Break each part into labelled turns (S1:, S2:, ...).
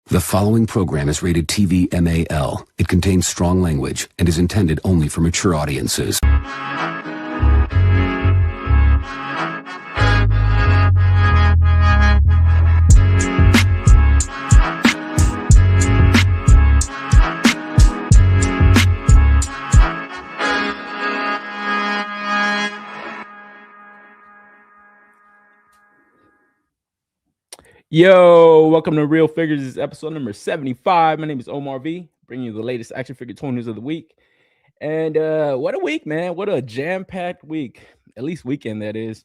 S1: The following program is rated TV MAL. It contains strong language and is intended only for mature audiences.
S2: Yo, welcome to Real Figures. This is episode number 75. My name is Omar V, bringing you the latest action figure toy news of the week. And what a week, man. What a jam-packed week. At least weekend, that is.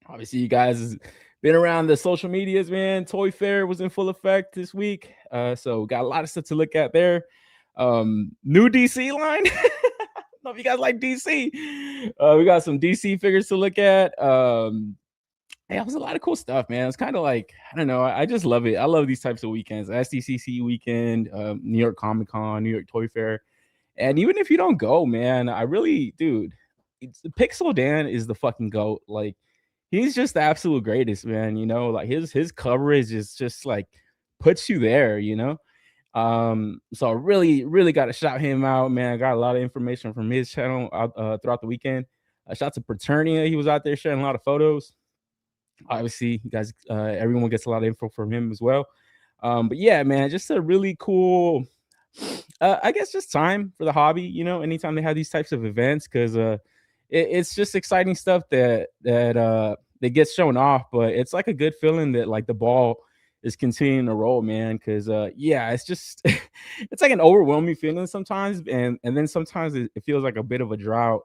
S2: Obviously, you guys has been around the social medias, man. Toy Fair was in full effect this week. So got a lot of stuff to look at there. New DC line. I don't know if you guys like DC. We got some DC figures to look at. Yeah, it was a lot of cool stuff, man. It's kind of like, I don't know. I just love it. I love these types of weekends. SDCC weekend, New York Comic Con, New York Toy Fair. And even if you don't go, man, I really, dude, Pixel Dan is the fucking GOAT. Like, he's just the absolute greatest, man. You know, like his coverage is just like puts you there, you know. So I really got to shout him out, man. I got a lot of information from his channel throughout the weekend. Shout to Paternia. He was out there sharing a lot of photos. Obviously, you guys, everyone gets a lot of info from him as well. But yeah, man, just a really cool, I guess, just time for the hobby. You know, anytime they have these types of events, because it's just exciting stuff that gets shown off. But it's like a good feeling that like the ball is continuing to roll, man. Because yeah, it's just it's like an overwhelming feeling sometimes, and then sometimes it feels like a bit of a drought.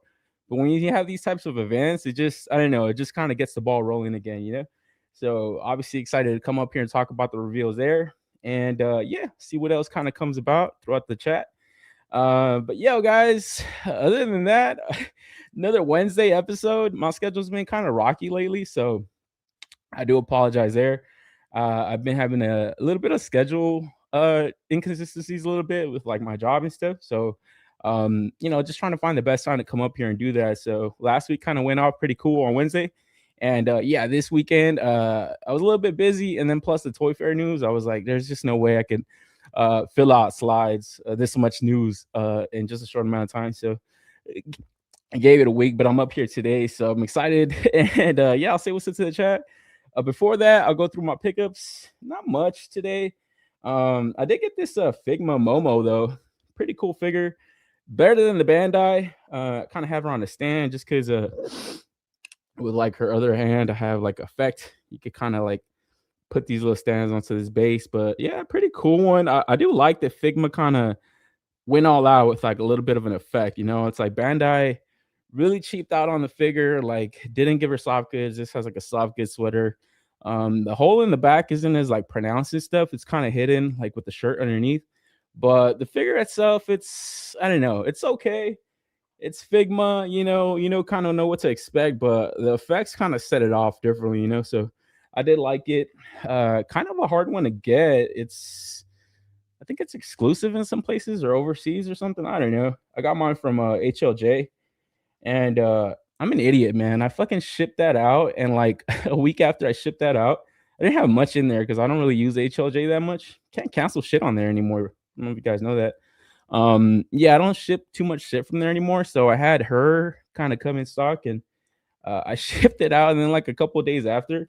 S2: But when you have these types of events, it just, I don't know, it just kind of gets the ball rolling again, you know? So obviously excited to come up here and talk about the reveals there. And yeah, see what else kind of comes about throughout the chat. But yo, guys, other than that, another Wednesday episode. My schedule's been kind of rocky lately, so I do apologize there. I've been having a little bit of schedule inconsistencies a little bit with like my job and stuff. So you know, just trying to find the best time to come up here and do that. So last week kind of went off pretty cool on Wednesday. And yeah, this weekend I was a little bit busy, and then plus the Toy Fair news, I was like, there's just no way I could fill out slides this much news in just a short amount of time. So I gave it a week, but I'm up here today, so I'm excited. And yeah, I'll say what's up to the chat. Before that, I'll go through my pickups. Not much today. I did get this Figma Momo though, pretty cool figure. Better than the Bandai. Kind of have her on a stand just because with like her other hand, I have like effect. You could kind of like put these little stands onto this base. But yeah, pretty cool one. I do like that Figma kind of went all out with like a little bit of an effect. You know, it's like Bandai really cheaped out on the figure, like didn't give her soft goods. This has like a soft goods sweater. The hole in the back isn't as like pronounced and stuff. It's kind of hidden like with the shirt underneath. But the figure itself, it's, I don't know, it's okay. It's Figma, you know, kind of know what to expect, but the effects kind of set it off differently, you know. So I did like it. Kind of a hard one to get. I think it's exclusive in some places or overseas or something. I don't know. I got mine from HLJ, and I'm an idiot, man. I fucking shipped that out, and like a week after I shipped that out, I didn't have much in there because I don't really use HLJ that much. Can't cancel shit on there anymore. I don't know if you guys know that. Yeah, I don't ship too much shit from there anymore. So I had her kind of come in stock, and I shipped it out. And then like a couple of days after,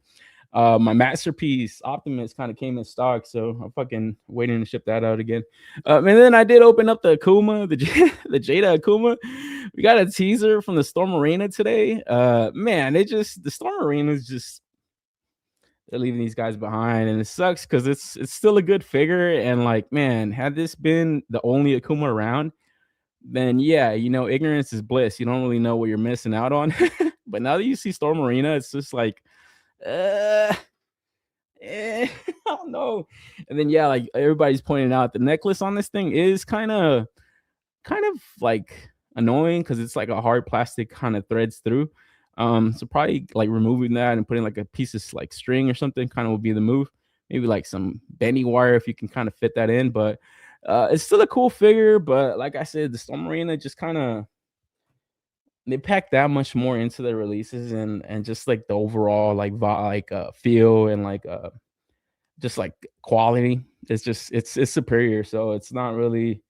S2: my masterpiece Optimus kind of came in stock. So I'm fucking waiting to ship that out again. And then I did open up the Akuma, the Jada Akuma. We got a teaser from the Storm Arena today. Man, the Storm Arena is just, they're leaving these guys behind, and it sucks because it's still a good figure. And like, man, had this been the only Akuma around, then yeah, you know, ignorance is bliss. You don't really know what you're missing out on. But now that you see Storm Arena, it's just like, I don't know. And then yeah, like everybody's pointing out, the necklace on this thing is kind of like annoying because it's like a hard plastic kind of threads through. So probably like removing that and putting like a piece of like string or something kind of would be the move. Maybe like some bendy wire if you can kind of fit that in. But it's still a cool figure. But like I said, the Storm Arena just kind of, they pack that much more into their releases and just like the overall like feel and like just like quality. It's just it's superior. So it's not really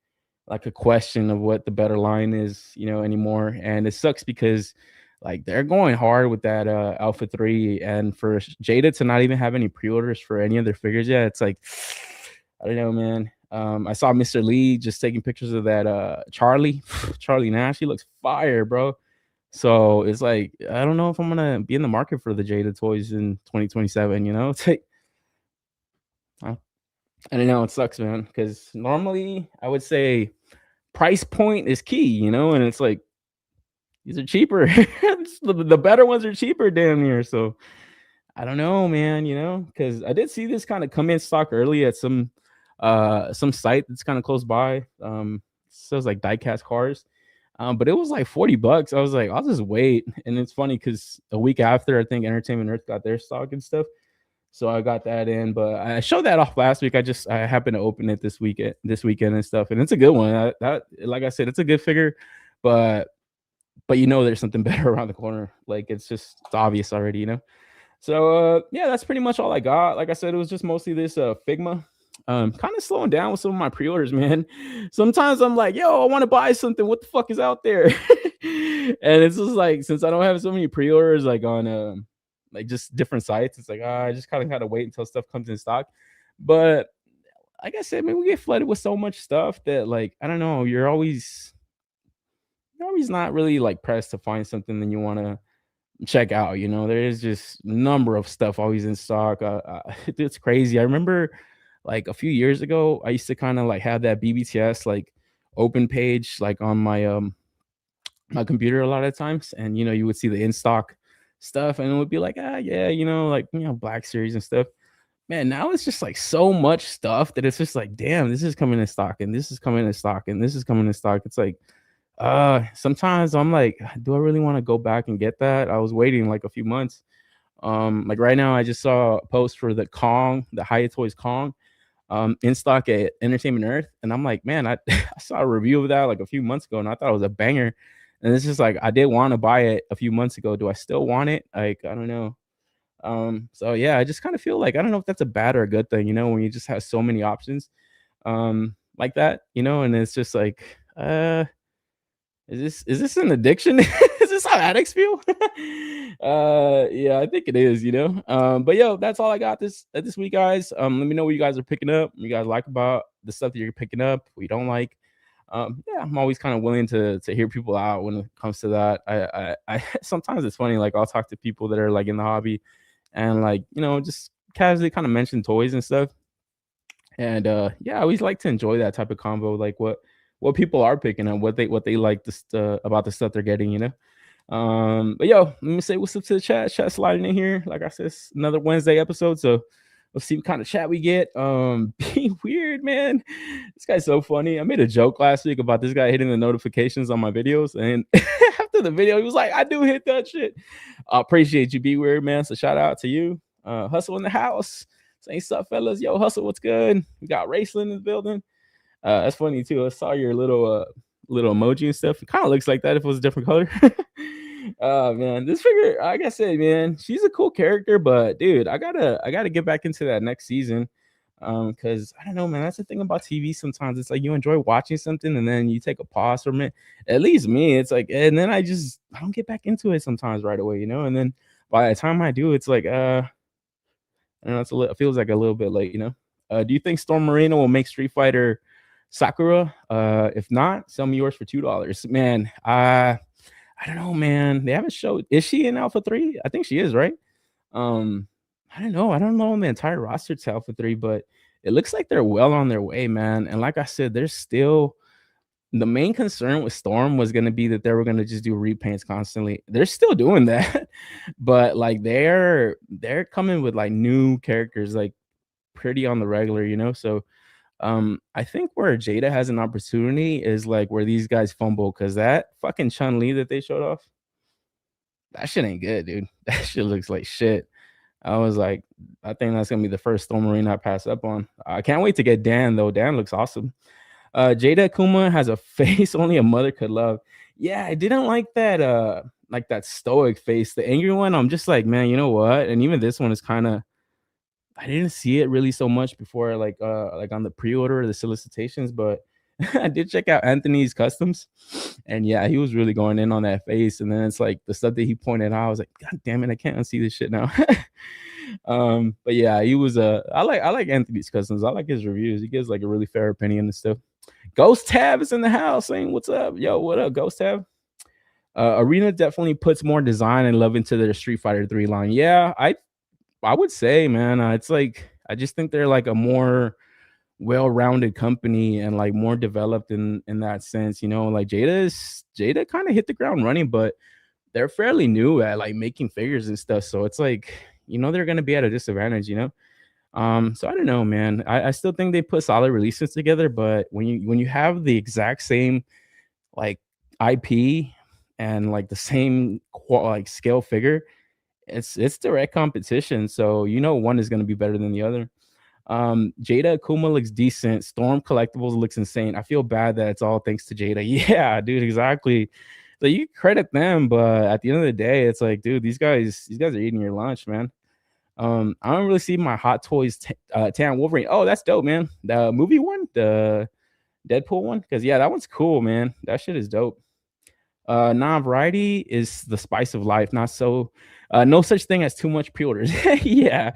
S2: like a question of what the better line is, anymore. And it sucks because like they're going hard with that Alpha 3, and for Jada to not even have any pre-orders for any of their figures yet, it's like I don't know, man. I saw Mr. Lee just taking pictures of that Charlie Charlie Nash. He looks fire, bro. So it's like I don't know if I'm gonna be in the market for the Jada toys in 2027. It's like I don't know. It sucks, man. Because normally I would say price point is key, and it's like these are cheaper. The better ones are cheaper, damn near. So I don't know, man. Because I did see this kind of come in stock early at some site that's kind of close by. Says like diecast cars. But it was like $40. I was like, I'll just wait. And it's funny because a week after, I think Entertainment Earth got their stock and stuff. So I got that in, but I showed that off last week. I happened to open it this weekend and stuff, and it's a good one. Like I said, it's a good figure, but there's something better around the corner. Like it's obvious already. So yeah, that's pretty much all I got. Like I said, it was just mostly this Figma. Kind of slowing down with some of my pre-orders, man. Sometimes I'm like, yo, I want to buy something. What the fuck is out there? And it's just like, since I don't have so many pre-orders like on like just different sites, it's like I just kind of wait until stuff comes in stock. But like I said, man, we get flooded with so much stuff that like I don't know, you're always not really like pressed to find something that you want to check out. There is just number of stuff always in stock. It's crazy. I remember like a few years ago, I used to kind of like have that BBTS like open page like on my computer a lot of times, and you would see the in stock stuff, and it would be like yeah, like Black Series and stuff. Man, now it's just like so much stuff that it's just like, damn, this is coming in stock, and this is coming in stock, and this is coming in stock. It's like sometimes I'm like, do I really want to go back and get that? I was waiting like a few months. Like right now I just saw a post for the Hiya Toys Kong in stock at Entertainment Earth, and I'm like, man, I saw a review of that like a few months ago, and I thought it was a banger. And it's just like I did want to buy it a few months ago. Do I still want it? Like I don't know. So yeah, I just kind of feel like I don't know if that's a bad or a good thing, when you just have so many options like that, and it's just like is this an addiction? Is this how addicts feel? Yeah, I think it is. But yo, that's all I got this week, guys. Let me know what you guys are picking up, what you guys like about the stuff that you're picking up, what you don't like. Yeah, I'm always kind of willing to hear people out when it comes to that. I sometimes it's funny, like I'll talk to people that are like in the hobby and like, just casually kind of mention toys and stuff. And yeah, I always like to enjoy that type of convo, like what people are picking up, what they like about the stuff they're getting. But yo, let me say what's up to the chat sliding in here. Like I said, it's another Wednesday episode, so let's see what kind of chat we get. Be weird, man. This guy's so funny. I made a joke last week about this guy hitting the notifications on my videos, and after the video, he was like, I do hit that shit. I appreciate you, Be Weird, man. So shout out to you. Hustle in the house. Saying sup, fellas. Yo, Hustle, what's good? We got Raceland in the building. That's funny too. I saw your little emoji and stuff. It kind of looks like that if it was a different color. Man, this figure, like I said, man, she's a cool character, but dude, I gotta get back into that next season. Because I don't know, man. That's the thing about TV. Sometimes it's like you enjoy watching something and then you take a pause from it. At least me, it's like, and then I don't get back into it sometimes right away, and then by the time I do, it's like I don't know, it feels like a little bit late. Do you think Storm Marina will make Street Fighter Sakura? If not, sell me yours for $2. Man, I don't know, man. They haven't showed. Is she in Alpha 3? I think she is, right? I don't know. I don't know the entire roster to Alpha 3, but it looks like they're well on their way, man. And like I said, there's still the main concern with Storm was going to be that they were going to just do repaints constantly. They're still doing that, but like they're coming with like new characters, like pretty on the regular. So I think where Jada has an opportunity is like where these guys fumble, because that fucking Chun-Li that they showed off, that shit ain't good, dude. That shit looks like shit. I was like, I think that's gonna be the first Storm Marine I pass up on. I can't wait to get Dan though. Dan looks awesome. Jada Kuma has a face only a mother could love. Yeah, I didn't like that stoic face, the angry one. I'm just like, man, you know what? And even this one is kind of I didn't see it really so much before, like on the pre-order or the solicitations, but I did check out Anthony's customs, and yeah, he was really going in on that face. And then it's like the stuff that he pointed out, I was like, God damn it, I can't unsee this shit now. But yeah, he was I like Anthony's customs. I like his reviews. He gives like a really fair opinion and stuff. Ghost Tab is in the house saying, "What's up, yo? What up, Ghost Tab?" Arena definitely puts more design and love into their Street Fighter 3 line. Yeah, I would say, man, it's like I just think they're like a more well-rounded company and like more developed in that sense. Like Jada kind of hit the ground running, but they're fairly new at like making figures and stuff. So it's like, they're gonna be at a disadvantage. So I don't know, man. I still think they put solid releases together, but when you have the exact same like IP and like the same like scale figure, it's direct competition. So one is gonna be better than the other. Jada Akuma looks decent. Storm Collectibles looks insane. I feel bad that it's all thanks to Jada. Yeah, dude, exactly. So you credit them, but at the end of the day, it's like, dude, these guys are eating your lunch, man. I don't really see my Hot Toys Tan Wolverine. Oh, that's dope, man. The movie one, the Deadpool one, because yeah, that one's cool, man. That shit is dope. Non-variety is the spice of life. Not so. No such thing as too much pre-orders. Yeah,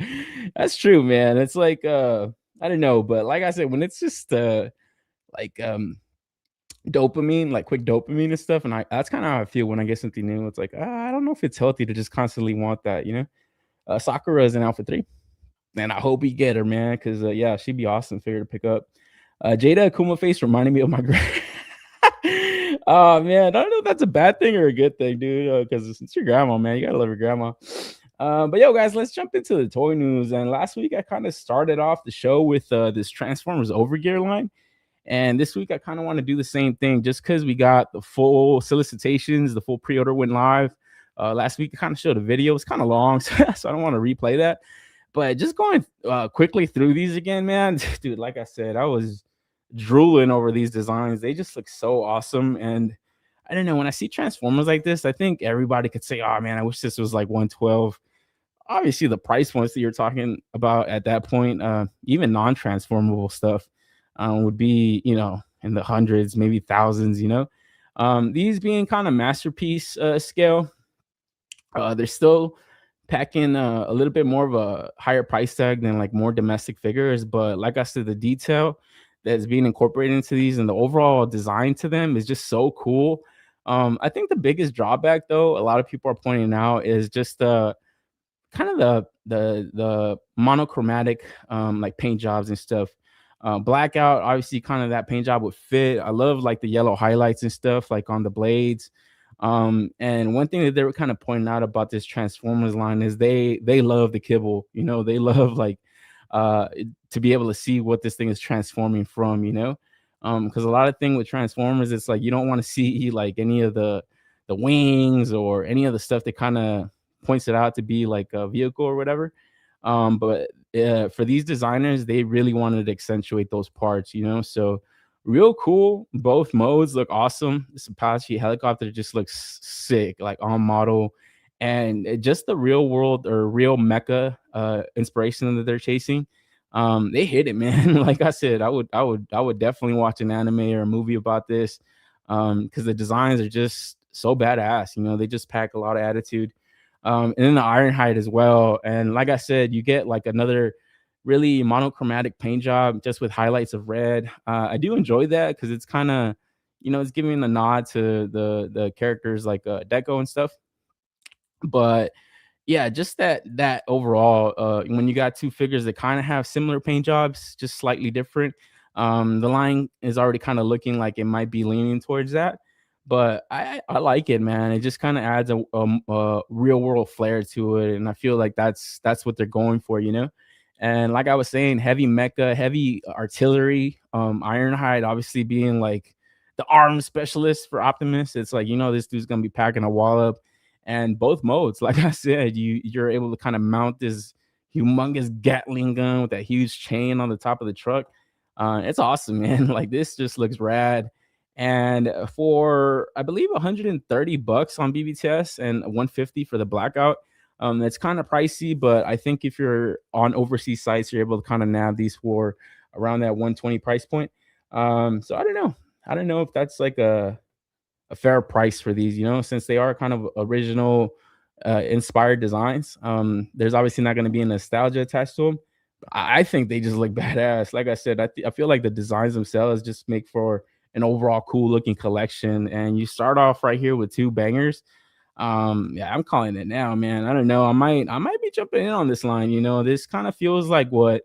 S2: that's true, man. It's like I don't know, but like I said, when it's just like dopamine, like quick dopamine and stuff, and that's kind of how I feel when I get something new. It's like I don't know if it's healthy to just constantly want that. Sakura is in Alpha 3, and I hope we get her, man, because yeah, she'd be awesome figure to pick up. Jada Akuma face reminding me of my grandma. Oh man, I don't know if that's a bad thing or a good thing, dude. Because it's your grandma, man. You gotta love your grandma. But yo, guys, let's jump into the toy news. And last week I kind of started off the show with this Transformers Overgear line. And this week I kind of want to do the same thing just because we got the full solicitations, the full pre-order went live. Last week I kind of showed a video. It's kind of long, so I don't want to replay that. But just going quickly through these again, man, dude, like I said, I was drooling over these designs. They just look so awesome. And I don't know, when I see Transformers like this, I think everybody could say, oh man, I wish this was like 112. Obviously, the price points that you're talking about at that point, even non-transformable stuff would be, in the hundreds, maybe thousands. These being kind of masterpiece scale, they're still packing a little bit more of a higher price tag than like more domestic figures. But like I said, the detail that's being incorporated into these and the overall design to them is just so cool. I think the biggest drawback, though, a lot of people are pointing out is just kind of the monochromatic like paint jobs and stuff. Blackout, obviously, kind of that paint job would fit. I love like the yellow highlights and stuff like on the blades. And one thing that they were kind of pointing out about this Transformers line is they love the kibble. They love like to be able to see what this thing is transforming from. Because a lot of thing with Transformers, it's like you don't want to see like any of the wings or any of the stuff that kind of points it out to be like a vehicle or whatever. But for these designers, they really wanted to accentuate those parts. So real cool. Both modes look awesome. This Apache helicopter just looks sick, like on model, and just the real world or real mecha inspiration that they're chasing. They hit it, man. Like I said, I would definitely watch an anime or a movie about this because the designs are just so badass. They just pack a lot of attitude. And then the Ironhide as well. And like I said, you get like another really monochromatic paint job just with highlights of red. I do enjoy that because it's kind of, it's giving a nod to the characters like Deco and stuff. But yeah, just that overall, when you got two figures that kind of have similar paint jobs, just slightly different, the line is already kind of looking like it might be leaning towards that. But I like it, man. It just kind of adds a real world flair to it, and I feel like that's what they're going for. And like I was saying, heavy mecha, heavy artillery, Ironhide obviously being like the arms specialist for Optimus. It's like, this dude's gonna be packing a wallop. And both modes, like I said, you're able to kind of mount this humongous Gatling gun with that huge chain on the top of the truck. It's awesome, man. Like this just looks rad. And for I believe $130 on BBTS and $150 for the Blackout, That's kind of pricey, but I think if you're on overseas sites, you're able to kind of nab these for around that 120 price point. So I don't know. I don't know if that's like a fair price for these, since they are kind of original, inspired designs. There's obviously not going to be a nostalgia attached to them. I think they just look badass. Like I said, I feel like the designs themselves just make for an overall cool looking collection. And you start off right here with two bangers. Yeah, I'm calling it now, man. I don't know. I might be jumping in on this line. This kind of feels like what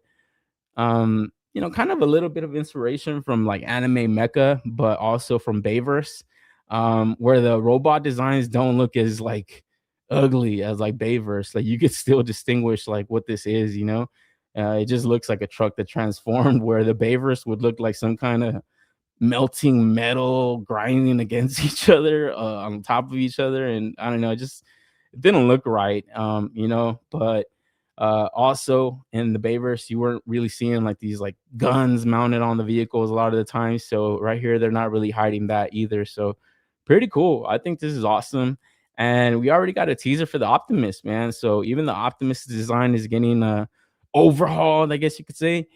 S2: kind of a little bit of inspiration from like anime mecha, but also from Bayverse, where the robot designs don't look as like ugly as like Bayverse. Like you could still distinguish like what this is. It just looks like a truck that transformed, where the Bayverse would look like some kind of melting metal grinding against each other, on top of each other, and I don't know, it didn't look right. But also in the Bayverse, you weren't really seeing like these like guns mounted on the vehicles a lot of the time. So right here, they're not really hiding that either. So pretty cool. I think this is awesome. And we already got a teaser for the Optimus, man. So even the Optimus design is getting overhauled, I guess you could say,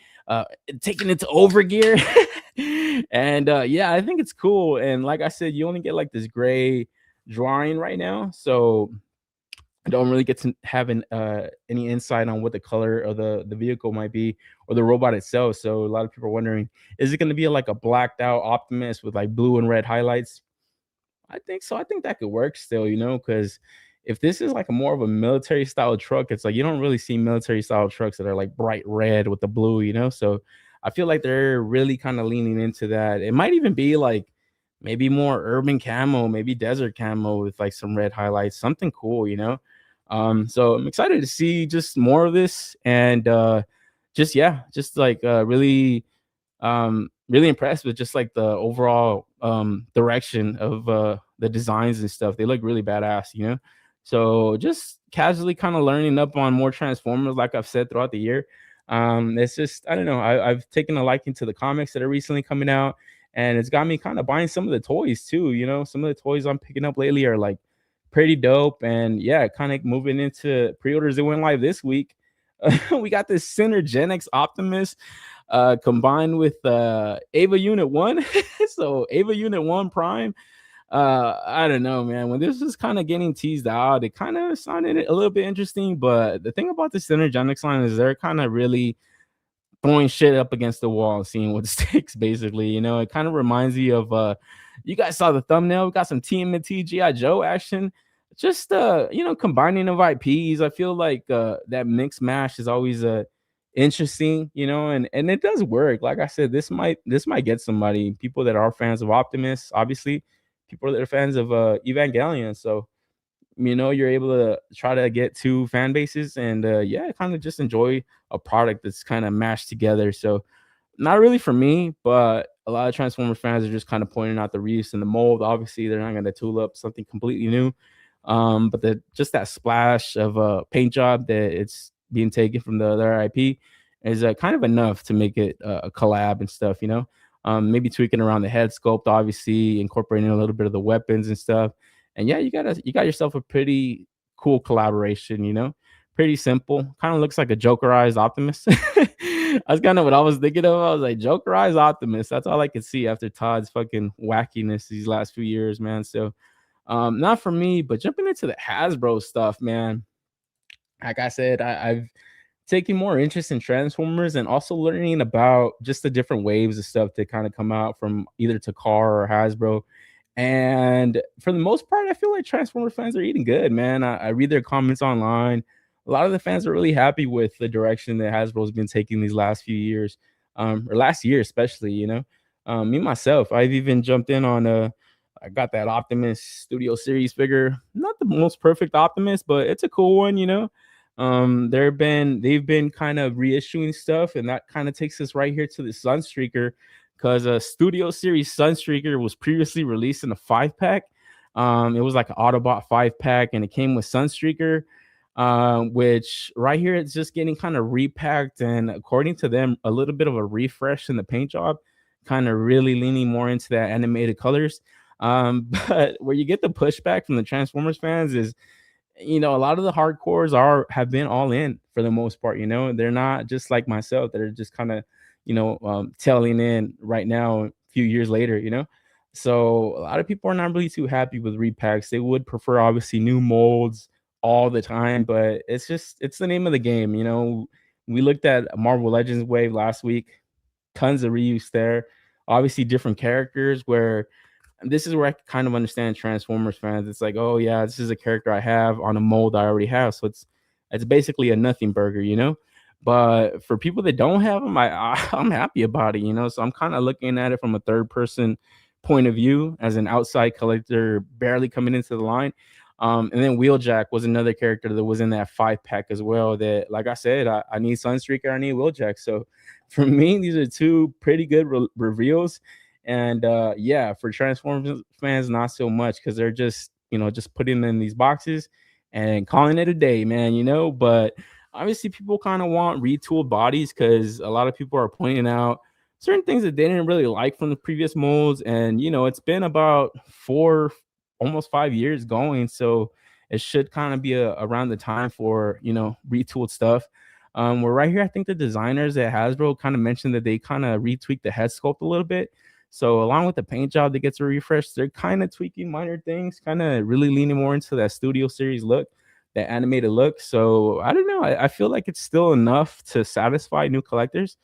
S2: taking it to overgear. And yeah, I think it's cool. And like I said, you only get like this gray drawing right now. So I don't really get to have any insight on what the color of the vehicle might be, or the robot itself. So a lot of people are wondering, is it going to be like a blacked out Optimus with like blue and red highlights? I think so. I think that could work still, because if this is like a more of a military style truck, it's like you don't really see military style trucks that are like bright red with the blue. So I feel like they're really kind of leaning into that. It might even be like maybe more urban camo, maybe desert camo with like some red highlights, something cool. So I'm excited to see just more of this, and just like really impressed with just like the overall direction of the designs and stuff. They look really badass. So just casually kind of learning up on more Transformers, like I've said throughout the year. It's just, I don't know, I've taken a liking to the comics that are recently coming out, and it's got me kind of buying some of the toys too. Some of the toys I'm picking up lately are like pretty dope. And yeah, kind of moving into pre-orders that went live this week. We got this Synergenics Optimus combined with Ava Unit 1. So Ava Unit 1 Prime. I don't know, man. When this was kind of getting teased out, it kind of sounded a little bit interesting. But the thing about the Synergenics line is they're kind of really throwing shit up against the wall and seeing what sticks, basically. It kind of reminds me of you guys saw the thumbnail. We got some TMNT GI Joe action. Just combining of IPs. I feel like that mix mash is always interesting, and it does work. Like I said, this might get somebody, people that are fans of Optimus, obviously, people that are fans of Evangelion. So you're able to try to get two fan bases, and yeah, kind of just enjoy a product that's kind of mashed together. So not really for me, but a lot of Transformers fans are just kind of pointing out the reuse and the mold. Obviously, they're not going to tool up something completely new, but just that splash of a paint job that it's being taken from the other IP is kind of enough to make it a collab and stuff. Maybe tweaking around the head sculpt, obviously incorporating a little bit of the weapons and stuff. And yeah, you got yourself a pretty cool collaboration. Pretty simple. Kind of looks like a Jokerized Optimus. That's kind of what I was thinking of. I was like, Jokerized Optimus. That's all I could see after Todd's fucking wackiness these last few years, man. So not for me, but jumping into the Hasbro stuff, man. Like I said, I've taking more interest in Transformers, and also learning about just the different waves of stuff that kind of come out from either Takara or Hasbro. And for the most part, I feel like Transformer fans are eating good, man. I read their comments online. A lot of the fans are really happy with the direction that Hasbro's been taking these last few years, or last year especially. Me myself, I've even jumped in on I got that Optimus Studio Series figure. Not the most perfect Optimus, but it's a cool one. They've been kind of reissuing stuff, and that kind of takes us right here to the Sunstreaker, because a Studio Series Sunstreaker was previously released in a 5-pack. It was like an Autobot 5-pack, and it came with Sunstreaker, which right here it's just getting kind of repacked, and according to them, a little bit of a refresh in the paint job, kind of really leaning more into that animated colors. But where you get the pushback from the Transformers fans is a lot of the hardcores have been all in for the most part. They're not just like myself. They're just kind of, tailing in right now, a few years later. So a lot of people are not really too happy with repacks. They would prefer obviously new molds all the time, but it's the name of the game. We looked at Marvel Legends Wave last week, tons of reuse there. Obviously, different characters where this is where I kind of understand Transformers fans. It's like, oh yeah, this is a character I have on a mold I already have, so it's basically a nothing burger. But for people that don't have them, I'm happy about it. So I'm kind of looking at it from a third person point of view as an outside collector barely coming into the line. And then Wheeljack was another character that was in that 5-pack as well. That, like I said, I need Sunstreaker, I need Wheeljack. So for me, these are two pretty good reveals. And yeah, for Transformers fans, not so much, because they're just putting them in these boxes and calling it a day, man. But obviously, people kind of want retooled bodies because a lot of people are pointing out certain things that they didn't really like from the previous molds. And it's been about 4, almost 5 years going, so it should kind of be around the time for retooled stuff. We're right here. I think the designers at Hasbro kind of mentioned that they kind of retweaked the head sculpt a little bit. So along with the paint job that gets a refresh, they're kind of tweaking minor things, kind of really leaning more into that studio series look, that animated look. So I don't know. I feel like it's still enough to satisfy new collectors,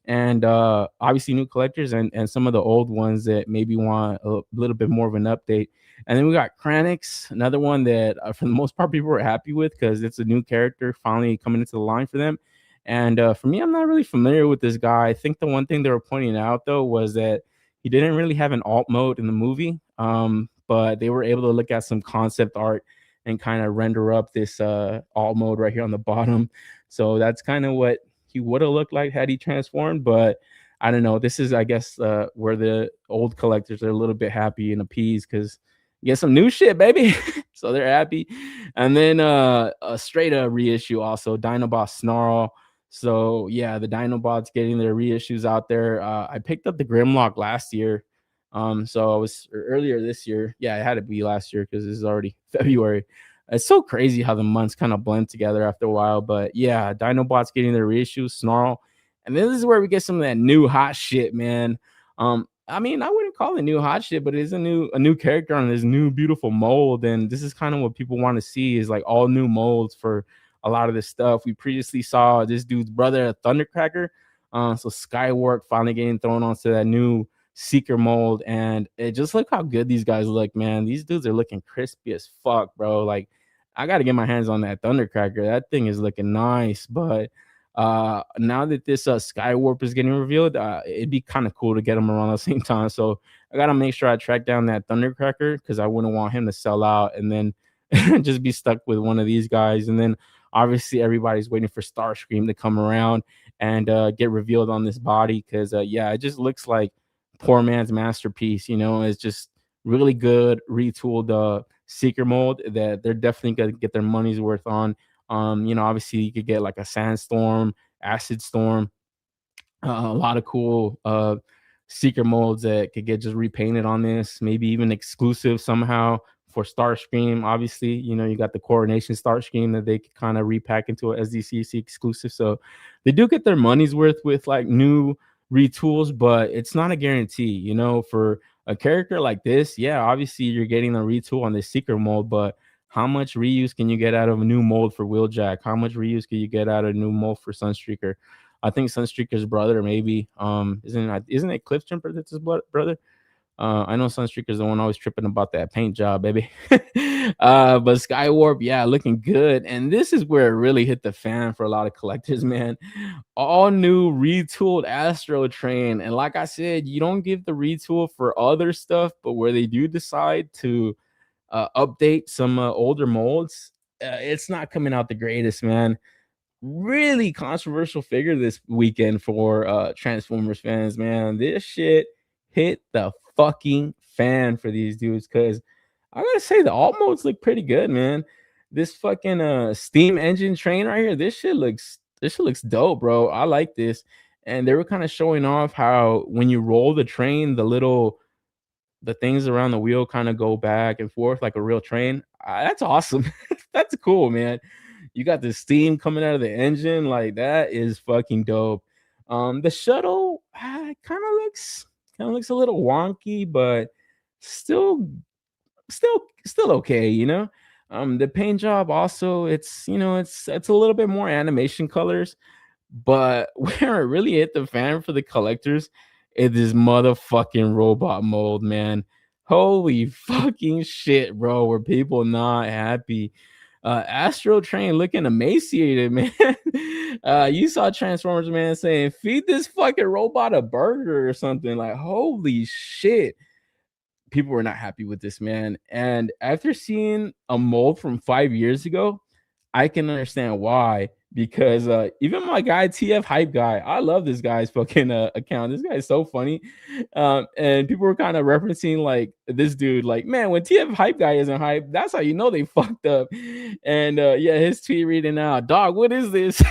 S2: and obviously new collectors and some of the old ones that maybe want a little bit more of an update. And then we got Kranix, another one that for the most part people were happy with because it's a new character finally coming into the line for them. And for me, I'm not really familiar with this guy. I think the one thing they were pointing out though was that he didn't really have an alt mode in the movie, but they were able to look at some concept art and kind of render up this alt mode right here on the bottom. So that's kind of what he would have looked like had he transformed. But I don't know. This is, I guess, where the old collectors are a little bit happy and appeased because get some new shit, baby. So they're happy. And then a straight up reissue also, Dinobot Snarl. So yeah, the Dinobots getting their reissues out there. I picked up the Grimlock last year. So I was earlier this year. Yeah, it had to be last year because this is already February. It's so crazy how the months kind of blend together after a while. But yeah, Dinobots getting their reissues, Snarl. And then this is where we get some of that new hot shit, man. I mean, I wouldn't call it new hot shit, but it is a new character on this new beautiful mold. And this is kind of what people want to see, is like all new molds for a lot of this stuff. We previously saw this dude's brother, Thundercracker. So Skywarp finally getting thrown onto that new Seeker mold, and it just look how good these guys look, man. These dudes are looking crispy as fuck, bro. Like, I got to get my hands on that Thundercracker. That thing is looking nice. But now that this Skywarp is getting revealed, it'd be kind of cool to get him around the same time. So I gotta make sure I track down that Thundercracker because I wouldn't want him to sell out and then just be stuck with one of these guys. And then obviously everybody's waiting for Starscream to come around and get revealed on this body because yeah, it just looks like poor man's masterpiece. It's just really good retooled Seeker mold that they're definitely gonna get their money's worth on. Obviously you could get like a Sandstorm, Acid Storm, a lot of cool Seeker molds that could get just repainted on this, maybe even exclusive somehow for Starscream. Obviously, you got the Coronation Starscream that they could kind of repack into a SDCC exclusive. So they do get their money's worth with like new retools, but it's not a guarantee, for a character like this. Yeah, obviously you're getting a retool on the Seeker mold, but how much reuse can you get out of a new mold for Wheeljack? How much reuse can you get out of a new mold for Sunstreaker? I think Sunstreaker's brother, maybe. Isn't it Cliff Jumper that's his brother? I know Sunstreaker's the one always tripping about that paint job, baby. But Skywarp, yeah, looking good. And this is where it really hit the fan for a lot of collectors, man. All new retooled Astro Train. And like I said, you don't give the retool for other stuff, but where they do decide to update some older molds, it's not coming out the greatest, man. Really controversial figure this weekend for Transformers fans, man. This shit hit the fucking fan for these dudes because I gotta say the alt modes look pretty good, man. This fucking steam engine train right here, this shit looks dope, bro. I like this. And they were kind of showing off how when you roll the train, the little the things around the wheel kind of go back and forth like a real train. That's awesome. That's cool, man. You got the steam coming out of the engine, like that is fucking dope. The shuttle kind of looks a little wonky, but still still okay, you know. The paint job also, it's a little bit more animation colors, but where it really hit the fan for the collectors is this motherfucking robot mold, man. Holy fucking shit, bro. Were people not happy? Astro Train looking emaciated, man. You saw Transformers, man, saying, "Feed this fucking robot a burger" or something. Like, holy shit, people were not happy with this, man. And after seeing a mold from 5 years ago, I can understand why. Because even my guy TF Hype Guy, I love this guy's fucking account. This guy is so funny. And people were kind of referencing like this dude, like, man, when TF Hype Guy isn't hype, that's how you know they fucked up. And yeah, his tweet reading out, dog, what is this?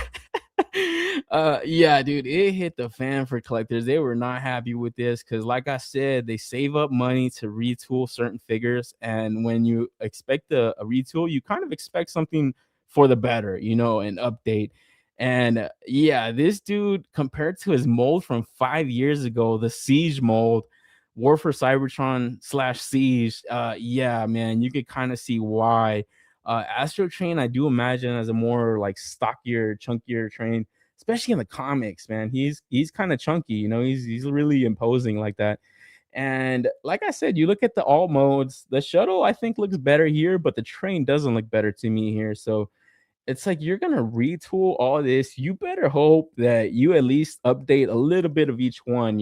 S2: Yeah, dude, it hit the fan for collectors. They were not happy with this because, like I said, they save up money to retool certain figures, and when you expect a retool, you kind of expect something for the better, an update. And yeah, this dude, compared to his mold from 5 years ago, the Siege mold, War for Cybertron / Siege, yeah, man, you could kind of see why. Astro Train, I do imagine as a more like stockier, chunkier train, especially in the comics, man. He's kind of chunky, he's really imposing like that. And like I said, you look at the alt modes, the shuttle I think looks better here, but the train doesn't look better to me here. So it's like you're gonna retool all this. You better hope that you at least update a little bit of each one.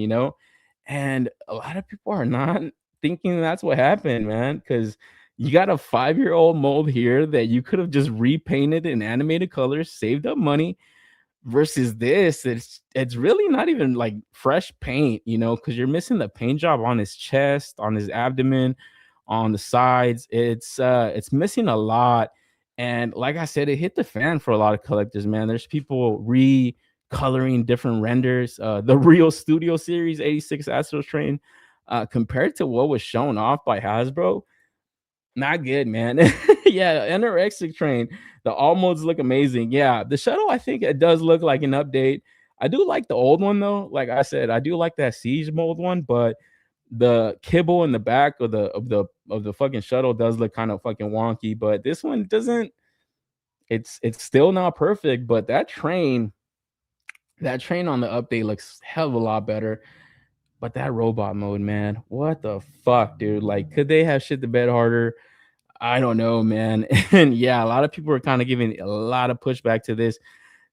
S2: And a lot of people are not thinking that's what happened, man, because you got a 5-year-old mold here that you could have just repainted in animated colors, saved up money, versus this. It's really not even like fresh paint, because you're missing the paint job on his chest, on his abdomen, on the sides. It's missing a lot. And like I said, it hit the fan for a lot of collectors, man. There's people recoloring different renders. The Real Studio Series 86 Astro Train, compared to what was shown off by Hasbro, not good, man. Yeah, anorexic train. The all modes look amazing. Yeah, the shuttle, I think it does look like an update. I do like the old one though. Like I said, I do like that Siege mold one, but the kibble in the back of the fucking shuttle does look kind of fucking wonky. But this one doesn't. It's still not perfect, but that train on the update looks hell of a lot better. But that robot mode, man, what the fuck, dude? Like, could they have shit the bed harder? I don't know, man. And yeah, a lot of people are kind of giving a lot of pushback to this.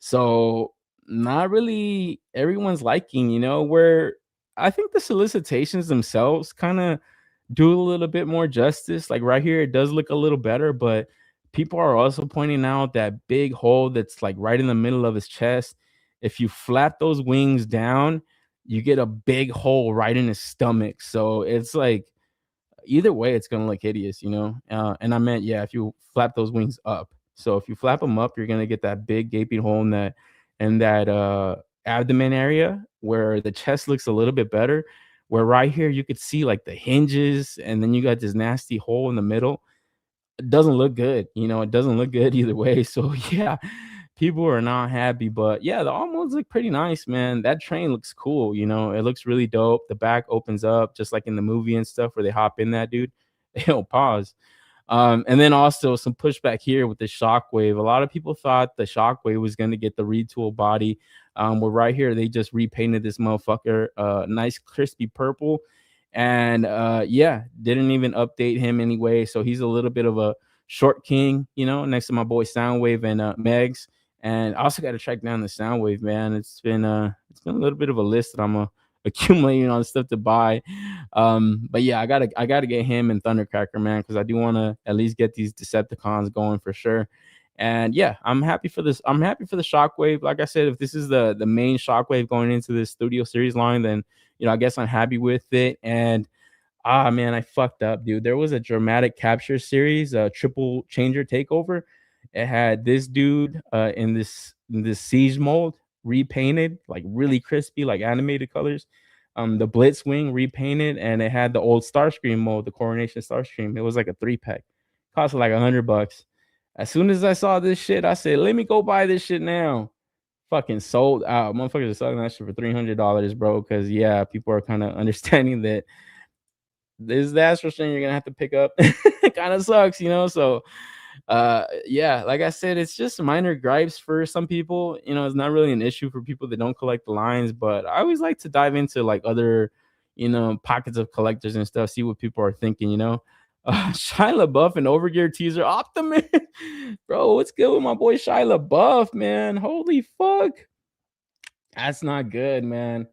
S2: So not really everyone's liking, where I think the solicitations themselves kind of do a little bit more justice. Like right here, it does look a little better, but people are also pointing out that big hole that's like right in the middle of his chest. If you flap those wings down, you get a big hole right in his stomach. So it's like either way, it's gonna look hideous. And I meant, yeah, if you flap those wings up. So if you flap them up, you're gonna get that big gaping hole in that abdomen area where the chest looks a little bit better. Where right here you could see like the hinges, and then you got this nasty hole in the middle. It doesn't look good. It doesn't look good either way. So yeah, people are not happy. But yeah, the almost look pretty nice, man. That train looks cool. It looks really dope. The back opens up just like in the movie and stuff where they hop in that dude. They'll pause. And then also some pushback here with the Shockwave. A lot of people thought the Shockwave was going to get the retool body. Where right here they just repainted this motherfucker nice crispy purple. And yeah, didn't even update him anyway. So he's a little bit of a short king, next to my boy Soundwave and Megs. And I also got to track down the Soundwave, man. It's been a little bit of a list that I'm accumulating on stuff to buy. But yeah, I gotta get him and Thundercracker, man, because I do want to at least get these Decepticons going for sure. And yeah, I'm happy for this. I'm happy for the Shockwave. Like I said, if this is the main Shockwave going into this Studio Series line, then I guess I'm happy with it. And man, I fucked up, dude. There was a dramatic capture series, triple changer takeover. It had this dude in this siege mold, repainted, like really crispy, like animated colors. the Blitzwing repainted, and it had the old Starscream mode, the Coronation Starscream. It was like a 3-pack, cost like $100. As soon as I saw this shit, I said, "Let me go buy this shit now." Fucking sold out. Motherfuckers are selling that shit for $300, bro. Because yeah, people are kind of understanding that this is the Astro String you're gonna have to pick up. It kind of sucks, you know. So yeah, like I said, it's just minor gripes for some people. You know, it's not really an issue for people that don't collect the lines, but I always like to dive into like other, you know, pockets of collectors and stuff, see what people are thinking, you know. Shia LaBeouf and Overgear teaser Optimus. Bro, what's good with my boy Shia LaBeouf, man? Holy fuck. That's not good, man.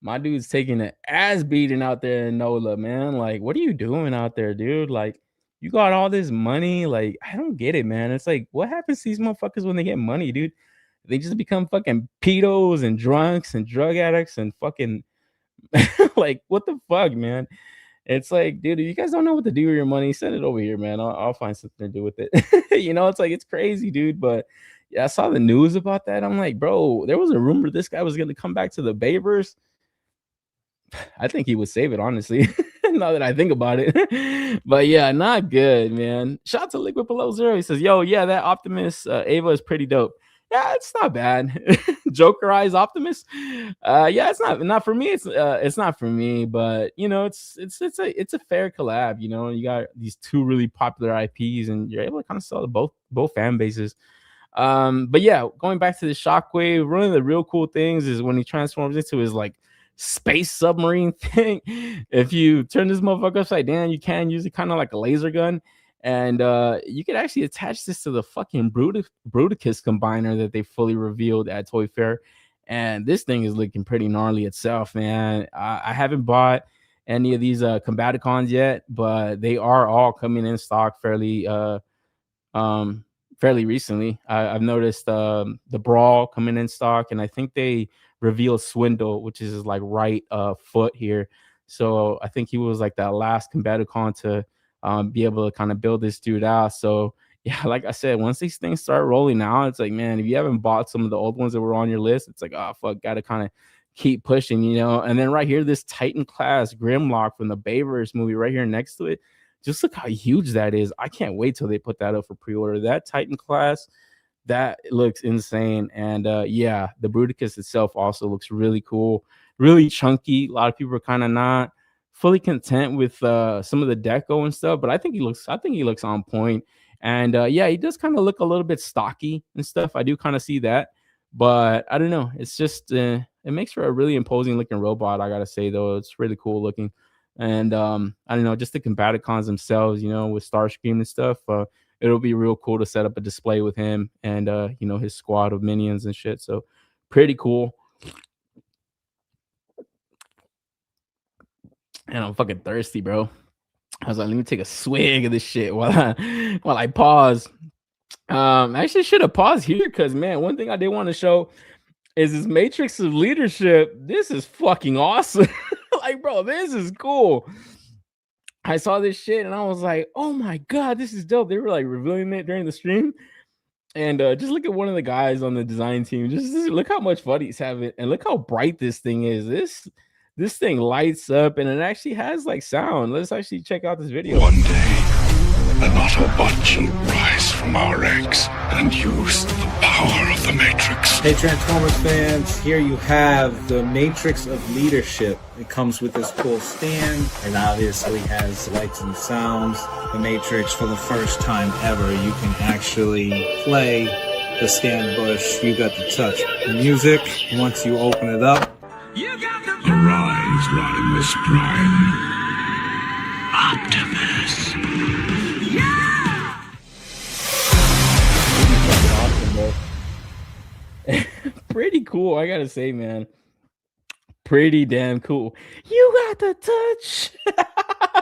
S2: My dude's taking an ass beating out there in NOLA, man. Like, what are you doing out there, dude? Like, you got all this money. Like, I don't get it, man. It's like, what happens to these motherfuckers when they get money, dude? They just become fucking pedos and drunks and drug addicts and fucking like, what the fuck, man? It's like, dude, if you guys don't know what to do with your money, send it over here, man. I'll find something to do with it. You know, it's like, it's crazy, dude. But yeah, I saw the news about that. I'm like, bro, there was a rumor this guy was going to come back to the Bayverse. I think he would save it, honestly. Now that I think about it. But yeah, not good, man. Shout out to Liquid Below Zero. He says, "Yo, yeah, that Optimus Ava is pretty dope." Yeah, it's not bad. Joker Eyes Optimus. Yeah, it's not for me. It's not for me, but you know, it's a fair collab. You know, you got these two really popular IPs, and you're able to kind of sell to both fan bases. But yeah, going back to the Shockwave, one of the real cool things is when he transforms into his like space submarine thing. If you turn this motherfucker upside down, you can use it kind of like a laser gun. And you could actually attach this to the fucking Bruticus combiner that they fully revealed at Toy Fair. And this thing is looking pretty gnarly itself, man. I haven't bought any of these Combaticons yet, but they are all coming in stock fairly recently. I've noticed the Brawl coming in stock, and I think they revealed Swindle, which is his like right foot here. So I think he was like that last Combaticon to be able to kind of build this dude out. So yeah, like I said, once these things start rolling out, it's like, man, if you haven't bought some of the old ones that were on your list, it's like, oh fuck, gotta kind of keep pushing, you know. And then right here, this Titan class Grimlock from the Bayverse movie right here next to it. Just look how huge that is. I can't wait till they put that up for pre-order. That Titan class, that looks insane. And yeah, the Bruticus itself also looks really cool, really chunky. A lot of people are kind of not fully content with some of the deco and stuff, but I think he looks on point. And yeah, he does kind of look a little bit stocky and stuff. I do kind of see that, but I don't know. It's just it makes for a really imposing looking robot. I gotta say though, it's really cool looking. And I don't know, just the Combaticons themselves, you know, with Starscream and stuff. It'll be real cool to set up a display with him and you know, his squad of minions and shit. So pretty cool. And I'm fucking thirsty, bro. I was like, let me take a swig of this shit while I pause. I actually should have paused here because man, one thing I did want to show is this Matrix of Leadership. This is fucking awesome. Like, bro, this is cool. I saw this shit and I was like, oh my god, this is dope. They were like revealing it during the stream. And just look at one of the guys on the design team. Just look how much fun he's having, and look how bright this thing is. This thing lights up, and it actually has like sound. Let's actually check out this video.
S3: One day, an Autobot will rise from our ranks and use the power of the Matrix.
S4: Hey Transformers fans, here you have the Matrix of Leadership. It comes with this cool stand, and obviously has lights and sounds. The Matrix, for the first time ever, you can actually play the stand bush. You got to touch the music. Once you open it up,
S3: Arise, Rodimus Prime. Optimus.
S2: Pretty cool, I gotta say, man. Pretty damn cool. You got the touch.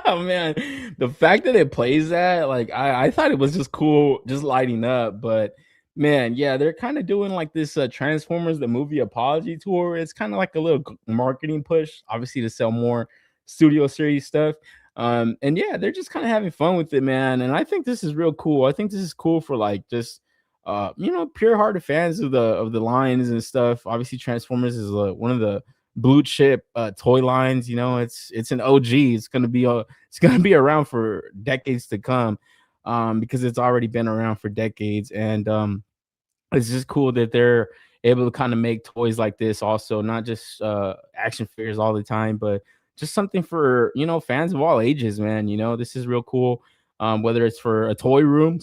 S2: Oh man, the fact that it plays that, like, I thought it was just cool, just lighting up. But man, yeah, they're kind of doing like this Transformers the movie apology tour. It's kind of like a little marketing push, obviously, to sell more studio series stuff. And yeah, they're just kind of having fun with it, man. And I think this is real cool. I think this is cool for like just you know, pure hearted fans of the lines and stuff. Obviously, Transformers is one of the blue chip toy lines. You know, it's an OG. It's gonna be around for decades to come, because it's already been around for decades. And it's just cool that they're able to kind of make toys like this also, not just action figures all the time, but just something for, you know, fans of all ages, man. You know, this is real cool. Whether it's for a toy room,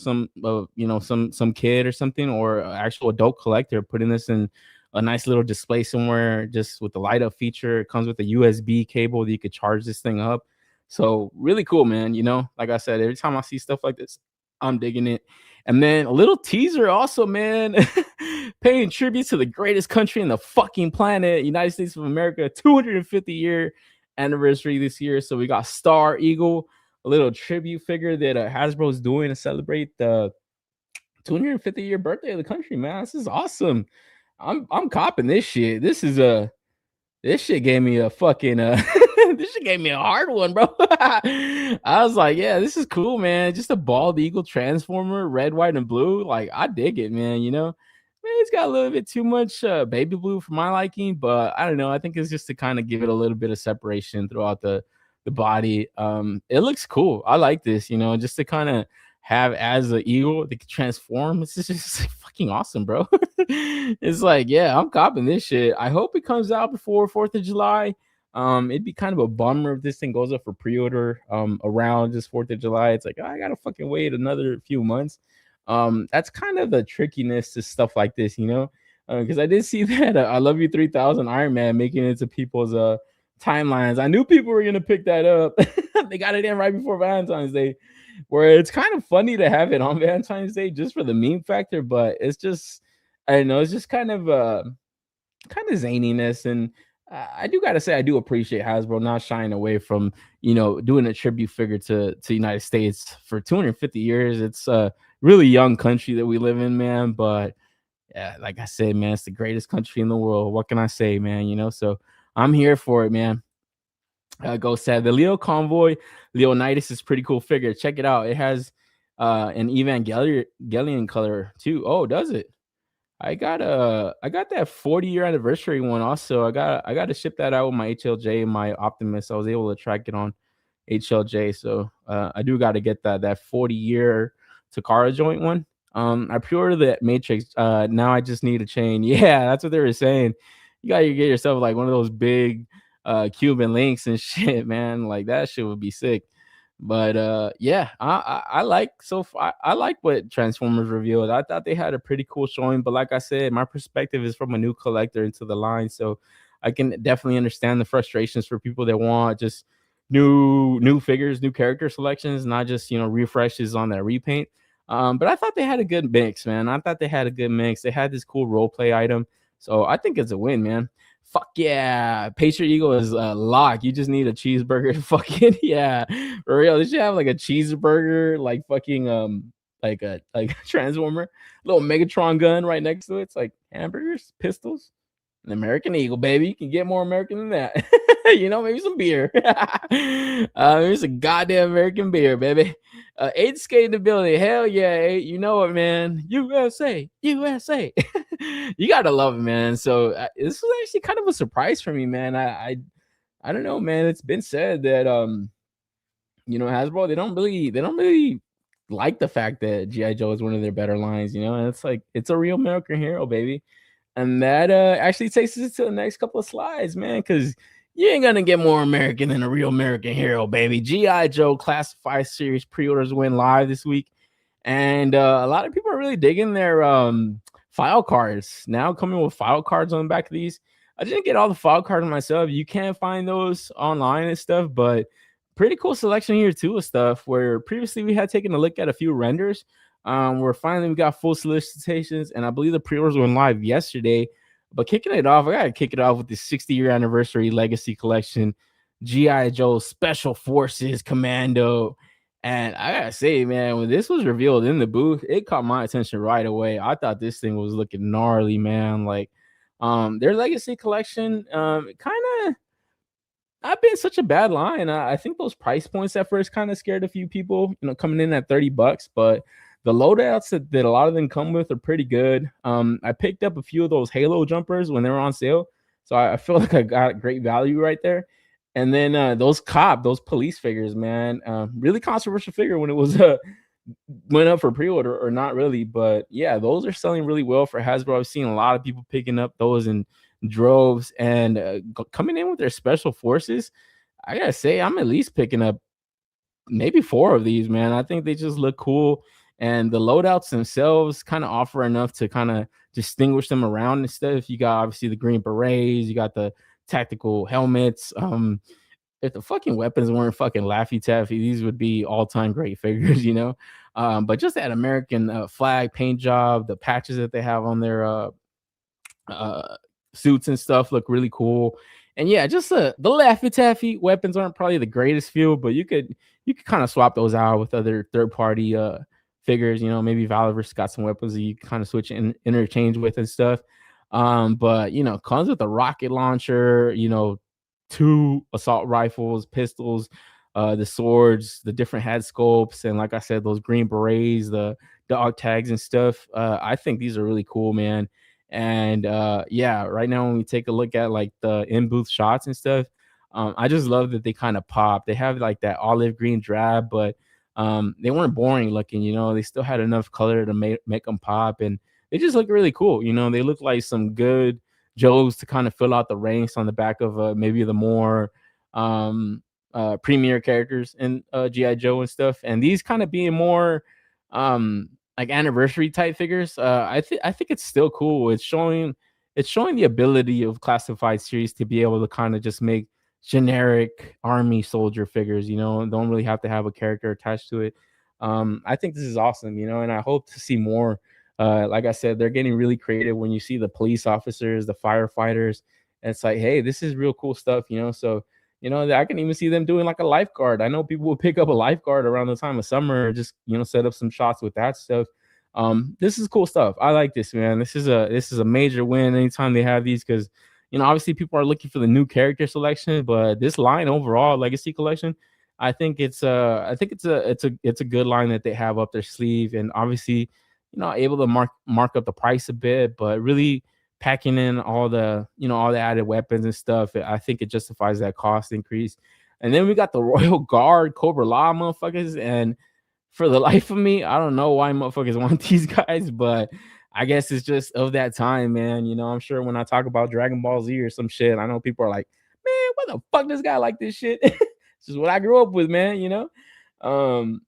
S2: you know, some kid or something, or an actual adult collector putting this in a nice little display somewhere, just with the light up feature. It comes with a USB cable that you could charge this thing up. So really cool, man. You know, like I said, every time I see stuff like this, I'm digging it. And then a little teaser also, man, paying tribute to the greatest country in the fucking planet, United States of America, 250-year anniversary this year. So we got Star Eagle, a little tribute figure that Hasbro is doing to celebrate the 250-year birthday of the country, man. This is awesome. I'm copping this shit. This shit gave me a fucking this shit gave me a hard one, bro. I was like, yeah, this is cool, man. Just a bald eagle transformer, red, white, and blue. Like, I dig it, man. You know, man, it's got a little bit too much baby blue for my liking, but I don't know. I think it's just to kind of give it a little bit of separation throughout the body. It looks cool. I like this, you know, just to kind of have as an eagle that can transform. It's just fucking awesome, bro. It's like, yeah, I'm copping this shit. I hope it comes out before 4th of July. It'd be kind of a bummer if this thing goes up for pre-order around just 4th of July. It's like, oh, I gotta fucking wait another few months. That's kind of the trickiness to stuff like this, you know, because I did see that I Love You 3000 Iron Man making it to people's timelines. I knew people were gonna pick that up. They got it in right before Valentine's Day, where it's kind of funny to have it on Valentine's Day just for the meme factor, but it's just, I don't know, it's just kind of zaniness. And I do gotta say, I do appreciate Hasbro not shying away from, you know, doing a tribute figure to United States for 250 years. It's a really young country that we live in, man. But yeah, like I said, man, it's the greatest country in the world. What can I say, man? You know, so I'm here for it, man. Go said the Leo Convoy Leonidas is pretty cool figure. Check it out. It has an Evangelion color too. Oh, does it? I got that 40-year anniversary one also. I got to ship that out with my HLJ and my Optimus. I was able to track it on HLJ, so I do got to get that 40-year Takara joint one. I pre-ordered that Matrix. Now I just need a chain. Yeah, that's what they were saying. You gotta get yourself like one of those big Cuban links and shit, man. Like that shit would be sick. But yeah, I like I like what Transformers revealed. I thought they had a pretty cool showing, but like I said, my perspective is from a new collector into the line, so I can definitely understand the frustrations for people that want just new figures, new character selections, not just, you know, refreshes on that repaint. But I thought they had a good mix, man. I thought they had a good mix. They had this cool role play item, so I think it's a win, man. Fuck yeah, Patriot Eagle is locked. You just need a cheeseburger to fucking, yeah, for real. They should have like a cheeseburger, like fucking like a transformer, little Megatron gun right next to it. It's like hamburgers, pistols, an American Eagle, baby. You can get more American than that. You know, maybe some beer. Maybe some goddamn American beer, baby. 8 skate in the building. Hell yeah, 8. You know it, man. USA. You gotta love it, man. So this was actually kind of a surprise for me, man. I don't know, man. It's been said that you know, Hasbro, they don't really like the fact that G.I. Joe is one of their better lines, you know, and it's like, it's a real American hero, baby. And that actually takes us to the next couple of slides, man, because you ain't gonna get more American than a real American hero, baby. G.I. Joe Classified Series pre-orders went live this week, and a lot of people are really digging their file cards. Now coming with file cards on the back of these. I didn't get all the file cards myself. You can find those online and stuff, but pretty cool selection here too of stuff where previously we had taken a look at a few renders. Where finally we got full solicitations, and I believe the pre-orders went live yesterday. But kicking it off, I gotta kick it off with the 60-year anniversary legacy collection, G.I. Joe Special Forces Commando. And I gotta say, man, when this was revealed in the booth, it caught my attention right away. I thought this thing was looking gnarly, man. Like, their legacy collection, kind of not been such a bad line. I think those price points at first kind of scared a few people, you know, coming in at $30, but the loadouts that a lot of them come with are pretty good. I picked up a few of those Halo jumpers when they were on sale, So I feel like I got great value right there. And then those police figures, man, really controversial figure when it was went up for pre-order, or not really, but yeah, those are selling really well for Hasbro. I've seen a lot of people picking up those in droves, and coming in with their special forces. I gotta say, I'm at least picking up maybe 4 of these, man. I think they just look cool, and the loadouts themselves kind of offer enough to kind of distinguish them around and stuff. You got obviously the green berets, you got the tactical helmets. If the fucking weapons weren't fucking Laffy Taffy, these would be all-time great figures, you know. But just that American flag paint job, the patches that they have on their uh, suits and stuff look really cool. And yeah, just the Laffy Taffy weapons aren't probably the greatest feel, but you could kind of swap those out with other third-party figures. You know, maybe Valorous got some weapons that you kind of switch and interchange with and stuff. But you know, comes with a rocket launcher, you know, 2 assault rifles, pistols, the swords, the different head sculpts, and like I said, those green berets, the dog tags and stuff. I think these are really cool, man. And yeah, right now when we take a look at like the in booth shots and stuff, I just love that they kind of pop. They have like that olive green drab, but they weren't boring looking. You know, they still had enough color to make them pop, and they just look really cool. You know, they look like some good Joes to kind of fill out the ranks on the back of maybe the more premier characters in GI Joe and stuff. And these kind of being more like anniversary type figures, I think it's still cool. It's showing the ability of classified series to be able to kind of just make generic army soldier figures, you know, don't really have to have a character attached to it. I think this is awesome, you know, and I hope to see more. Like I said, they're getting really creative when you see the police officers, the firefighters, and it's like, hey, this is real cool stuff, you know. So, you know, I can even see them doing like a lifeguard. I know people will pick up a lifeguard around the time of summer, just, you know, set up some shots with that stuff. This is cool stuff. I like this, man. This is a major win anytime they have these, because, you know, obviously people are looking for the new character selection, but this line overall, Legacy Collection, I think it's a good line that they have up their sleeve, and obviously, you know, able to mark up the price a bit, but really packing in all the, you know, all the added weapons and stuff. I think it justifies that cost increase. And then we got the Royal Guard Cobra Law motherfuckers, and for the life of me, I don't know why motherfuckers want these guys, but I guess it's just of that time, man. You know, I'm sure when I talk about Dragon Ball Z or some shit, I know people are like, man, what the fuck this guy like this shit? This is what I grew up with, man, you know?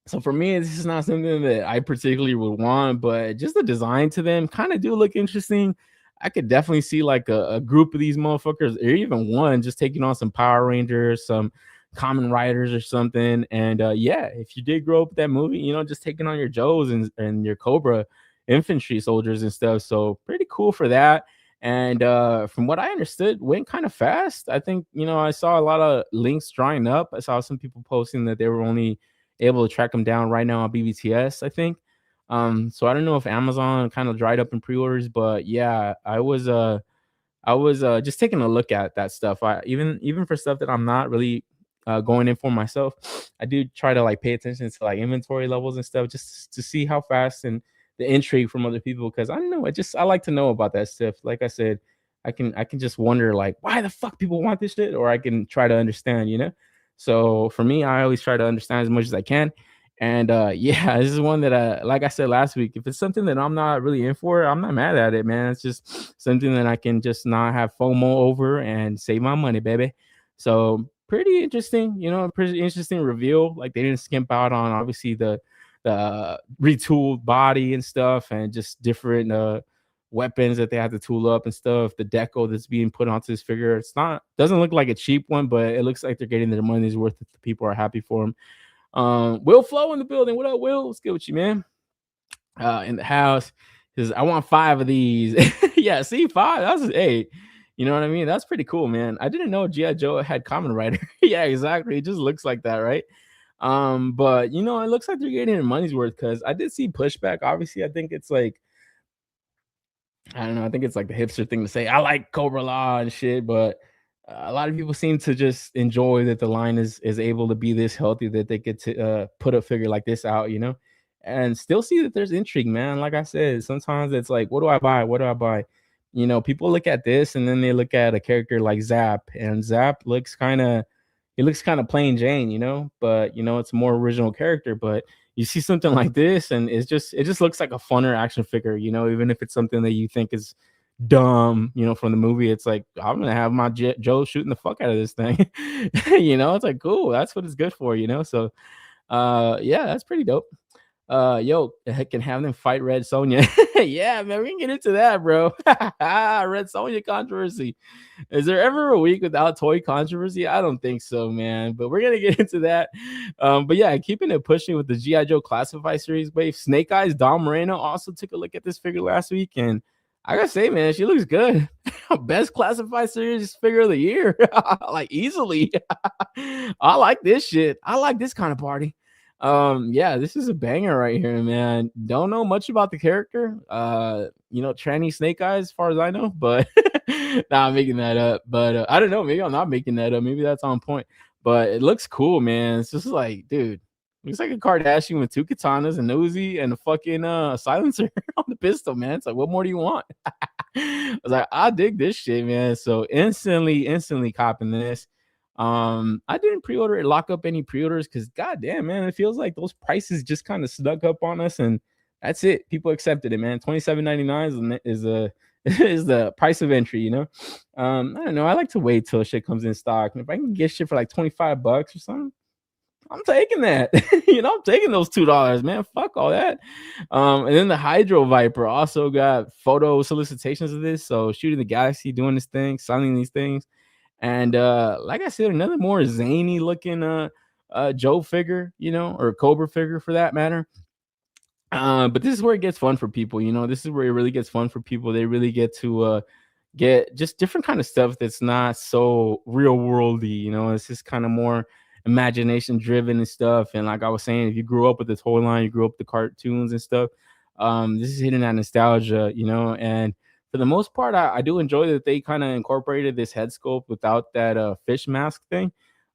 S2: So for me, this is not something that I particularly would want, but just the design to them kind of do look interesting. I could definitely see like a group of these motherfuckers, or even one, just taking on some Power Rangers, some Common Riders or something. And yeah, if you did grow up with that movie, you know, just taking on your Joes and your Cobra infantry soldiers and stuff. So pretty cool for that. And from what I understood, went kind of fast. I think, you know, I saw a lot of links drying up. I saw some people posting that they were only able to track them down right now on BBTS, I think. So I don't know if Amazon kind of dried up in pre-orders, but yeah, I was just taking a look at that stuff. I even for stuff that I'm not really going in for myself, I do try to like pay attention to like inventory levels and stuff, just to see how fast, and the intrigue from other people, because I don't know, I like to know about that stuff. Like I said, I can just wonder like why the fuck people want this shit, or I can try to understand, you know. So for me, I always try to understand as much as I can. And yeah, this is one that like I said last week, if it's something that I'm not really in for, I'm not mad at it, man. It's just something that I can just not have FOMO over and save my money, baby. So pretty interesting, you know, pretty interesting reveal. Like they didn't skimp out on obviously the retooled body and stuff, and just different weapons that they had to tool up and stuff. The deco that's being put onto this figure, doesn't look like a cheap one, but it looks like they're getting their money's worth if the people are happy for them. Will Flow in the building. What up, Will? What's good with you, man? In the house, because I want 5 of these. Yeah, see, 5. That's 8. You know what I mean? That's pretty cool, man. I didn't know G.I. Joe had Kamen Rider. Yeah, exactly. It just looks like that, right? But you know, it looks like they're getting their money's worth, because I did see pushback. Obviously, I think it's like, I don't know, I think it's like the hipster thing to say, I like Cobra Law and shit, but a lot of people seem to just enjoy that the line is able to be this healthy, that they get to put a figure like this out, you know, and still see that there's intrigue, man. Like I said, sometimes it's like, what do I buy? What do I buy? you know, people look at this and then they look at a character like Zap, and Zap looks kind of, he looks kind of plain Jane, you know, but you know, it's a more original character. But you see something like this, and it just looks like a funner action figure, you know, even if it's something that you think is dumb, you know, from the movie. It's like, I'm gonna have my Joe shooting the fuck out of this thing. You know, it's like, cool, that's what it's good for, you know. So yeah, that's pretty dope. Yo, heck, can have them fight Red Sonja. Yeah, man, we can get into that, bro. Red Sonja controversy. Is there ever a week without toy controversy? I don't think so, man. But we're gonna get into that. But yeah, keeping it pushing with the GI Joe Classified series wave. Snake Eyes Dom Moreno also took a look at this figure last week, and I gotta say, man, she looks good. Best Classified series figure of the year, like easily. I like this shit. I like this kind of party. Yeah, this is a banger right here, man. Don't know much about the character. You know, tranny Snake Eyes, as far as I know, but nah, I'm making that up. But I don't know, maybe I'm not making that up. Maybe that's on point. But it looks cool, man. It's just like, dude, looks like a Kardashian with 2 katanas, a nosy, and a fucking silencer on the pistol, man. It's like, what more do you want? I was like, I dig this shit, man. So instantly copping this. I didn't pre-order it, lock up any pre-orders, because goddamn, man, it feels like those prices just kind of snuck up on us, and that's it. People accepted it, man. $27.99 is a is the price of entry, you know. I don't know. I like to wait till shit comes in stock. And if I can get shit for like $25 or something, I'm taking that. You know, I'm taking those $2, man. Fuck all that. And then the Hydro Viper also got photo solicitations of this. So Shooting the Galaxy doing this thing, selling these things. And like I said, another more zany looking Joe figure, you know, or Cobra figure for that matter. But this is where it gets fun for people, you know. This is where it really gets fun for people. They really get to get just different kind of stuff that's not so real worldy, you know. It's just kind of more imagination driven and stuff. And like I was saying, if you grew up with the toy line, you grew up with the cartoons and stuff, this is hitting that nostalgia, you know. And for the most part, I do enjoy that they kind of incorporated this head sculpt without that fish mask thing.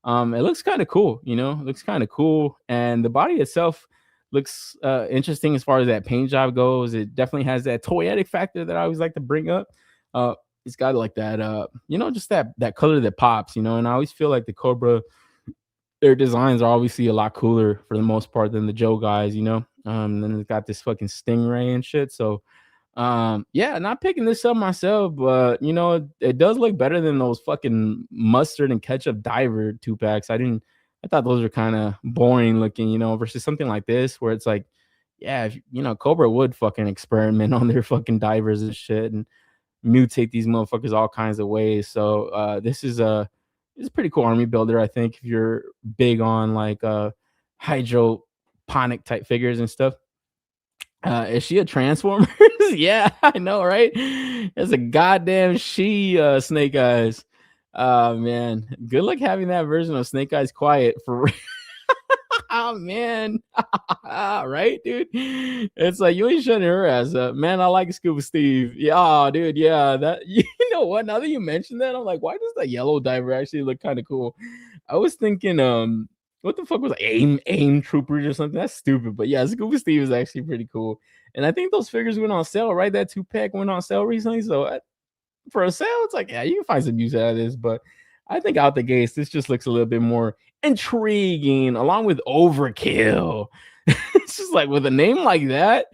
S2: It looks kind of cool, you know. It looks kind of cool, and the body itself looks interesting as far as that paint job goes. It definitely has that toyetic factor that I always like to bring up. It's got like that, you know, just that color that pops, you know. And I always feel like the Cobra, their designs are obviously a lot cooler for the most part than the Joe guys, you know. Then it's got this fucking stingray and shit. So yeah, not picking this up myself, but you know, it does look better than those fucking mustard and ketchup diver 2-packs. I thought those were kind of boring looking, you know, versus something like this where it's like, yeah, if, you know, Cobra would fucking experiment on their fucking divers and shit and mutate these motherfuckers all kinds of ways. So this is a pretty cool army builder, I think, if you're big on like hydroponic type figures and stuff. Is she a Transformers? Yeah, I know, right? It's a goddamn she, Snake Eyes. Man, good luck having that version of Snake Eyes quiet for real. Oh man, right, dude? It's like you ain't shutting her ass up, man. I like Scuba Steve. Yeah, dude. Yeah, that. You know what? Now that you mentioned that, I'm like, why does that yellow diver actually look kind of cool? I was thinking, what the fuck was aim troopers or something? That's stupid. But yeah, Scuba Steve is actually pretty cool. And I think those figures went on sale, right? That 2-pack went on sale recently. So for a sale, it's like, yeah, you can find some use out of this. But I think out the gates, this just looks a little bit more intriguing, along with Overkill. It's just like with a name like that,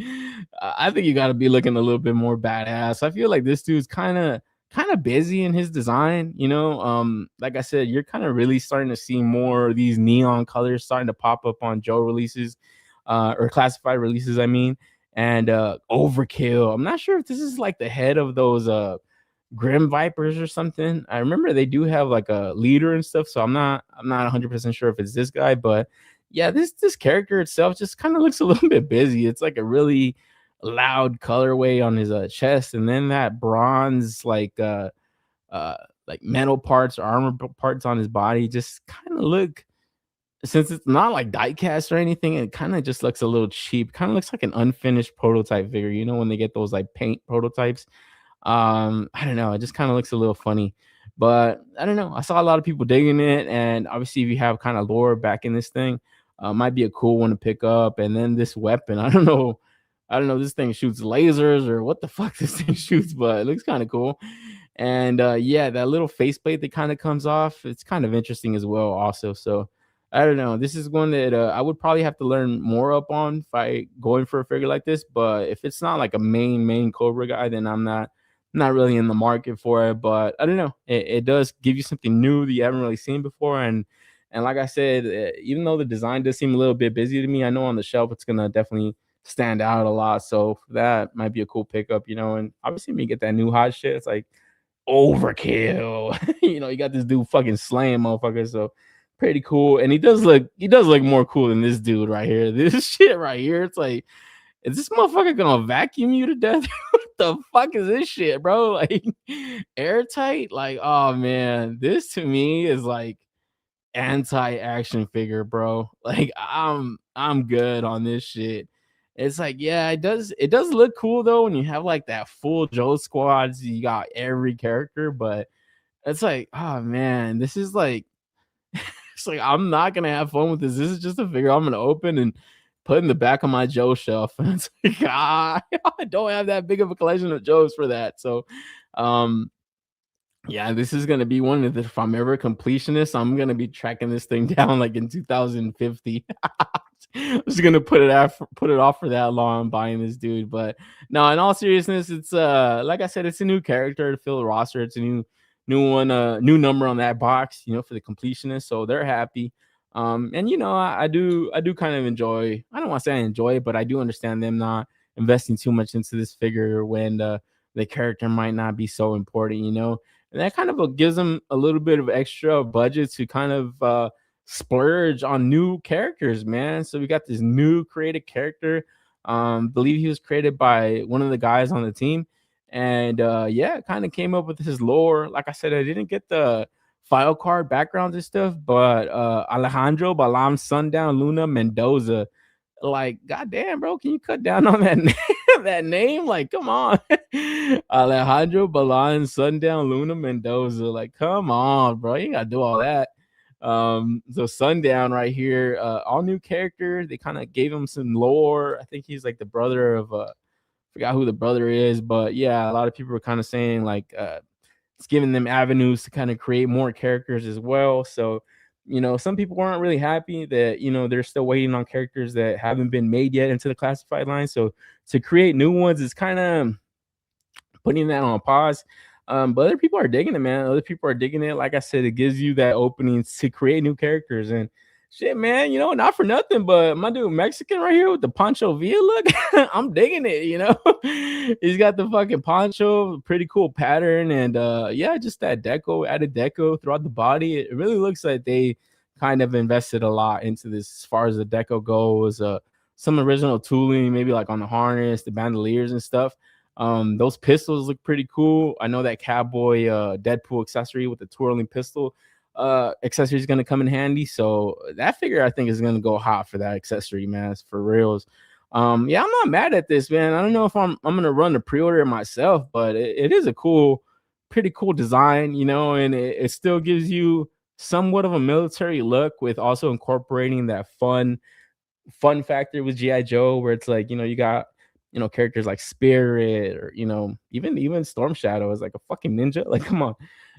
S2: I think you got to be looking a little bit more badass. I feel like this dude's kind of busy in his design, you know. Like I said, you're kind of really starting to see more of these neon colors starting to pop up on Joe releases, or classified releases, I mean. And Overkill, I'm not sure if this is like the head of those Grim Vipers or something. I remember they do have like a leader and stuff, so I'm not 100% sure if it's this guy. But yeah, this character itself just kind of looks a little bit busy. It's like a really loud colorway on his chest, and then that bronze like metal parts or armor parts on his body just kind of look, since it's not like die cast or anything, it kind of just looks a little cheap. Kind of looks like an unfinished prototype figure, you know, when they get those like paint prototypes. I don't know, it just kind of looks a little funny. But I don't know, I saw a lot of people digging it, and obviously if you have kind of lore back in this thing, might be a cool one to pick up. And then this weapon, I don't know, I don't know, this thing shoots lasers or what the fuck this thing shoots, but it looks kind of cool. And yeah, that little faceplate that kind of comes off, it's kind of interesting as well, also. So I don't know. This is one that I would probably have to learn more up on if I going for a figure like this. But if it's not like a main Cobra guy, then I'm not really in the market for it. But I don't know. It does give you something new that you haven't really seen before. And like I said, even though the design does seem a little bit busy to me, I know on the shelf it's gonna definitely stand out a lot. So that might be a cool pickup, you know. And obviously, when you get that new hot shit, it's like overkill. You know, you got this dude fucking slaying motherfuckers. So pretty cool. And he does look more cool than this dude right here. This shit right here, it's like, is this motherfucker gonna vacuum you to death? What the fuck is this shit, bro? Like airtight? Like, oh man, this to me is like anti-action figure, bro. Like I'm good on this shit. It's like, yeah, it does look cool though when you have like that full Joe squads, you got every character, but it's like, oh man, this is like it's like I'm not gonna have fun with this. This is just a figure I'm gonna open and put in the back of my Joe shelf. And it's like, I don't have that big of a collection of Joes for that. So um yeah, this is gonna be one of the, if I'm ever a completionist, I'm gonna be tracking this thing down like in 2050. I'm just gonna put it off for that long buying this dude. But no, in all seriousness, it's like I said, it's a new character to fill the roster. It's a new one, new number on that box, you know, for the completionist. So they're happy. And you know, I do kind of enjoy, I don't want to say I enjoy it, but I do understand them not investing too much into this figure when the character might not be so important, you know. And that kind of gives them a little bit of extra budget to kind of splurge on new characters, man. So we got this new created character. Believe he was created by one of the guys on the team. And yeah, kind of came up with his lore. Like I said, I didn't get the file card backgrounds and stuff, but Alejandro Balam Sundown Luna Mendoza, like, goddamn, bro, can you cut down on that name? That name? Like, come on. Alejandro Balan Sundown Luna Mendoza. Like, come on, bro. You gotta do all that. So Sundown right here, all new character. They kind of gave him some lore. I think he's like the brother of forgot who the brother is, but yeah, a lot of people were kind of saying like it's giving them avenues to kind of create more characters as well. So, you know, some people weren't really happy that, you know, they're still waiting on characters that haven't been made yet into the classified line. So to create new ones is kind of putting that on pause. But other people are digging it, man. Other people are digging it. Like I said, it gives you that opening to create new characters. And shit, man, you know, not for nothing, but my dude Mexican right here with the Pancho Villa look, I'm digging it, you know. He's got the fucking poncho, pretty cool pattern, and yeah, just that added deco throughout the body. It really looks like they kind of invested a lot into this as far as the deco goes. Some original tooling, maybe like on the harness, the bandoliers and stuff. Those pistols look pretty cool. I know that cowboy Deadpool accessory with the twirling pistol accessory is going to come in handy. So that figure I think is going to go hot for that accessory, man. It's for reals. Yeah, I'm not mad at this, man. I don't know if I'm going to run the pre-order myself, but it is a pretty cool design, you know, and it still gives you somewhat of a military look with also incorporating that fun factor with G.I. Joe, where it's like, you know, you got, you know, characters like Spirit, or, you know, even Storm Shadow is like a fucking ninja. Like, come on,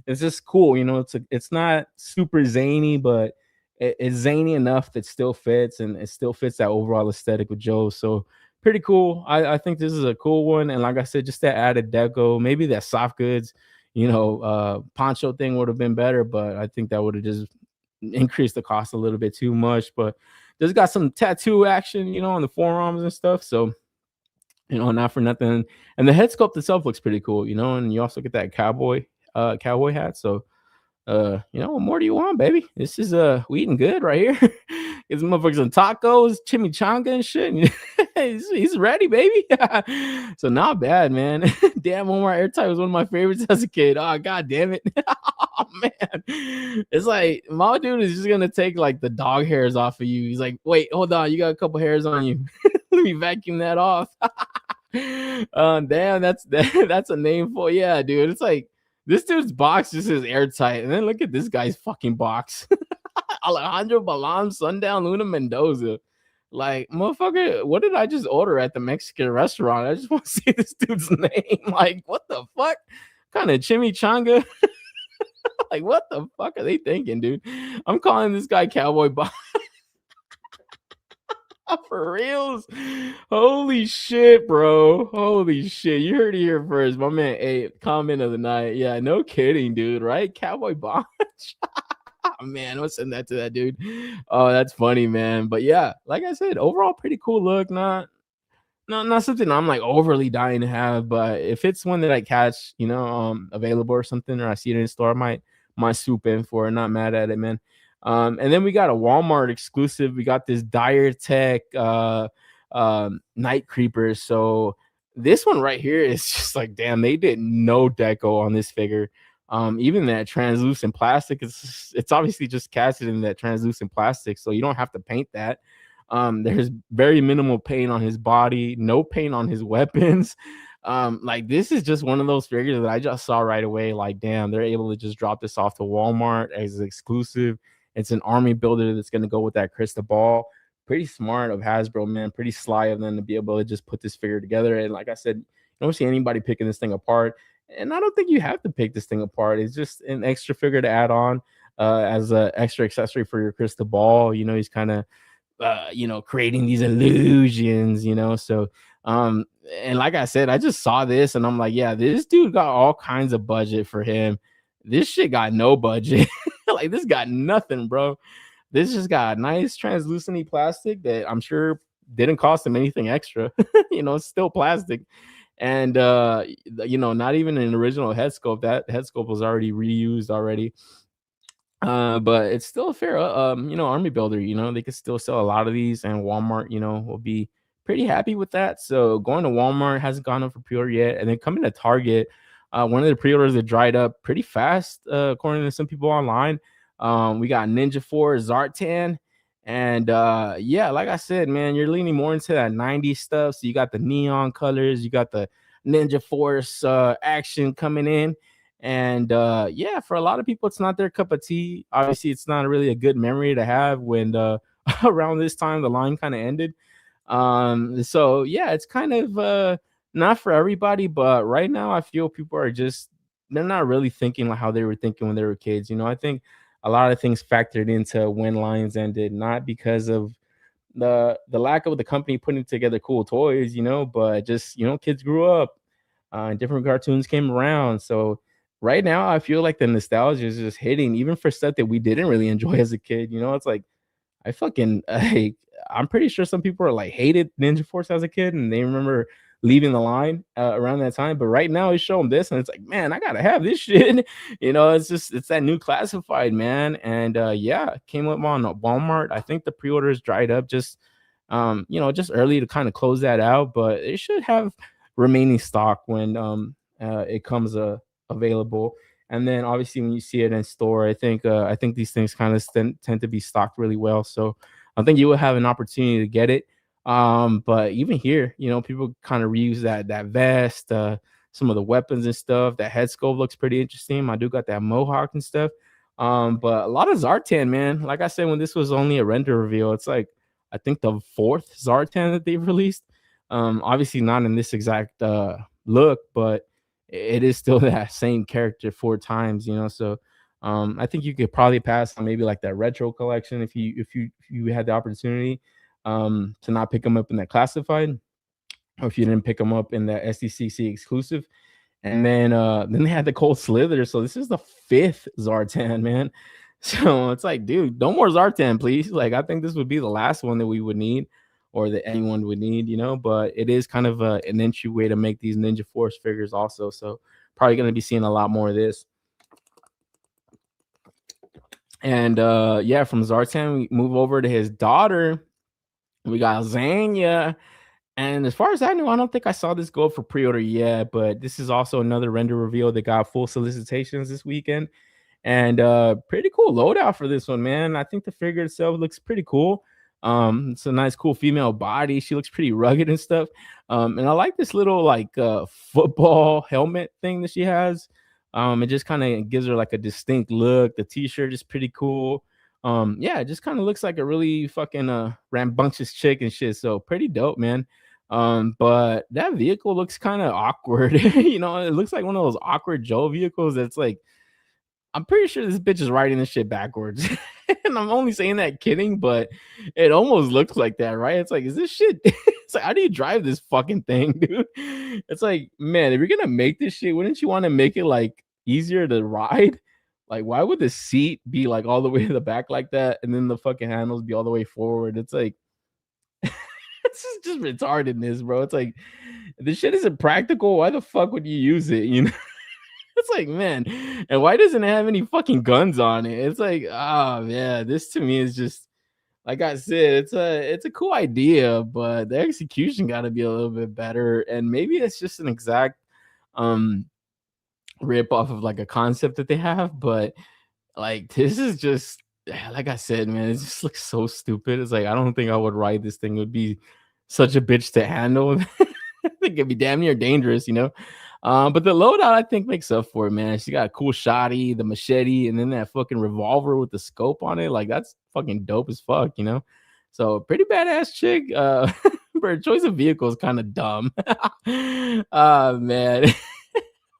S2: it's just cool, you know. It's not super zany, but it's zany enough that still fits, and it still fits that overall aesthetic with Joe. So pretty cool. I think this is a cool one, and like I said, just that added deco, maybe that soft goods, you know, poncho thing would have been better, but I think that would have just increased the cost a little bit too much. But there's got some tattoo action, you know, on the forearms and stuff, so, you know, not for nothing. And the head sculpt itself looks pretty cool, you know, and you also get that cowboy hat. So you know, what more do you want, baby? This is we eating good right here. It's motherfuckers some tacos, chimichanga and shit. He's ready, baby. So not bad, man. Damn, Omar Airtight was one of my favorites as a kid. Oh, god damn it. Oh man. It's like my dude is just gonna take like the dog hairs off of you. He's like, wait, hold on, you got a couple hairs on you. Let me vacuum that off. Damn, that's a name for, yeah, dude. It's like this dude's box just is airtight, and then look at this guy's fucking box. Alejandro Balam Sundown Luna Mendoza. Like, motherfucker, what did I just order at the Mexican restaurant? I just want to see this dude's name. Like, what the fuck? Kind of chimichanga? Like, what the fuck are they thinking, dude? I'm calling this guy Cowboy Bob. For reals. Holy shit, bro. Holy shit. You heard it here first. My man, comment of the night. Yeah, no kidding, dude, right? Cowboy Bonch. Man, I'll send that to that dude. Oh, that's funny, man. But yeah, like I said, overall pretty cool look. Not something I'm like overly dying to have, but if it's one that I catch, available or something, or I see it in the store, I might swoop in for it. Not mad at it, man. And then we got a Walmart exclusive. We got this Dire Tech Night Creeper. So this one right here is just like, damn, they did no deco on this figure. Even that translucent plastic, it's obviously just casted in that translucent plastic, so you don't have to paint that. There's very minimal paint on his body, no paint on his weapons. Like, this is just one of those figures that I just saw right away. Like, damn, they're able to just drop this off to Walmart as an exclusive. It's an army builder that's going to go with that crystal ball. Pretty smart of Hasbro, man. Pretty sly of them to be able to just put this figure together. And like I said, you don't see anybody picking this thing apart. And I don't think you have to pick this thing apart. It's just an extra figure to add on as an extra accessory for your crystal ball. He's kind of creating these illusions, so and like I said, I just saw this and I'm like, yeah, this dude got all kinds of budget for him. This shit got no budget. Like, this got nothing, bro. This just got nice translucent plastic that I'm sure didn't cost him anything extra. It's still plastic. And not even an original head sculpt. That head sculpt was already reused already. But it's still a fair army builder. They could still sell a lot of these, and Walmart will be pretty happy with that. So going to Walmart, hasn't gone up for pre-order yet, and then coming to Target, one of the pre-orders that dried up pretty fast, according to some people online. We got Ninja Force Zartan, and yeah, like I said, man, you're leaning more into that 90s stuff. So you got the neon colors, you got the Ninja Force action coming in. And yeah, for a lot of people, it's not their cup of tea. Obviously, it's not really a good memory to have when around this time the line kind of ended. So yeah, it's kind of not for everybody, but right now I feel people are they're not really thinking like how they were thinking when they were kids. I think a lot of things factored into when lines ended, not because of the lack of the company putting together cool toys, but just kids grew up, and different cartoons came around. So right now I feel like the nostalgia is just hitting, even for stuff that we didn't really enjoy as a kid. It's like I'm pretty sure some people are like hated Ninja Force as a kid and they remember leaving the line around that time. But right now, it's showing this and it's like, man, I gotta have this shit. It's that new classified, man. And yeah, came up on Walmart. I think the pre-orders dried up just early to kind of close that out, but it should have remaining stock when it comes available. And then obviously when you see it in store, I think these things kind of tend to be stocked really well. So I think you will have an opportunity to get it. But even here, people kind of reuse that vest, some of the weapons and stuff. That head sculpt looks pretty interesting. I do got that mohawk and stuff. But a lot of Zartan, man. Like I said, when this was only a render reveal, it's like I think the 4th Zartan that they've released. Obviously not in this exact look, but it is still that same character 4 times, So I think you could probably pass on maybe like that retro collection if you had the opportunity to not pick them up in that classified, or if you didn't pick them up in that SDCC exclusive. And then they had the Cold Slither. So this is the 5th Zartan, man. So it's like, dude, no more Zartan, please. Like, I think this would be the last one that we would need, or that anyone would need, but it is kind of an entry way to make these Ninja Force figures also. So probably going to be seeing a lot more of this. And yeah, from Zartan, we move over to his daughter. We got Zanya. And as far as I know, I don't think I saw this go for pre-order yet, but this is also another render reveal that got full solicitations this weekend. And pretty cool loadout for this one, man. I think the figure itself looks pretty cool. It's a nice, cool female body. She looks pretty rugged and stuff. And I like this little like football helmet thing that she has. It just kind of gives her like a distinct look. The t-shirt is pretty cool. Yeah, it just kind of looks like a really fucking rambunctious chick and shit. So pretty dope, man. But that vehicle looks kind of awkward. You know, it looks like one of those awkward Joe vehicles that's like, I'm pretty sure this bitch is riding this shit backwards. And I'm only saying that kidding, but it almost looks like that, right? It's like, is this shit? It's like, how do you drive this fucking thing, dude? It's like, man, if you're gonna make this shit, wouldn't you want to make it like easier to ride? Like, why would the seat be like all the way to the back like that, and then the fucking handles be all the way forward? It's like, it's just retardedness, bro. It's like, this shit isn't practical. Why the fuck would you use it? You know? It's like, man, and why doesn't it have any fucking guns on it? It's like, oh yeah, this to me is just, like I said, it's a cool idea, but the execution got to be a little bit better, and maybe it's just an exact rip off of like a concept that they have, but like this is just, like I said, man, it just looks so stupid. It's like, I don't think I would ride this thing. It would be such a bitch to handle. I think it'd be damn near dangerous, you know. But the loadout, I think, makes up for it, man. She got a cool shotty, the machete, and then that fucking revolver with the scope on it. Like, that's fucking dope as fuck, you know? So, pretty badass chick. But her choice of vehicle is kind of dumb. Man.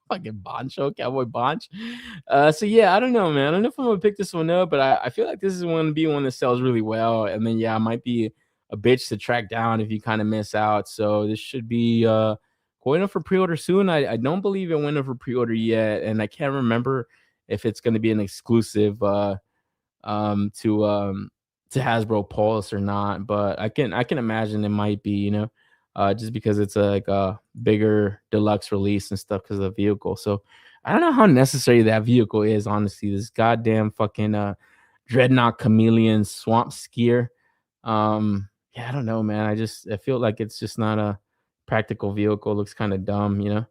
S2: Fucking Boncho, Cowboy Bonch. So, yeah, I don't know, man. I don't know if I'm going to pick this one up, but I feel like this is going to be one that sells really well. And then, yeah, it might be a bitch to track down if you kind of miss out. So, this should be going up for pre-order soon. I don't believe it went up for pre-order yet, and I can't remember if it's going to be an exclusive to Hasbro Pulse or not. But I can imagine it might be, you know, just because it's like a bigger deluxe release and stuff because of the vehicle. So I don't know how necessary that vehicle is, honestly. This goddamn fucking Dreadnought Chameleon Swamp Skier. Yeah, I don't know, man. I feel like it's just not a practical vehicle. Looks kind of dumb, you know.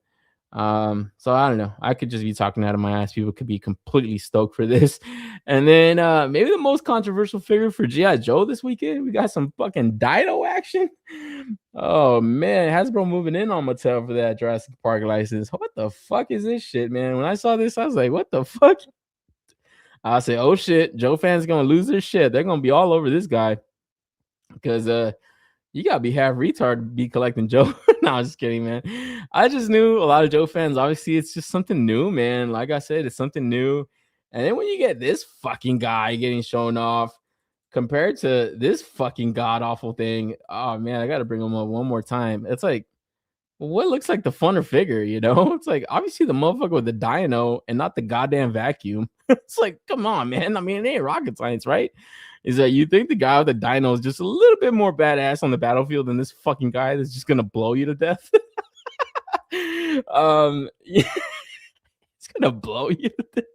S2: So I don't know. I could just be talking out of my ass. People could be completely stoked for this. And then maybe the most controversial figure for G.I. Joe this weekend, we got some fucking Dino action. Oh man, Hasbro moving in on Mattel for that Jurassic Park license. What the fuck is this shit, man? When I saw this, I was like, what the fuck? I said, oh shit, Joe fans gonna lose their shit. They're gonna be all over this guy. Because you gotta be half retard to be collecting Joe. No, I'm just kidding, man. I just knew a lot of Joe fans. Obviously, it's just something new, man. Like I said, it's something new. And then when you get this fucking guy getting shown off compared to this fucking god awful thing, oh man, I gotta bring him up one more time. It's like, what looks like the funner figure, you know? It's like obviously the motherfucker with the dino and not the goddamn vacuum. It's like, come on, man. I mean, it ain't rocket science, right? Is that you think the guy with the dino is just a little bit more badass on the battlefield than this fucking guy that's just gonna blow you to death? Yeah, it's gonna blow you to death.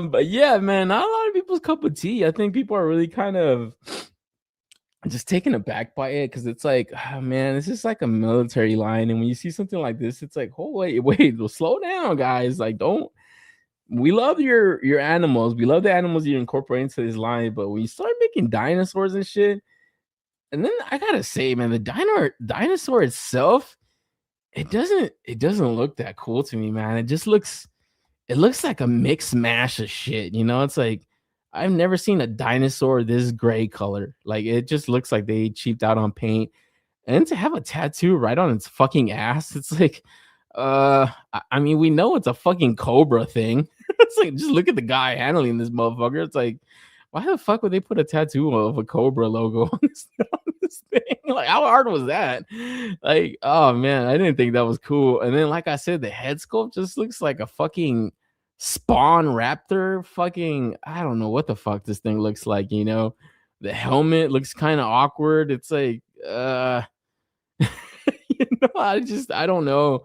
S2: But yeah, man, not a lot of people's cup of tea. I think people are really kind of just taken aback by it because it's like, oh, man, this is like a military line, and when you see something like this, it's like, oh wait, well, slow down, guys. Like, don't. We love your animals. We love the animals you incorporate into this line, but when you start making dinosaurs and shit, and then I gotta say, man, the dinosaur itself, it doesn't look that cool to me, man. It looks like a mixed mash of shit. You know, it's like I've never seen a dinosaur this gray color. Like it just looks like they cheaped out on paint. And to have a tattoo right on its fucking ass, it's like, I mean, we know it's a fucking cobra thing. It's like, just look at the guy handling this motherfucker. It's like, why the fuck would they put a tattoo of a cobra logo on this thing? Like, how hard was that? Like, oh man, I didn't think that was cool. And then, like I said, the head sculpt just looks like a fucking spawn raptor. Fucking, I don't know what the fuck this thing looks like. You know, the helmet looks kind of awkward. It's like, you know, I don't know.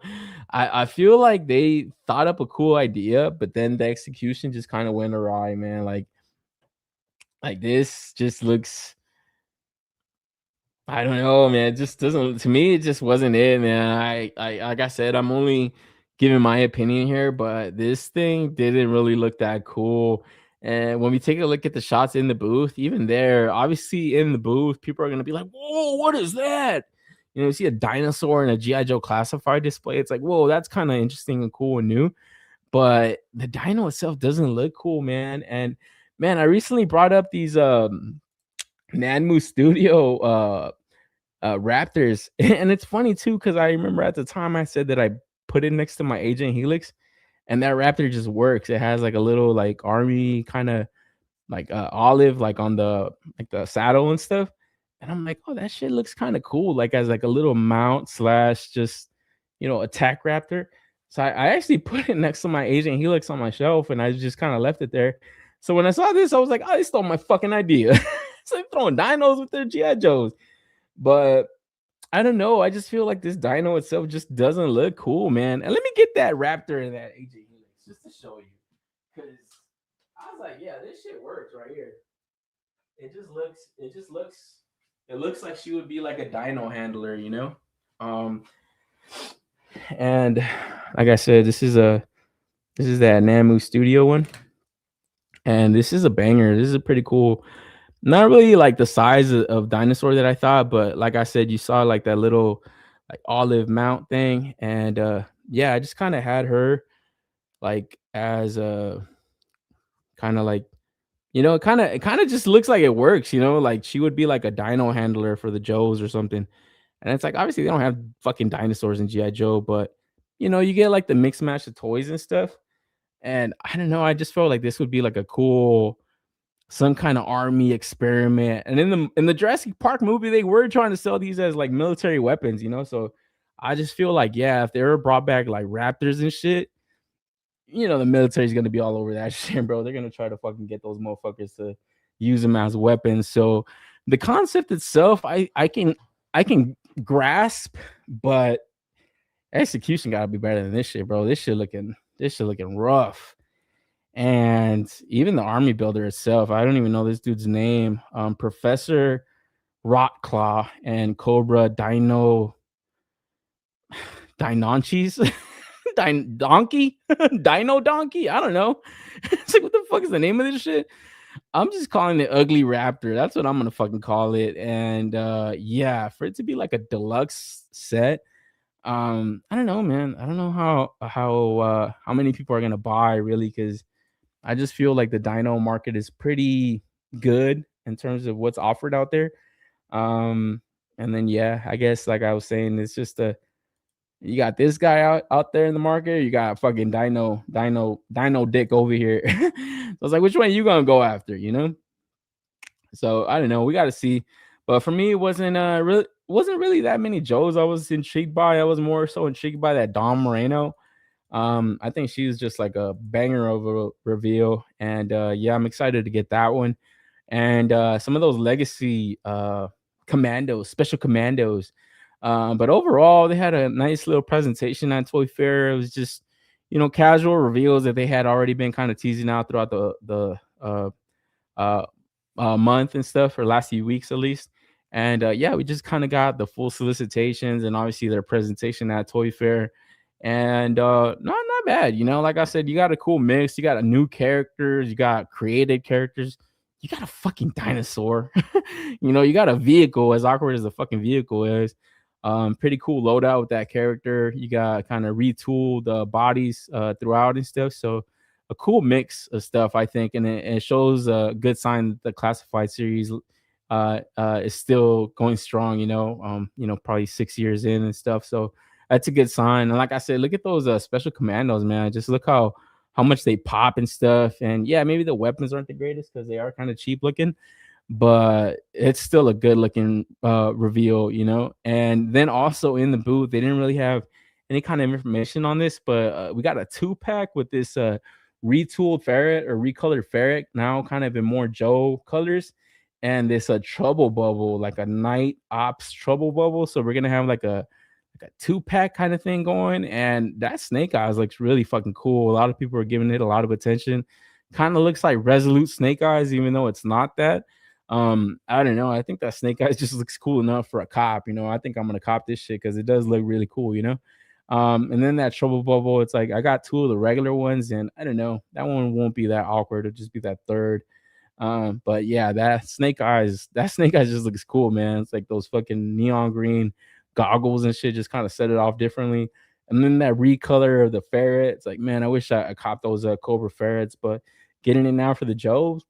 S2: I feel like they thought up a cool idea, but then the execution just kind of went awry, man. Like this just looks, I don't know, man. It just doesn't, to me, it just wasn't it, man. I like I said, I'm only giving my opinion here, but this thing didn't really look that cool. And when we take a look at the shots in the booth, even there, obviously in the booth, people are gonna be like, whoa, what is that? You know, you see a dinosaur in a G.I. Joe classified display. It's like, whoa, that's kind of interesting and cool and new. but the dino itself doesn't look cool, man. And man, I recently brought up these Nanmu Studio Raptors, and it's funny too because I remember at the time I said that I put it next to my Agent Helix, and that Raptor just works. It has like a little like army kind of like olive like on the saddle and stuff, and I'm like, oh, that shit looks kind of cool, like as like a little mount slash just attack Raptor. So I actually put it next to my Agent Helix on my shelf, and I just kind of left it there. So when I saw this, I was like, oh, they stole my fucking idea. So they're throwing dinos with their GI Joes. But I don't know. I just feel like this dino itself just doesn't look cool, man. And let me get that Raptor and that AJ Helix just to show you. Because I was like, yeah, this shit works right here. It looks like she would be like a dino handler, And like I said, this is that Namu Studio one. And this is a banger. This is a pretty cool. Not really like the size of dinosaur that I thought, but like I said, you saw like that little like olive mount thing, and yeah, I just kind of had her like as a kind of like it kind of just looks like it works, like she would be like a dino handler for the Joes or something. And it's like obviously they don't have fucking dinosaurs in GI Joe, but you get like the mix match of toys and stuff, and I don't know, I just felt like this would be like a cool some kind of army experiment. And in the Jurassic Park movie, they were trying to sell these as like military weapons, so I just feel like, yeah, if they were brought back like raptors and shit, the military's gonna be all over that shit, bro. They're gonna try to fucking get those motherfuckers to use them as weapons. So the concept itself, I can grasp, but execution gotta be better than this shit, bro. This shit looking rough. And even the army builder itself, I don't even know this dude's name. Professor Rotclaw and Cobra Dinonchis. Donkey? Dino Donkey? I don't know. It's like, what the fuck is the name of this shit? I'm just calling it Ugly Raptor. That's what I'm gonna fucking call it. And yeah, for it to be like a deluxe set, I don't know, man. I don't know how many people are gonna buy really, because I just feel like the dino market is pretty good in terms of what's offered out there. And then, yeah, I guess like I was saying, it's just you got this guy out there in the market. You got fucking dino dick over here. So I was like, which one are you going to go after, So I don't know. We got to see. But for me, it wasn't really that many Joes I was intrigued by. I was more so intrigued by that Dom Moreno. I think she's just like a banger of a reveal, and yeah, I'm excited to get that one. And some of those legacy special commandos. But overall, they had a nice little presentation at Toy Fair. It was just casual reveals that they had already been kind of teasing out throughout the month and stuff, or last few weeks at least. And yeah, we just kind of got the full solicitations and obviously their presentation at Toy Fair. And not bad, like I said, you got a cool mix. You got a new characters, you got created characters, you got a fucking dinosaur. You got a vehicle, as awkward as the fucking vehicle is. Pretty cool loadout with that character. You got kind of retooled bodies throughout and stuff. So a cool mix of stuff, I think, and it shows a good sign that the classified series is still going strong. Probably 6 years in and stuff. So that's a good sign. And like I said, look at those special commandos, man. Just look how much they pop and stuff. And yeah, maybe the weapons aren't the greatest because they are kind of cheap looking, but it's still a good looking reveal, And then also in the booth, they didn't really have any kind of information on this, but we got a 2-pack with this retooled ferret or recolored ferret, now kind of in more Joe colors, and this trouble bubble, like a night ops trouble bubble. So we're gonna have like a 2-pack kind of thing going, and that Snake Eyes looks really fucking cool. A lot of people are giving it a lot of attention. Kind of looks like Resolute Snake Eyes, even though it's not that. I don't know. I think that Snake Eyes just looks cool enough for a cop. I think I'm gonna cop this shit because it does look really cool. And then that trouble bubble, it's like I got 2 of the regular ones, and I don't know, that one won't be that awkward. It'll just be that third. But yeah, that Snake Eyes just looks cool, man. It's like those fucking neon green goggles and shit just kind of set it off differently. And then that recolor of the ferrets, like, man, I wish I caught those Cobra ferrets, but getting it now for the Joes,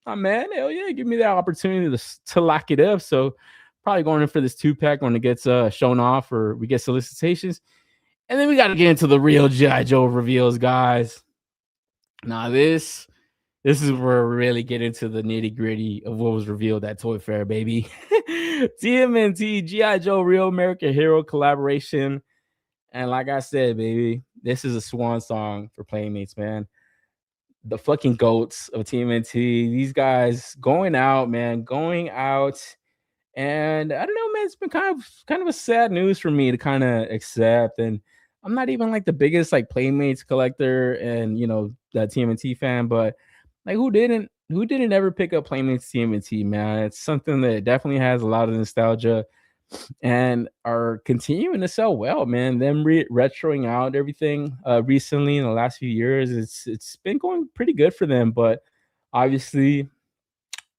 S2: oh man, hell yeah, give me that opportunity to lock it up. So probably going in for this 2-pack when it gets shown off or we get solicitations. And then we got to get into the real G.I. Joe reveals, guys. Now this is where we really get into the nitty-gritty of what was revealed at Toy Fair, baby. TMNT G.I. Joe Real American Hero collaboration. And like I said, baby, this is a swan song for Playmates, man. The fucking goats of TMNT. These guys going out, man, going out. And I don't know, man, it's been kind of a sad news for me to kind of accept. And I'm not even like the biggest like Playmates collector and the TMNT fan, but like who didn't ever pick up Playmates TMNT, man? It's something that definitely has a lot of nostalgia and are continuing to sell well, man. Them retroing out everything recently in the last few years, it's been going pretty good for them. But obviously,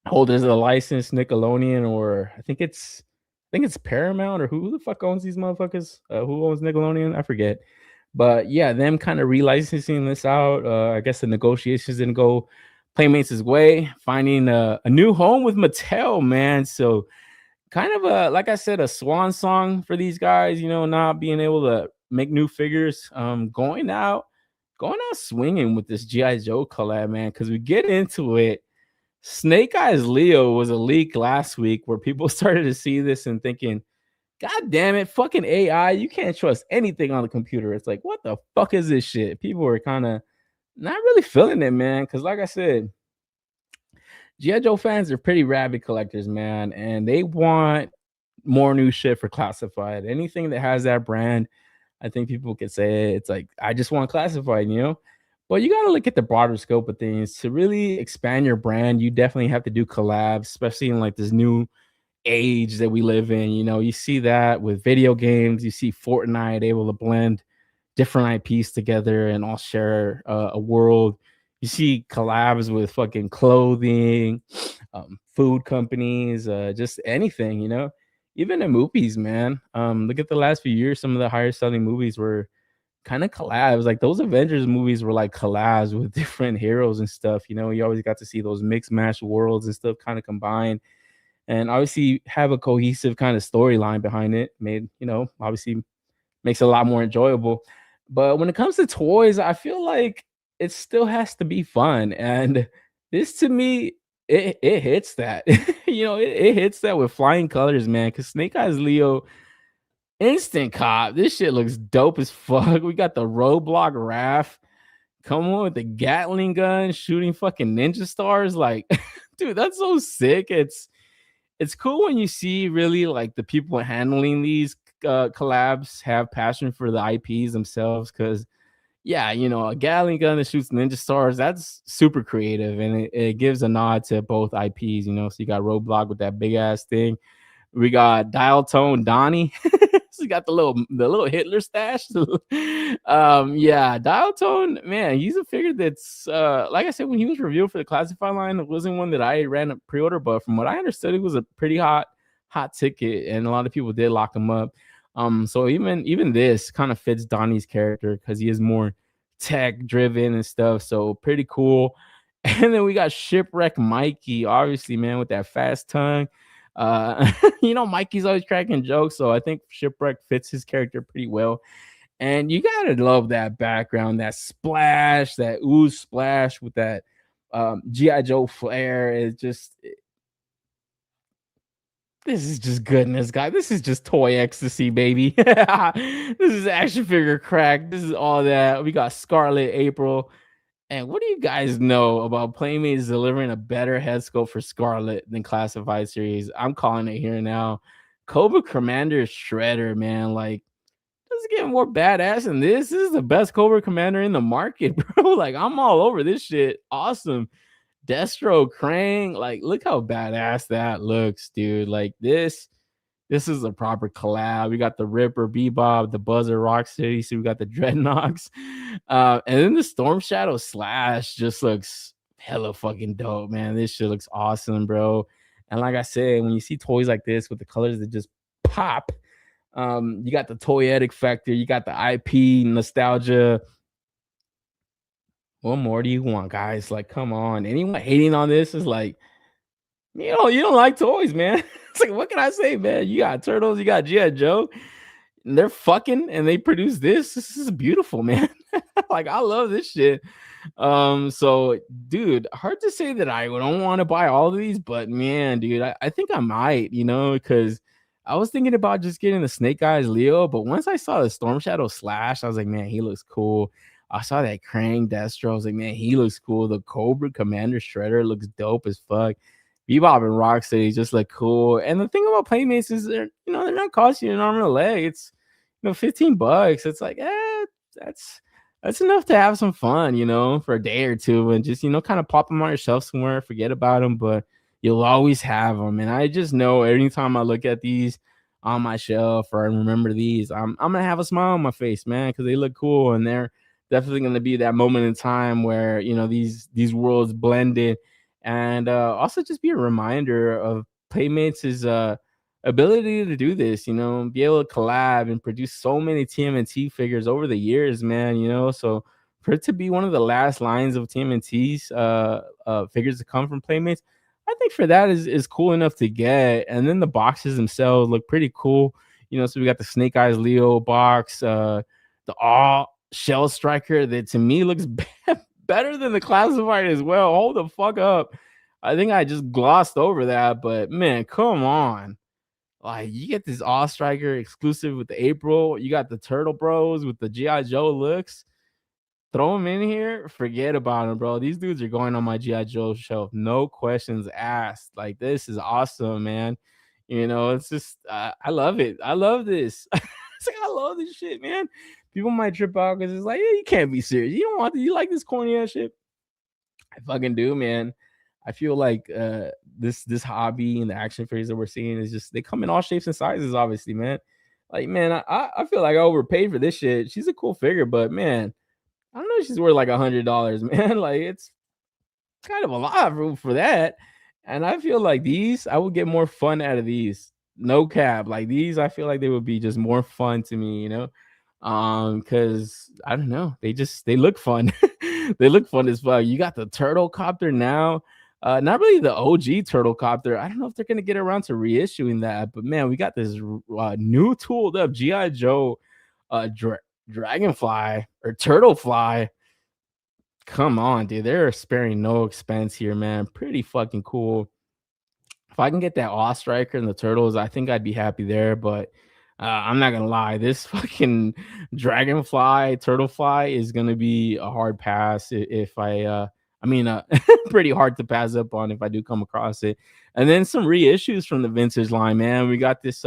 S2: holders of the license, Nickelodeon, or I think it's Paramount, or who the fuck owns these motherfuckers? Who owns Nickelodeon? I forget. But yeah, them kind of relicensing this out. I guess the negotiations didn't go Playmates' way, finding a new home with Mattel, man. So kind of like I said, a swan song for these guys, not being able to make new figures, going out swinging with this G.I. Joe collab, man, because we get into it. Snake Eyes Leo was a leak last week where people started to see this and thinking, God damn it, fucking AI, you can't trust anything on the computer. It's like, what the fuck is this shit? People were kind of not really feeling it, man, because like I said, G.I. Joe fans are pretty rabid collectors, man, and they want more new shit for Classified. Anything that has that brand, I think people could say it's like, I just want Classified, But you got to look at the broader scope of things. To really expand your brand, you definitely have to do collabs, especially in like this new age that we live in. You see that with video games. You see Fortnite able to blend different IPs together and all share a world. You see collabs with fucking clothing, food companies, just anything, even in movies, man. Look at the last few years. Some of the higher selling movies were kind of collabs. Like those Avengers movies were like collabs with different heroes and stuff. You always got to see those mixed match worlds and stuff kind of combined. And obviously have a cohesive kind of storyline behind it. Made, obviously makes it a lot more enjoyable. But when it comes to toys, I feel like it still has to be fun. And this to me, it hits that. It hits that with flying colors, man. Because Snake Eyes Leo, instant cop. This shit looks dope as fuck. We got the Roadblock Raph. Come on with the Gatling gun shooting fucking ninja stars. Like, dude, that's so sick. It's cool when you see really like the people handling these collabs have passion for the IPs themselves, because a Gatling gun that shoots ninja stars, that's super creative, and it gives a nod to both IPs. So you got Roadblock with that big ass thing. We got Dial Tone Donnie. So you got the little Hitler stash. Dial Tone, man, he's a figure that's like I said, when he was revealed for the Classified line, it wasn't one that I ran a pre-order, but from what I understood, it was a pretty hot ticket, and a lot of people did lock him up. So even this kind of fits Donnie's character because he is more tech driven and stuff. So pretty cool. And then we got Shipwreck Mikey, obviously, man, with that fast tongue. Mikey's always cracking jokes, so I think Shipwreck fits his character pretty well. And you gotta love that background, that splash, that ooze splash with that G.I. Joe flair. This is just goodness, guys. This is just toy ecstasy, baby. This is action figure crack. This is all that. We got Scarlet April. And what do you guys know about Playmates delivering a better head sculpt for Scarlet than Classified series? I'm calling it here now. Cobra Commander Shredder, man. Like, doesn't get more badass than this. This is the best Cobra Commander in the market, bro. Like, I'm all over this shit. Awesome. Destro Krang. Like, look how badass that looks, dude. Like, this is a proper collab. We got the Ripper, Bebop, the Buzzer, Rocksteady. So we got the Dreadnoks. And then the Storm Shadow Slash just looks hella fucking dope, man. This shit looks awesome, bro. And like I said, when you see toys like this with the colors that just pop, You got the toyetic factor, you got the IP nostalgia. What more do you want, guys? Like, come on. Anyone hating on this is like, you don't like toys, man. It's like, what can I say, man? You got Turtles, you got G.I. Joe, and they're fucking and they produce this. This is beautiful, man. Like, I love this shit. So dude, hard to say that I don't want to buy all of these, but man, dude, I think I might, because I was thinking about just getting the Snake Eyes Leo, but once I saw the Storm Shadow Slash, I was like, man, he looks cool. I saw that Krang Destro, I was like, man, he looks cool. The Cobra Commander Shredder looks dope as fuck. Bebop and Rocksteady just look cool. And the thing about Playmates is they're not costing you an arm and a leg. It's $15. It's like, that's enough to have some fun, for a day or two, and just kind of pop them on your shelf somewhere, forget about them, but you'll always have them. And I just know anytime I look at these on my shelf or I remember these, I'm gonna have a smile on my face, man, because they look cool, and they're definitely gonna be that moment in time where these worlds blended. And also just be a reminder of Playmates' ability to do this, be able to collab and produce so many TMNT figures over the years, man, so for it to be one of the last lines of TMNT's figures to come from Playmates, I think for that is cool enough to get. And then the boxes themselves look pretty cool, so we got the Snake Eyes Leo box, the all Shell Striker that to me looks better than the classified as well. Hold the fuck up. I think I just glossed over that, but man, come on. Like, you get this All Striker exclusive with the April. You got the Turtle Bros with the G.I. Joe looks. Throw them in here. Forget about them, bro. These dudes are going on my G.I. Joe shelf. No questions asked. Like, this is awesome, man. It's just, I love it. I love this. It's like, I love this shit, man. People might trip out because it's like, yeah, you can't be serious. You don't want to, you like this corny ass shit? I fucking do, man. I feel like this hobby and the action figures that we're seeing is just, they come in all shapes and sizes, obviously, man. Like, man, I feel like I overpaid for this shit. She's a cool figure, but man, I don't know if she's worth like $100, man. Like, it's kind of a lot for that. And I feel like these, I would get more fun out of these. No cap. Like, these, I feel like they would be just more fun to me, because I don't know, they look fun. They look fun as fuck. You got the Turtle Copter now. Not really the OG Turtle Copter. I don't know if they're gonna get around to reissuing that, but man, we got this new tooled up G.I. Joe Dragonfly or Turtlefly. Come on, dude. They're sparing no expense here, man. Pretty fucking cool. If I can get that Awe Striker and the Turtles, I think I'd be happy there, but I'm not gonna lie, this fucking Dragonfly Turtlefly is gonna be a hard pass if I pretty hard to pass up on if I do come across it. And then some reissues from the vintage line, man. We got this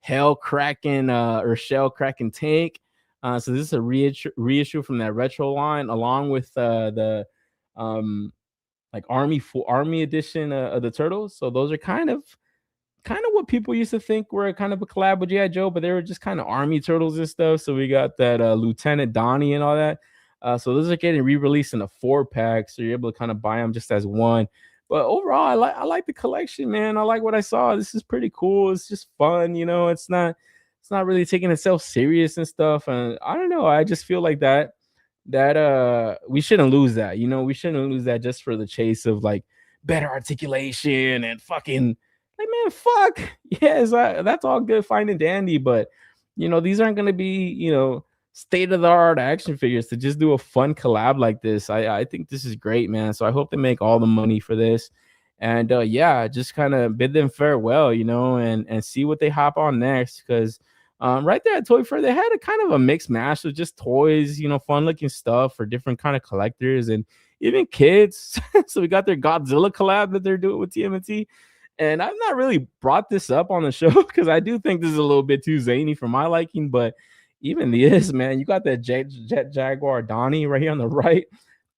S2: Hell Kraken or Shell Kraken tank. So this is a reissue from that retro line, along with the like Army edition of the Turtles. So those are kind of what people used to think were kind of a collab with G.I. Joe, but they were just kind of Army Turtles and stuff. So we got that Lieutenant Donnie and all that. So those are getting re-released in a 4-pack, so you're able to kind of buy them just as one. But overall, I like the collection, man. I like what I saw. This is pretty cool. It's just fun, It's not really taking itself serious and stuff. And I don't know. I just feel like that we shouldn't lose that. We shouldn't lose that just for the chase of like better articulation and fucking like, man, fuck. Yes, that's all good, fine and dandy. But these aren't gonna be, state-of-the-art action figures to just do a fun collab like this. I think this is great, man. So I hope they make all the money for this. And yeah, just kind of bid them farewell, and see what they hop on next. Because right there at Toy Fair, they had a kind of a mixed match of just toys, fun looking stuff for different kind of collectors and even kids. So we got their Godzilla collab that they're doing with TMNT. And I've not really brought this up on the show because I do think this is a little bit too zany for my liking. But even this, man, you got that Jet Jaguar Donnie right here on the right.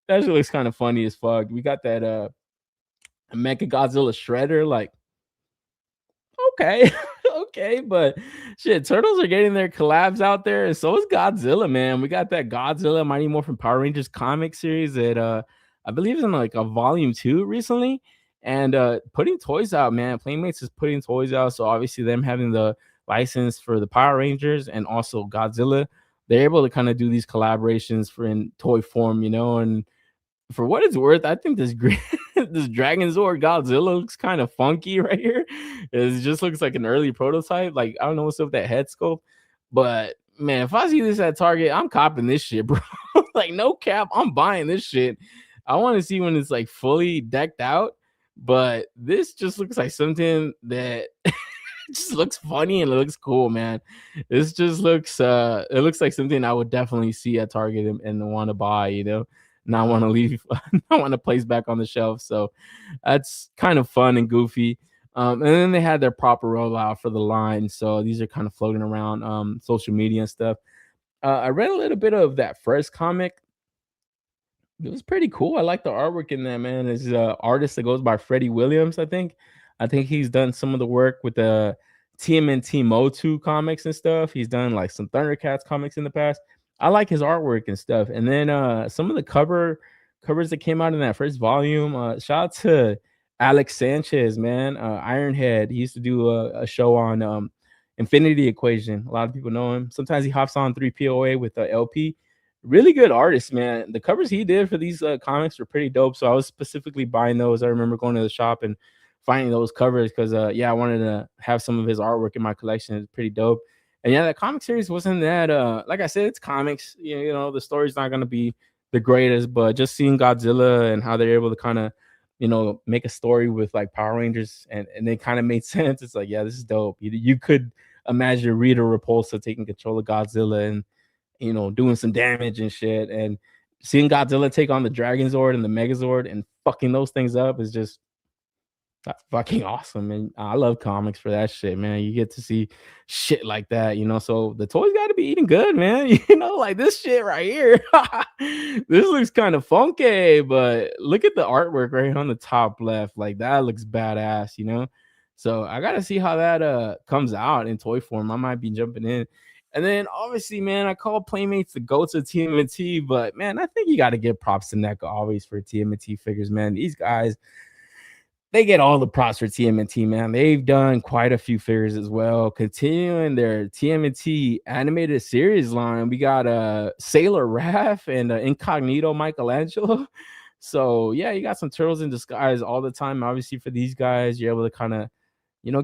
S2: That actually looks kind of funny as fuck. We got that Mecha Godzilla Shredder. Like, okay. Okay, but shit, Turtles are getting their collabs out there, and so is Godzilla, man. We got that Godzilla Mighty Morphin Power Rangers comic series that I believe is in like a volume 2 recently. And putting toys out, man. Playmates is putting toys out, so obviously them having the license for the Power Rangers and also Godzilla. They're able to kind of do these collaborations for in toy form, and for what it's worth, I think this this Dragon Zord Godzilla looks kind of funky right here. It just looks like an early prototype. Like, I don't know what's up with that head sculpt, but man, if I see this at Target, I'm copping this shit, bro. Like, no cap, I'm buying this shit. I want to see when it's like fully decked out, but this just looks like something that just looks funny and it looks cool, man. This just looks it looks like something I would definitely see at Target and want to buy, not want to leave, not want to place back on the shelf. So that's kind of fun and goofy. And then they had their proper rollout for the line. So these are kind of floating around social media and stuff. I read a little bit of that first comic. It was pretty cool. I like the artwork in that, man. It's an artist that goes by Freddie Williams, I think. I think he's done some of the work with the TMNT Motu comics and stuff. He's done like some Thundercats comics in the past. I like his artwork and stuff. And then some of the covers that came out in that first volume. Shout out to Alex Sanchez, man. Ironhead. He used to do a show on Infinity Equation. A lot of people know him. Sometimes he hops on 3POA with LP. Really good artist, man. The covers he did for these comics were pretty dope. So I was specifically buying those. I remember going to the shop and finding those covers because I wanted to have some of his artwork in my collection. It's pretty dope. And yeah, that comic series wasn't that like I said, it's comics. The story's not gonna be the greatest, but just seeing Godzilla and how they're able to kind of make a story with like Power Rangers and they kind of made sense. It's like, yeah, this is dope. You could imagine Rita Repulsa taking control of Godzilla and doing some damage and shit, and seeing Godzilla take on the Dragon Zord and the Megazord and fucking those things up is just that's fucking awesome. And I love comics for that shit, man. You get to see shit like that, so the toys got to be eating good, man. Like this shit right here. This looks kind of funky, but look at the artwork right on the top left. Like that looks badass, so I gotta see how that comes out in toy form. I might be jumping in. And then obviously, man, I call Playmates the GOATs of TMNT, but man, I think you got to give props to NECA always for TMNT figures, man. These guys, they get all the props for TMNT, man. They've done quite a few figures as well. Continuing their TMNT animated series line, we got Sailor Raph and Incognito Michelangelo. So yeah, you got some turtles in disguise all the time. Obviously, for these guys, you're able to kind of,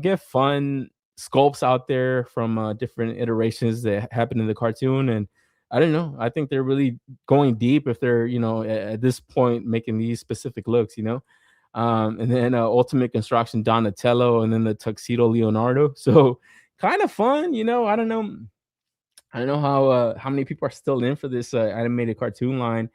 S2: get fun sculpts out there from different iterations that happen in the cartoon. And I don't know, I think they're really going deep if they're at this point making these specific looks. And then Ultimate Construction Donatello, and then the Tuxedo Leonardo. So kind of fun. I don't know how many people are still in for this animated cartoon line.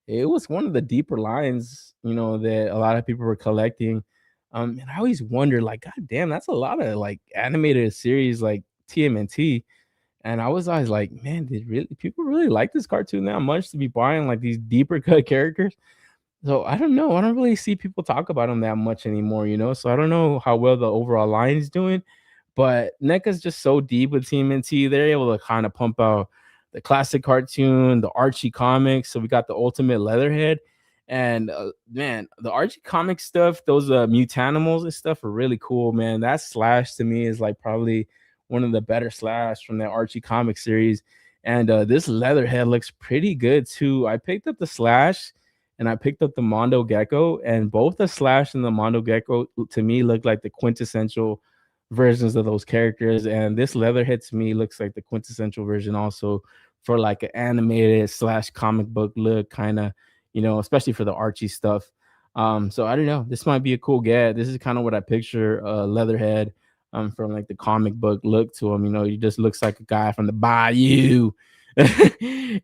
S2: It was one of the deeper lines that a lot of people were collecting. And I always wonder, like, god damn, that's a lot of like animated series like TMNT. And I was always like, man, did people really like this cartoon that much to be buying like these deeper cut characters? So I don't know. I don't really see people talk about them that much anymore. So I don't know how well the overall line is doing, but NECA's just so deep with TMNT. They're able to kind of pump out the classic cartoon, the Archie comics. So we got the Ultimate Leatherhead. And man, the Archie comic stuff, those Mutanimals and stuff are really cool, man. That Slash to me is like probably one of the better Slash from that Archie comic series. And this Leatherhead looks pretty good too. I picked up the Slash and I picked up the Mondo Gecko, and both the Slash and the Mondo Gecko to me look like the quintessential versions of those characters. And this Leatherhead to me looks like the quintessential version also for like an animated / comic book look, kind of, especially for the Archie stuff. So I don't know. This might be a cool get. This is kind of what I picture Leatherhead from like the comic book look to him. He just looks like a guy from the Bayou.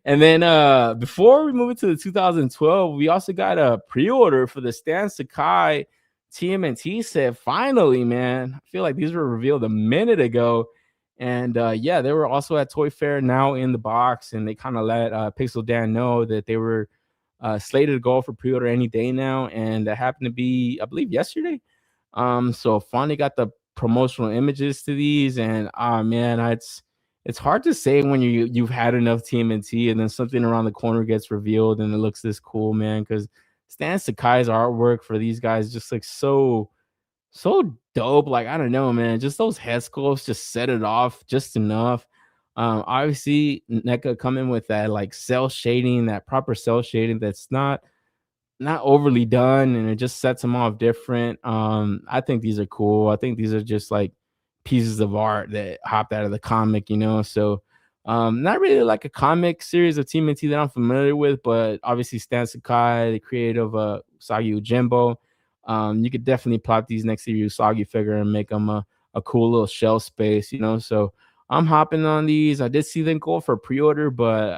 S2: And then before we move into the 2012, we also got a pre-order for the Stan Sakai TMNT set. Finally, man, I feel like these were revealed a minute ago. And yeah, they were also at Toy Fair, now in the box, and they kind of let Pixel Dan know that they were slated to go for pre-order any day now, and that happened to be, I believe, yesterday. So finally got the promotional images to these, and man, it's hard to say when you've had enough TMNT and then something around the corner gets revealed and it looks this cool, man, because Stan Sakai's artwork for these guys just looks so dope. Like, I don't know, man. Just those head sculpts just set it off just enough. Obviously, NECA coming with that like cell shading, that proper cell shading that's not overly done, and it just sets them off different. I think these are cool. I think these are just like pieces of art that hopped out of the comic, you know. So not really like a comic series of TMNT that I'm familiar with, but obviously Stan Sakai, the creative Usagi Ujimbo. You could definitely plot these next to your Usagi figure and make them a cool little shelf space, you know. So I'm hopping on these. I did see them go for pre-order, but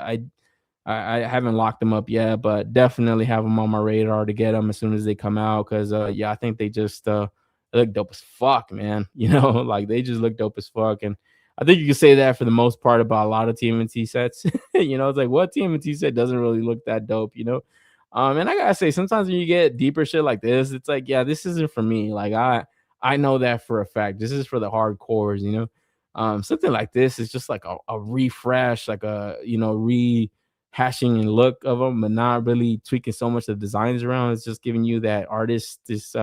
S2: I haven't locked them up yet, but definitely have them on my radar to get them as soon as they come out. Cause yeah, I think they just they look dope as fuck, man. You know, like they just look dope as fuck. And I think you can say that for the most part about a lot of TMNT sets. You know, it's like what TMNT set doesn't really look that dope, you know. And I gotta say, sometimes when you get deeper shit like this, it's like, yeah, this isn't for me. Like I know that for a fact. This is for the hardcores, you know. Something like this is just like a refresh, like a, you know, hashing and look of them, but not really tweaking so much the designs around. It's just giving you that artist this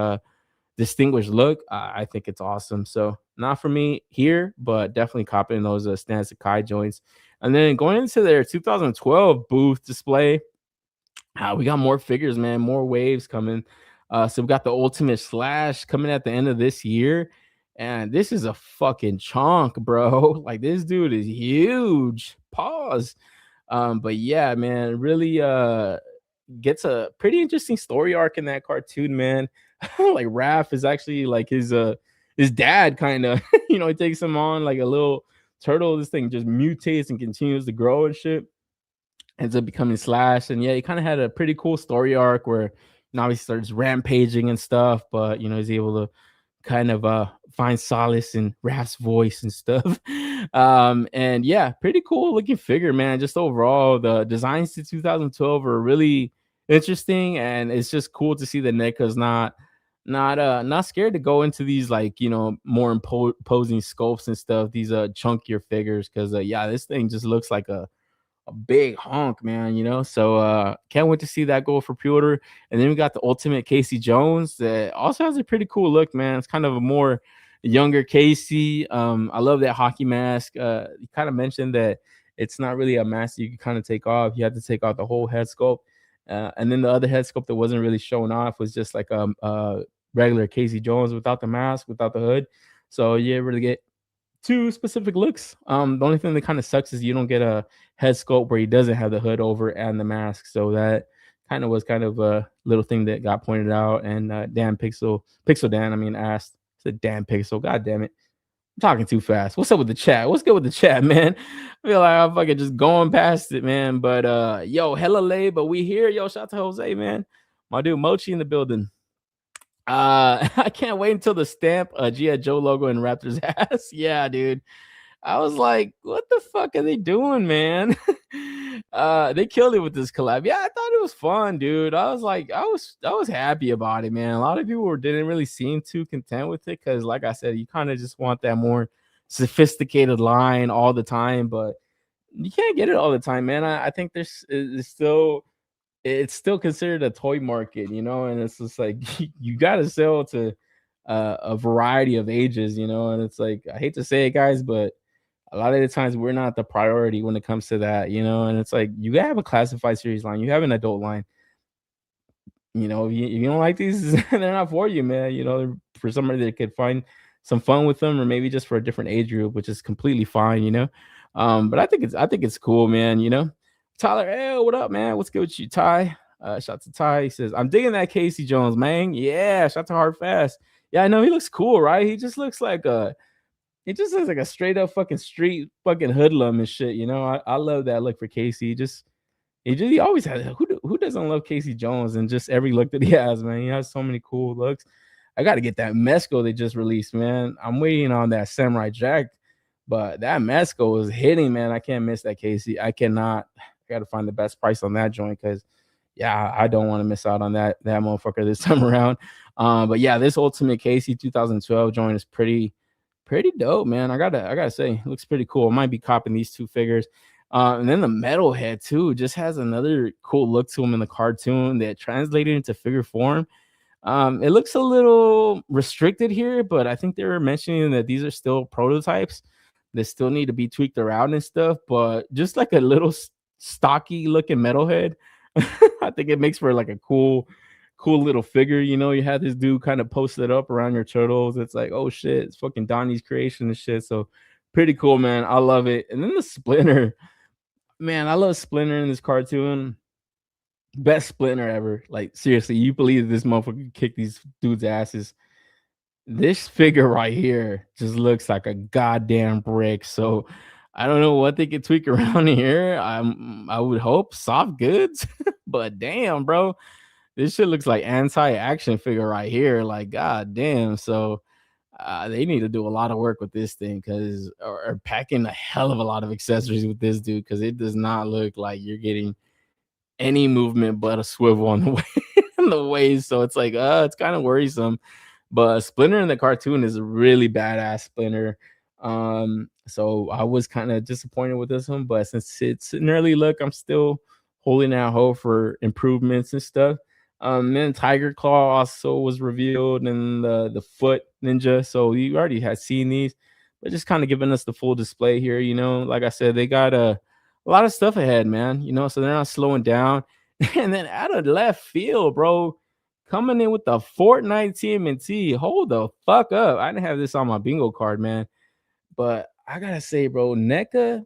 S2: distinguished look. I think it's awesome. So not for me here, but definitely copying those Stan Sakai joints. And then going into their 2012 booth display, we got more figures, man, more waves coming. So we got the Ultimate Slash coming at the end of this year. And this is a fucking chunk, bro. Like this dude is huge. Pause. But yeah, man, really gets a pretty interesting story arc in that cartoon, man. Like Raph is actually like his dad, kind of. You know, he takes him on like a little turtle. This thing just mutates and continues to grow and shit. Ends up becoming Slash. And yeah, he kind of had a pretty cool story arc where now he starts rampaging and stuff, but you know, he's able to kind of find solace in Raph's voice and stuff. And yeah, pretty cool looking figure, man. Just overall, the designs to 2012 are really interesting, and it's just cool to see that NECA's not scared to go into these, like, you know, more imposing sculpts and stuff, these chunkier figures, because yeah, this thing just looks like a big honk, man, you know. So can't wait to see that go for pre-order. And then we got the Ultimate Casey Jones that also has a pretty cool look, man. It's kind of a more younger Casey. I love that hockey mask. You kind of mentioned that it's not really a mask you can kind of take off. You have to take out the whole head sculpt. And then the other head sculpt that wasn't really showing off was just like a regular Casey Jones without the mask, without the hood. So you really get two specific looks. The only thing that kind of sucks is you don't get a head sculpt where he doesn't have the hood over and the mask. So that kind of was kind of a little thing that got pointed out. And Dan Pixel Dan, I mean, asked, said Dan Pixel, god damn it, I'm talking too fast. What's up with the chat? What's good with the chat, man? I feel like I'm fucking just going past it, man. But yo, hella late, but we here. Yo, shout out to Jose, man. My dude Mochi in the building. I can't wait until the stamp G.I. Joe logo in Raptor's ass. Yeah, dude. I was like, what the fuck are they doing, man? They killed it with this collab. Yeah, I thought it was fun, dude. I was like, I was happy about it, man. A lot of people didn't really seem too content with it because, like I said, you kind of just want that more sophisticated line all the time, but you can't get it all the time, man. I think it's still considered a toy market, you know, and it's just like you got to sell to a variety of ages, you know, and it's like, I hate to say it, guys, but a lot of the times we're not the priority when it comes to that, you know, and it's like you have a classified series line, you have an adult line, you know, if you don't like these, they're not for you, man. You know, for somebody that could find some fun with them, or maybe just for a different age group, which is completely fine, you know. But I think it's cool, man, you know. Tyler, hey, what up, man? What's good with you, Ty? Shout out to Ty. He says, I'm digging that Casey Jones, man. Yeah, shout out to Hard Fast. Yeah, I know he looks cool, right? He just looks like a straight up fucking street fucking hoodlum and shit. You know, I love that look for Casey. He always has, who doesn't love Casey Jones, and just every look that he has, man. He has so many cool looks. I got to get that MEZCO they just released, man. I'm waiting on that Samurai Jack, but that MEZCO is hitting, man. I can't miss that Casey. I cannot. I got to find the best price on that joint because, yeah, I don't want to miss out on that motherfucker this time around. But yeah, this Ultimate Casey 2012 joint is pretty dope, man. I gotta say, it looks pretty cool. I might be copying these two figures. And then the Metalhead too just has another cool look to him in the cartoon that translated into figure form. It looks a little restricted here, but I think they were mentioning that these are still prototypes that still need to be tweaked around and stuff. But just like a little stocky looking metalhead, I think it makes for like a cool little figure. You know, you have this dude kind of posted up around your turtles. It's like, oh shit, it's fucking Donnie's creation and shit. So pretty cool, man. I love it. And then the Splinter, man, I love Splinter in this cartoon. Best Splinter ever. Like, seriously, you believe this motherfucker could kick these dudes' asses? This figure right here just looks like a goddamn brick. So I don't know what they could tweak around here. I would hope soft goods, but damn, bro, this shit looks like anti-action figure right here. Like, god damn. So they need to do a lot of work with this thing, because or packing a hell of a lot of accessories with this dude, because it does not look like you're getting any movement but a swivel on the way in the waist. So it's like it's kind of worrisome. But Splinter in the cartoon is a really badass Splinter. So I was kind of disappointed with this one, but since it's an early look, I'm still holding out hope for improvements and stuff. Then Tiger Claw also was revealed, and the Foot Ninja. So you already had seen these, but just kind of giving us the full display here. You know, like I said, they got a lot of stuff ahead, man. You know, so they're not slowing down. And then out of left field, bro, coming in with the Fortnite TMNT. Hold the fuck up. I didn't have this on my bingo card, man. But I gotta say, bro, NECA,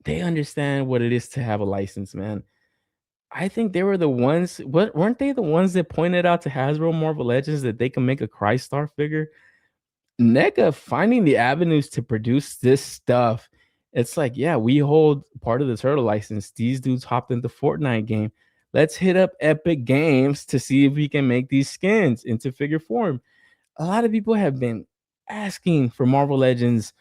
S2: they understand what it is to have a license, man. I think they were the ones, weren't they the ones that pointed out to Hasbro Marvel Legends that they can make a Crystar figure? NECA finding the avenues to produce this stuff. It's like, yeah, we hold part of the Turtle license. These dudes hopped into Fortnite game. Let's hit up Epic Games to see if we can make these skins into figure form. A lot of people have been asking for Marvel Legends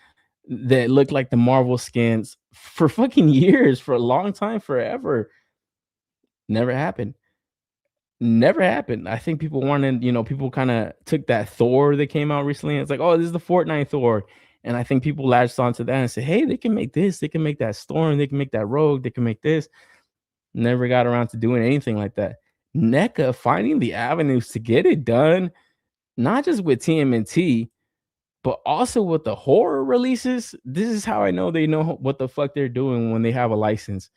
S2: that look like the Marvel skins for fucking years, for a long time, forever. Never happened. Never happened. I think people wanted, you know, people kind of took that Thor that came out recently. It's like, oh, this is the Fortnite Thor. And I think people latched onto that and said, hey, they can make this, they can make that Storm, they can make that Rogue, they can make this. Never got around to doing anything like that. NECA finding the avenues to get it done, not just with TMNT, but also with the horror releases. This is how I know they know what the fuck they're doing when they have a license.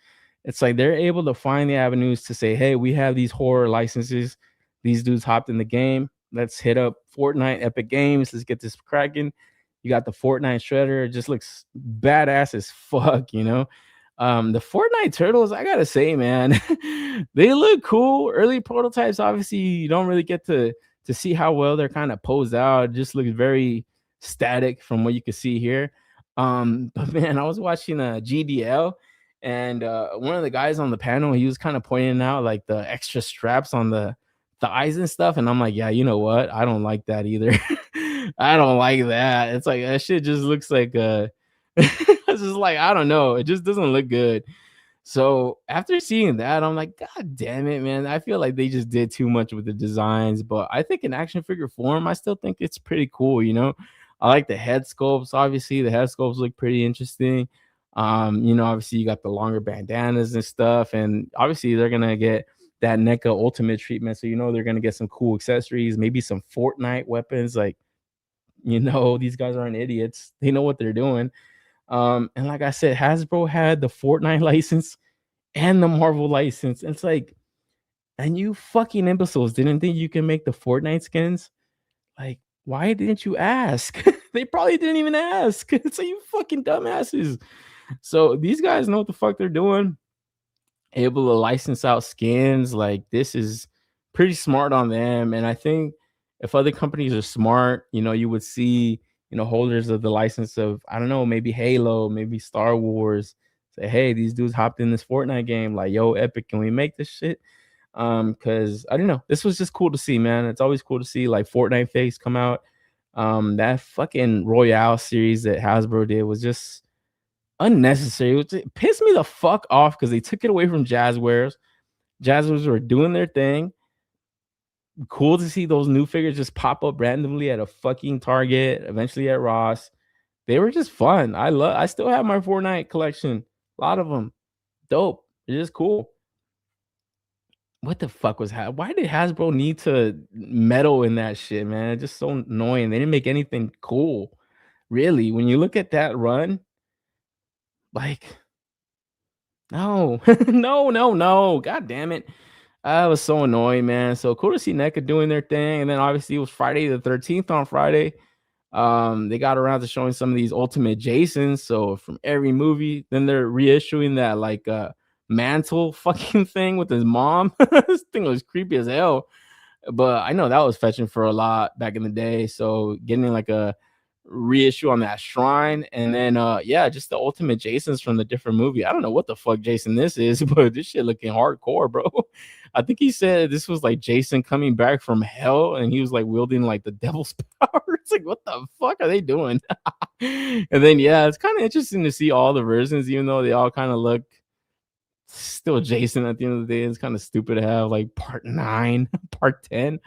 S2: It's like they're able to find the avenues to say, hey, we have these horror licenses. These dudes hopped in the game. Let's hit up Fortnite, Epic Games. Let's get this cracking. You got the Fortnite Shredder. It just looks badass as fuck, you know? The Fortnite Turtles, I gotta say, man, they look cool. Early prototypes, obviously, you don't really get to see how well they're kind of posed out. It just looks very static from what you can see here. But man, I was watching a GDL, and one of the guys on the panel, he was kind of pointing out like the extra straps on the thighs and stuff, and I'm like, yeah, you know what? I don't like that either. I don't like that. It's like that shit just looks like it's just like, I don't know, it just doesn't look good. So after seeing that, I'm like, god damn it, man. I feel like they just did too much with the designs, but I think in action figure form, I still think it's pretty cool, you know. I like the head sculpts. Obviously, the head sculpts look pretty interesting. You know, obviously you got the longer bandanas and stuff, and obviously they're gonna get that NECA ultimate treatment, so you know they're gonna get some cool accessories, maybe some Fortnite weapons. Like, you know, these guys aren't idiots, they know what they're doing. And like I said, Hasbro had the Fortnite license and the Marvel license. It's like, and you fucking imbeciles didn't think you can make the Fortnite skins? Like, why didn't you ask? They probably didn't even ask. It's like, you fucking dumbasses. So these guys know what the fuck they're doing. Able to license out skins. Like, this is pretty smart on them. And I think if other companies are smart, you know, you would see, you know, holders of the license of, I don't know, maybe Halo, maybe Star Wars, say, hey, these dudes hopped in this Fortnite game. Like, yo, Epic, can we make this shit? Because I don't know, this was just cool to see, man. It's always cool to see like Fortnite fakes come out. That fucking Royale series that Hasbro did was just unnecessary. It pissed me the fuck off because they took it away from Jazzwares. Jazzwares were doing their thing. Cool to see those new figures just pop up randomly at a fucking Target, eventually at Ross. They were just fun. I still have my Fortnite collection. A lot of them. Dope. It's just cool. what the fuck was why did Hasbro need to meddle in that shit, man? It's just so annoying. They didn't make anything cool. Really, when you look at that run, like, no, no. God damn it. I was so annoying, man. So cool to see NECA doing their thing. And then obviously it was Friday the 13th on Friday. They got around to showing some of these Ultimate Jasons. So from every movie, then they're reissuing that like mantle fucking thing with his mom. This thing was creepy as hell. But I know that was fetching for a lot back in the day. So getting like a reissue on that shrine, and then yeah, just the Ultimate Jasons from the different movie. I don't know what the fuck Jason this is, but this shit looking hardcore, bro. I think he said this was like Jason coming back from hell, and he was like wielding like the devil's power. It's like, what the fuck are they doing? And then yeah, it's kind of interesting to see all the versions, even though they all kind of look still Jason at the end of the day. It's kind of stupid to have like part 9, part 10,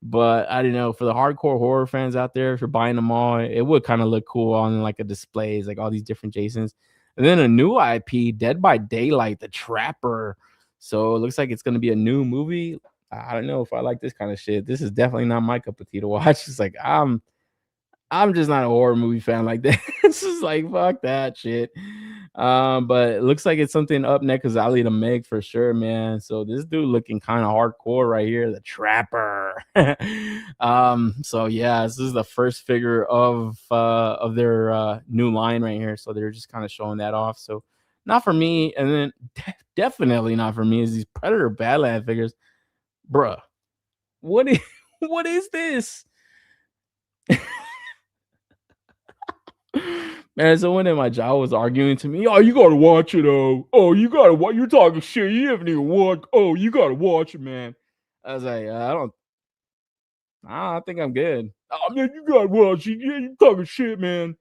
S2: but I don't know, for the hardcore horror fans out there, if you're buying them all, it would kind of look cool on like a displays, like all these different Jasons. And then a new IP, Dead by Daylight, the Trapper. So it looks like it's going to be a new movie. I don't know if I like this kind of shit. This is definitely not my cup of tea to watch. It's like I'm just not a horror movie fan like that. It's just like, fuck that shit. But it looks like it's something up next alley to make for sure, man. So this dude looking kind of hardcore right here, the Trapper. So yeah, this is the first figure of their new line right here. So they're just kind of showing that off. So not for me, and then definitely not for me is these Predator Badland figures, bruh. What is this? Man, someone in my job was arguing to me. Oh, you gotta watch it, oh, you gotta watch. You're talking shit. You haven't even watched. Oh, you gotta watch it, man. I was like, I think I'm good. Oh man, you gotta watch it. Yeah, you talking shit, man.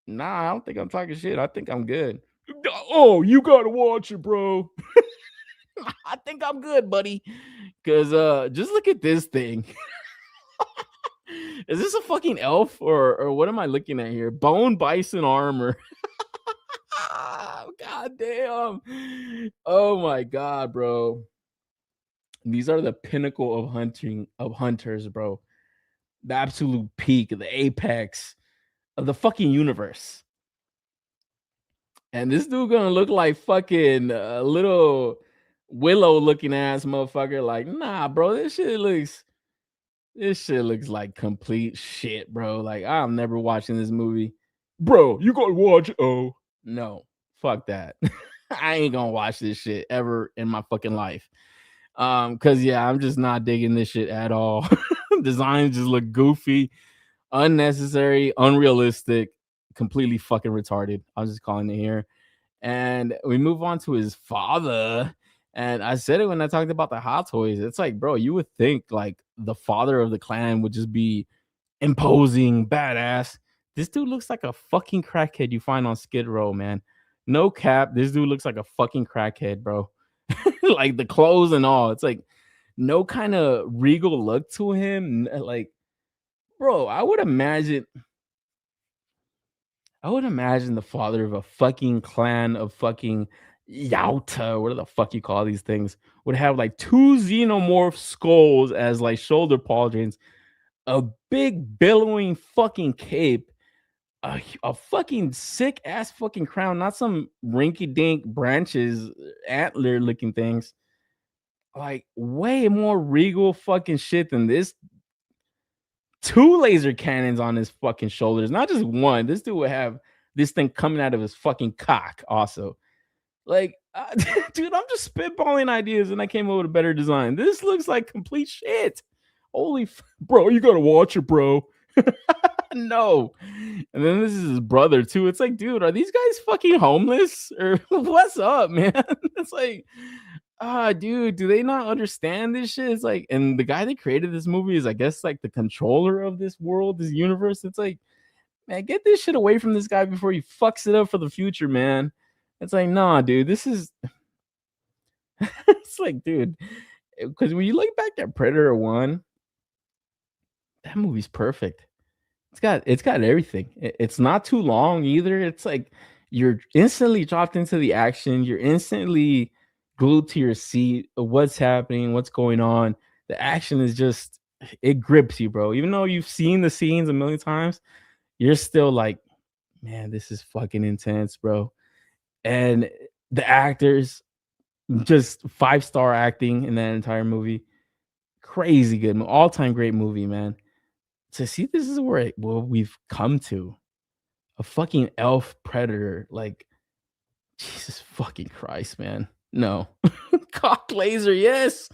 S2: Nah, I don't think I'm talking shit. I think I'm good. Oh, you gotta watch it, bro. I think I'm good, buddy. Cause just look at this thing. Is this a fucking elf or what am I looking at here? Bone bison armor. God damn. Oh my god, bro. These are the pinnacle of hunters, bro. The absolute peak, the apex of the fucking universe. And this dude gonna look like fucking little Willow looking ass motherfucker. Like, nah, bro, this shit looks like complete shit, bro. Like, I'm never watching this movie. Bro, you gotta watch it. Oh, no, fuck that. I ain't gonna watch this shit ever in my fucking life. Cause yeah, I'm just not digging this shit at all. Designs just look goofy, unnecessary, unrealistic, completely fucking retarded. I'm just calling it here. And we move on to his father. And I said it when I talked about the Hot Toys. It's like, bro, you would think like the father of the clan would just be imposing, badass. This dude looks like a fucking crackhead you find on Skid Row, man. No cap. This dude looks like a fucking crackhead, bro. Like the clothes and all. It's like no kind of regal look to him. Like, bro, I would imagine the father of a fucking clan of fucking Yauta, what the fuck you call these things, would have like 2 xenomorph skulls as like shoulder pauldrons, a big billowing fucking cape, a fucking sick ass fucking crown, not some rinky dink branches, antler looking things. Like way more regal fucking shit than this. 2 laser cannons on his fucking shoulders, not just one. This dude would have this thing coming out of his fucking cock also. Like, dude, I'm just spitballing ideas and I came up with a better design. This looks like complete shit. Holy bro, you gotta watch it, bro. No. And then this is his brother too. It's like, dude, are these guys fucking homeless or what's up, man? It's like, dude, do they not understand this shit? It's like, and the guy that created this movie is, I guess, like the controller of this world, this universe. It's like, man, get this shit away from this guy before he fucks it up for the future, man. It's like, nah, dude, this is it's like, dude, because when you look back at Predator 1, that movie's perfect. It's got everything. It's not too long either. It's like you're instantly dropped into the action. You're instantly glued to your seat. What's happening? What's going on? The action is just, it grips you, bro. Even though you've seen the scenes a million times, you're still like, man, this is fucking intense, bro. And the actors, just 5-star acting in that entire movie. Crazy good, all-time great movie, man. To see this is where we've come to. A fucking elf predator, like, Jesus fucking Christ, man. No. Cock laser, yes.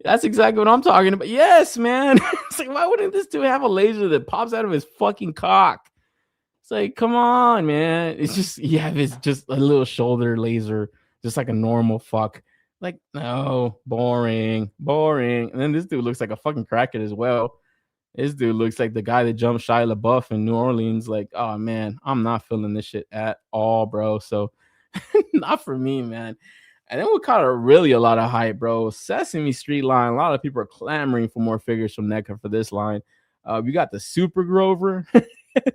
S2: That's exactly what I'm talking about. Yes, man. It's like, why wouldn't this dude have a laser that pops out of his fucking cock? It's like, come on, man. It's just, yeah, it's just a little shoulder laser, just like a normal fuck. Like, no, boring. And then this dude looks like a fucking crackhead as well. This dude looks like the guy that jumped Shia LaBeouf in New Orleans. Like, oh man, I'm not feeling this shit at all, bro. So, not for me, man. And then we caught really a lot of hype, bro. Sesame Street line. A lot of people are clamoring for more figures from NECA for this line. We got the Super Grover.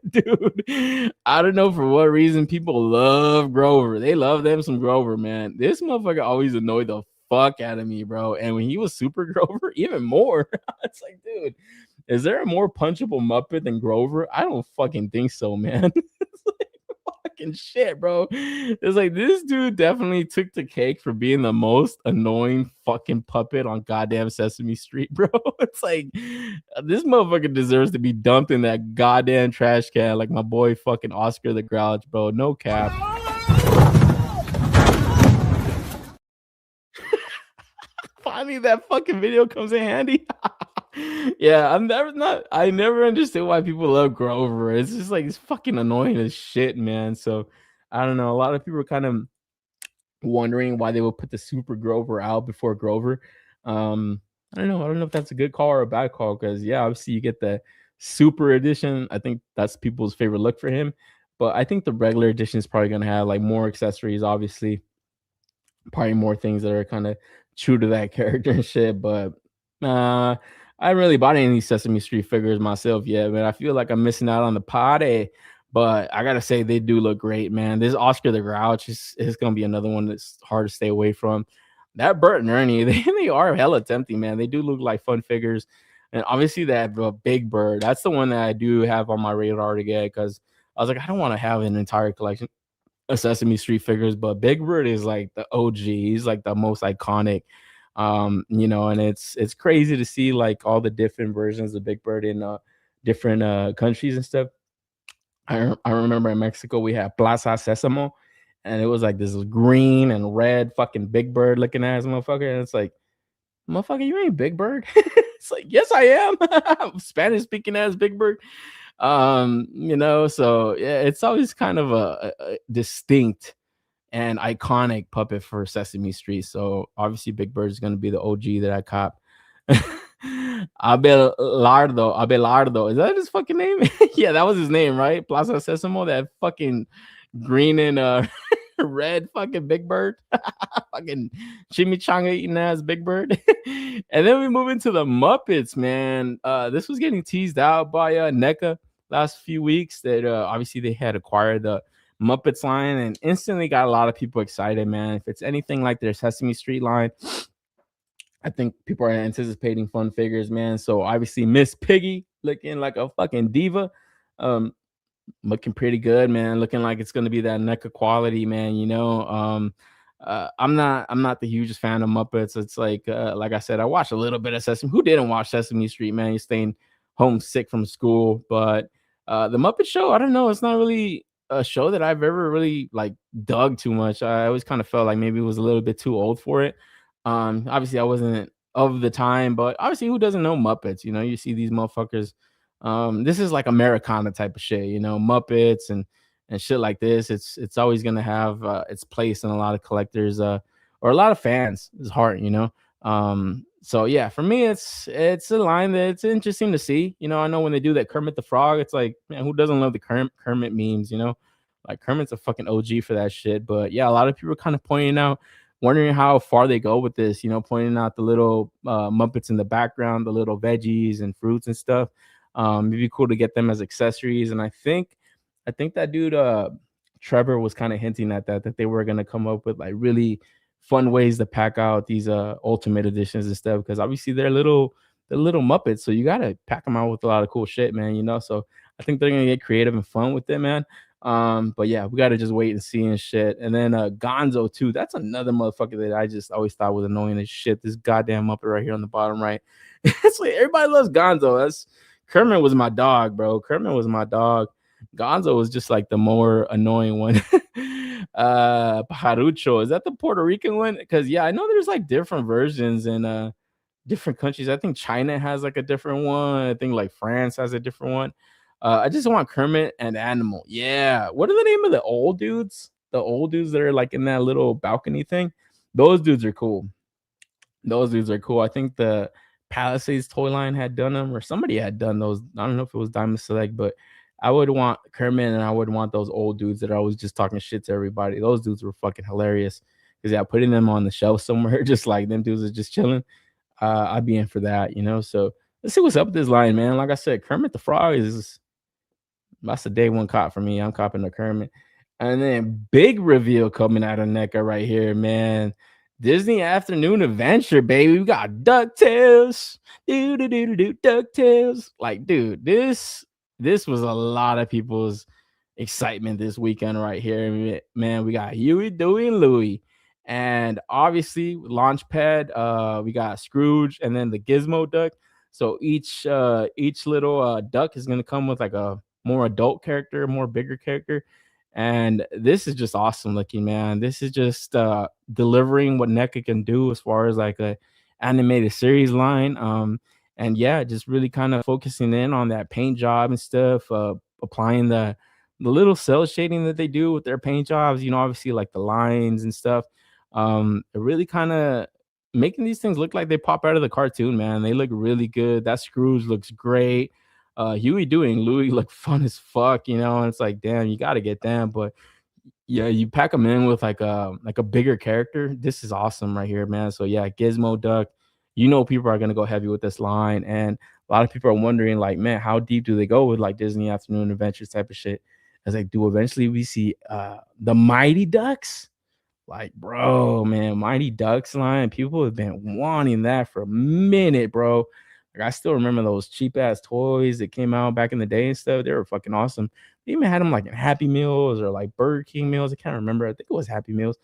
S2: Dude, I don't know for what reason people love Grover. They love them some Grover, man. This motherfucker always annoyed the fuck out of me, bro. And when he was Super Grover, even more. It's like, dude, is there a more punchable Muppet than Grover? I don't fucking think so, man. It's like, fucking shit, bro. It's like, this dude definitely took the cake for being the most annoying fucking puppet on goddamn Sesame Street, bro. It's like, this motherfucker deserves to be dumped in that goddamn trash can like my boy fucking Oscar the Grouch, bro. No cap. Finally, that fucking video comes in handy. Yeah, I never understood why people love Grover. It's just like, it's fucking annoying as shit, man. So I don't know. A lot of people are kind of wondering why they would put the Super Grover out before Grover. I don't know. I don't know if that's a good call or a bad call, because yeah, obviously you get the Super Edition. I think that's people's favorite look for him. But I think the regular edition is probably gonna have like more accessories, obviously. Probably more things that are kind of true to that character and shit. But I haven't really bought any Sesame Street figures myself yet, man. I feel like I'm missing out on the party. But I gotta say, they do look great, man. This Oscar the Grouch is gonna be another one that's hard to stay away from. That Bert and Ernie, they are hella tempting, man. They do look like fun figures. And obviously that Big Bird, that's the one that I do have on my radar to get, because I was like, I don't want to have an entire collection of Sesame Street figures, but Big Bird is like the OG. He's like the most iconic. And it's crazy to see like all the different versions of Big Bird in different countries and stuff. I remember in Mexico we had Plaza Sésamo, and it was like this green and red fucking Big Bird looking ass motherfucker, and it's like, motherfucker, you ain't Big Bird. It's like, yes, I am. Spanish speaking ass Big Bird. So yeah, it's always kind of a distinct and iconic puppet for Sesame Street. So obviously Big Bird is going to be the OG that I cop. Abelardo. Is that his fucking name? Yeah, that was his name, right? Plaza Sesamo, that fucking green and red fucking Big Bird. Fucking chimichanga eating ass Big Bird. And then we move into the Muppets, man. This was getting teased out by NECA last few weeks, that obviously they had acquired the Muppets line and instantly got a lot of people excited, man. If it's anything like their Sesame Street line, I think people are anticipating fun figures, man. So obviously Miss Piggy looking like a fucking diva, looking pretty good, man. Looking like it's gonna be that NECA quality, man. I'm not the hugest fan of Muppets. It's like I said, I watched a little bit of Sesame. Who didn't watch Sesame Street, man? You're staying homesick from school, but the Muppet Show, I don't know. It's not really a show that I've ever really like dug too much. I always kind of felt like maybe it was a little bit too old for it. Obviously I wasn't of the time, but obviously who doesn't know Muppets? You see these motherfuckers. This is like Americana type of shit, Muppets and shit like this. It's always gonna have its place in a lot of collectors or a lot of fans' heart, So yeah, for me, it's a line that's interesting to see. I know when they do that Kermit the Frog, it's like, man, who doesn't love the Kermit memes? Like Kermit's a fucking OG for that shit. But yeah, a lot of people are kind of pointing out, wondering how far they go with this. Pointing out the little Muppets in the background, the little veggies and fruits and stuff. It'd be cool to get them as accessories. And I think that dude Trevor was kind of hinting at that they were gonna come up with like really fun ways to pack out these ultimate editions and stuff, because obviously they're little Muppets, so you gotta pack them out with a lot of cool shit, man. So I think they're gonna get creative and fun with it, man. But yeah, we gotta just wait and see and shit. And then Gonzo too. That's another motherfucker that I just always thought was annoying as shit. This goddamn Muppet right here on the bottom right. It's like everybody loves Gonzo. That's Kermit was my dog, bro. Kermit was my dog. Gonzo was just like the more annoying one. Pajarucho, is that the Puerto Rican one? Because yeah, I know there's like different versions in different countries. I think China has like a different one. I think like France has a different one. I just want Kermit and Animal. Yeah. What are the name of the old dudes? The old dudes that are like in that little balcony thing. Those dudes are cool. I think the Palisades toy line had done them, or somebody had done those. I don't know if it was Diamond Select, but I would want Kermit and I would want those old dudes that are always just talking shit to everybody. Those dudes were fucking hilarious. Because yeah, putting them on the shelf somewhere, just like them dudes are just chilling. I'd be in for that, So let's see what's up with this line, man. Like I said, Kermit the Frog that's a day one cop for me. I'm copping the Kermit. And then big reveal coming out of NECA right here, man. Disney Afternoon Adventure, baby. We got DuckTales. DuckTales. Like, dude, this was a lot of people's excitement this weekend right here, man. We got Huey, Dewey, and Louie. And obviously, Launchpad, we got Scrooge and then the Gizmo Duck. So each little duck is gonna come with like a more adult character, more bigger character. And this is just awesome looking, man. This is just delivering what NECA can do as far as like a animated series line. And yeah, just really kind of focusing in on that paint job and stuff, applying the little cell shading that they do with their paint jobs, obviously like the lines and stuff. Really kind of making these things look like they pop out of the cartoon, man. They look really good. That Scrooge looks great. Huey, Dewey, and Louie look fun as fuck, and it's like, damn, you got to get them. But yeah, you pack them in with like a bigger character. This is awesome right here, man. So yeah, Gizmo Duck, people are gonna go heavy with this line, and a lot of people are wondering, like, man, how deep do they go with like Disney Afternoon Adventures type of shit? As like, do eventually we see the Mighty Ducks? Like, bro, man, Mighty Ducks line. People have been wanting that for a minute, bro. Like, I still remember those cheap ass toys that came out back in the day and stuff. They were fucking awesome. They even had them like in Happy Meals or like Burger King meals. I can't remember. I think it was Happy Meals.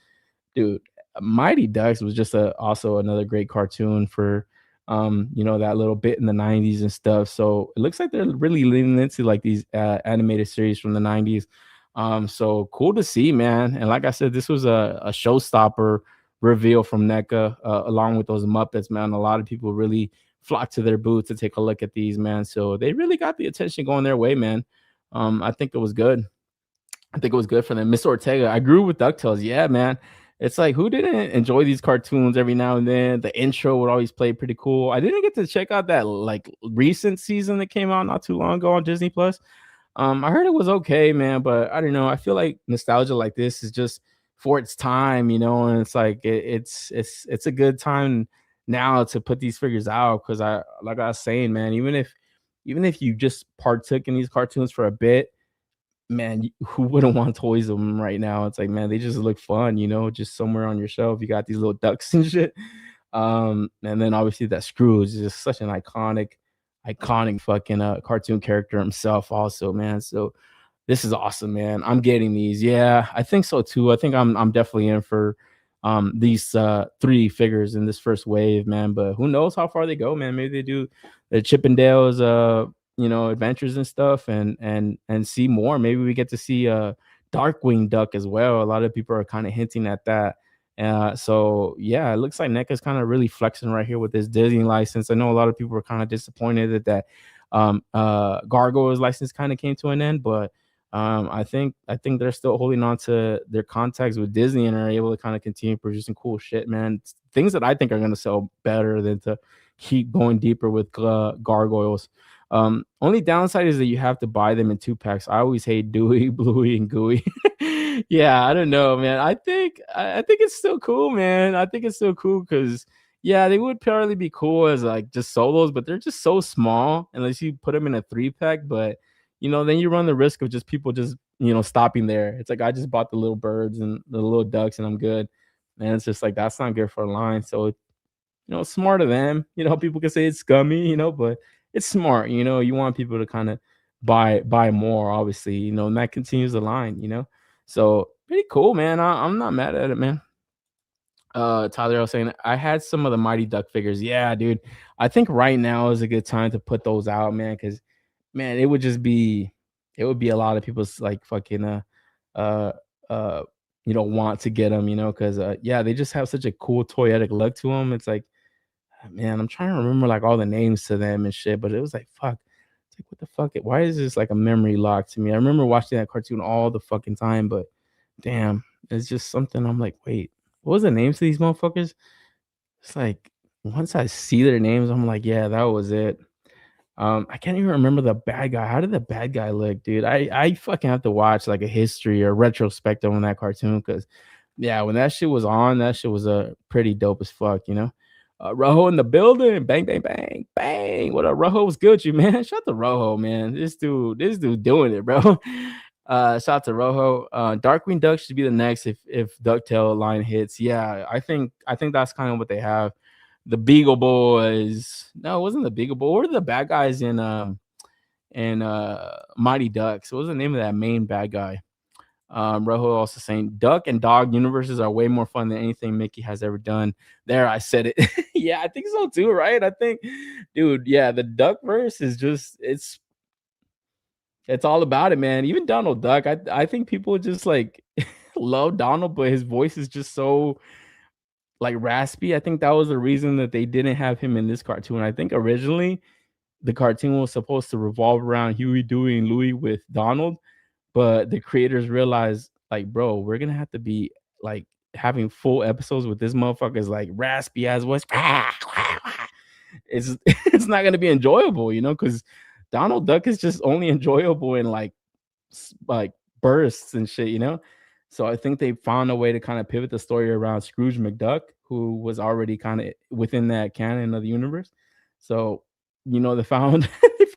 S2: Dude, Mighty Ducks was just also another great cartoon for that little bit in the 90s and stuff. So it looks like they're really leaning into like these animated series from the 90s. So cool to see, man. And like I said, this was a showstopper reveal from NECA, along with those Muppets, man. A lot of people really flocked to their booth to take a look at these, man. So they really got the attention going their way, man. I think it was good. I think it was good for them. Miss Ortega, I grew with DuckTales. Yeah, man. It's like, who didn't enjoy these cartoons every now and then? The intro would always play pretty cool. I didn't get to check out that like recent season that came out not too long ago on Disney Plus. I heard it was okay, man, but I don't know. I feel like nostalgia like this is just for its time, and it's like it's a good time now to put these figures out, because like I was saying, man, even if you just partook in these cartoons for a bit, man, who wouldn't want toys of them right now? It's like, man, they just look fun, just somewhere on your shelf. You got these little ducks and shit. And then obviously that Scrooge is just such an iconic fucking cartoon character himself also, man. So this is awesome, man. I'm getting these. Yeah, I think so too. I think I'm definitely in for these 3 figures in this first wave, man. But who knows how far they go, man. Maybe they do the Chippendales adventures and stuff, and see more. Maybe we get to see Darkwing Duck as well. A lot of people are kind of hinting at that. So yeah, it looks like NECA's kind of really flexing right here with this Disney license. I know a lot of people were kind of disappointed that Gargoyle's license kind of came to an end, but I think they're still holding on to their contacts with Disney and are able to kind of continue producing cool shit, man. Things that I think are going to sell better than to keep going deeper with Gargoyles. Only downside is that you have to buy them in 2 packs. I always hate Dewey, Bluey, and Gooey. Yeah, I don't know, man. I think it's still cool, man. I think it's still cool because yeah, they would probably be cool as like just solos, but they're just so small unless you put them in a 3-pack. But then you run the risk of just people just stopping there. It's like, I just bought the little birds and the little ducks and I'm good. And it's just like, that's not good for a line. So, smart of them. People can say it's scummy, but it's smart. You want people to kind of buy more, obviously, and that continues the line. So pretty cool, man. I'm not mad at it, man. Tyler was saying I had some of the Mighty Duck figures. Yeah, dude. I think right now is a good time to put those out, man, because man, it would be a lot of people's like fucking uh want to get them, because yeah, they just have such a cool toyetic look to them. It's like, man, I'm trying to remember like all the names to them and shit, but it was like, fuck. It's like, what the fuck? Why is this like a memory lock to me? I remember watching that cartoon all the fucking time, but damn, it's just something I'm like, wait, what was the names of these motherfuckers? It's like once I see their names, I'm like, yeah, that was it. I can't even remember the bad guy. How did the bad guy look, dude? I fucking have to watch like a history or retrospective on that cartoon, because yeah, when that shit was on, that shit was a pretty dope as fuck, Rojo in the building, bang, bang, bang, bang. What up, Rojo? What's good, you man? Shout out to Rojo, man. This dude doing it, bro. Shout out to Rojo. Darkwing Duck should be the next if DuckTale line hits. Yeah, I think that's kind of what they have. The Beagle Boys. No, it wasn't the Beagle Boy. What were the bad guys in Mighty Ducks? What was the name of that main bad guy? Rojo also saying Duck and Dog universes are way more fun than anything Mickey has ever done. There, I said it. Yeah, I think so too, right? I think, dude, yeah, the Duck verse is just it's all about it, man. Even Donald Duck, I think people just like love Donald, but his voice is just so like raspy. I think that was the reason that they didn't have him in this cartoon. I think originally the cartoon was supposed to revolve around Huey, Dewey, and Louie with Donald, but the creators realized, like, bro, we're gonna have to be like having full episodes with this motherfucker's like raspy ass voice. It's not gonna be enjoyable, because Donald Duck is just only enjoyable in like bursts and shit, So I think they found a way to kind of pivot the story around Scrooge McDuck, who was already kind of within that canon of the universe. So, they found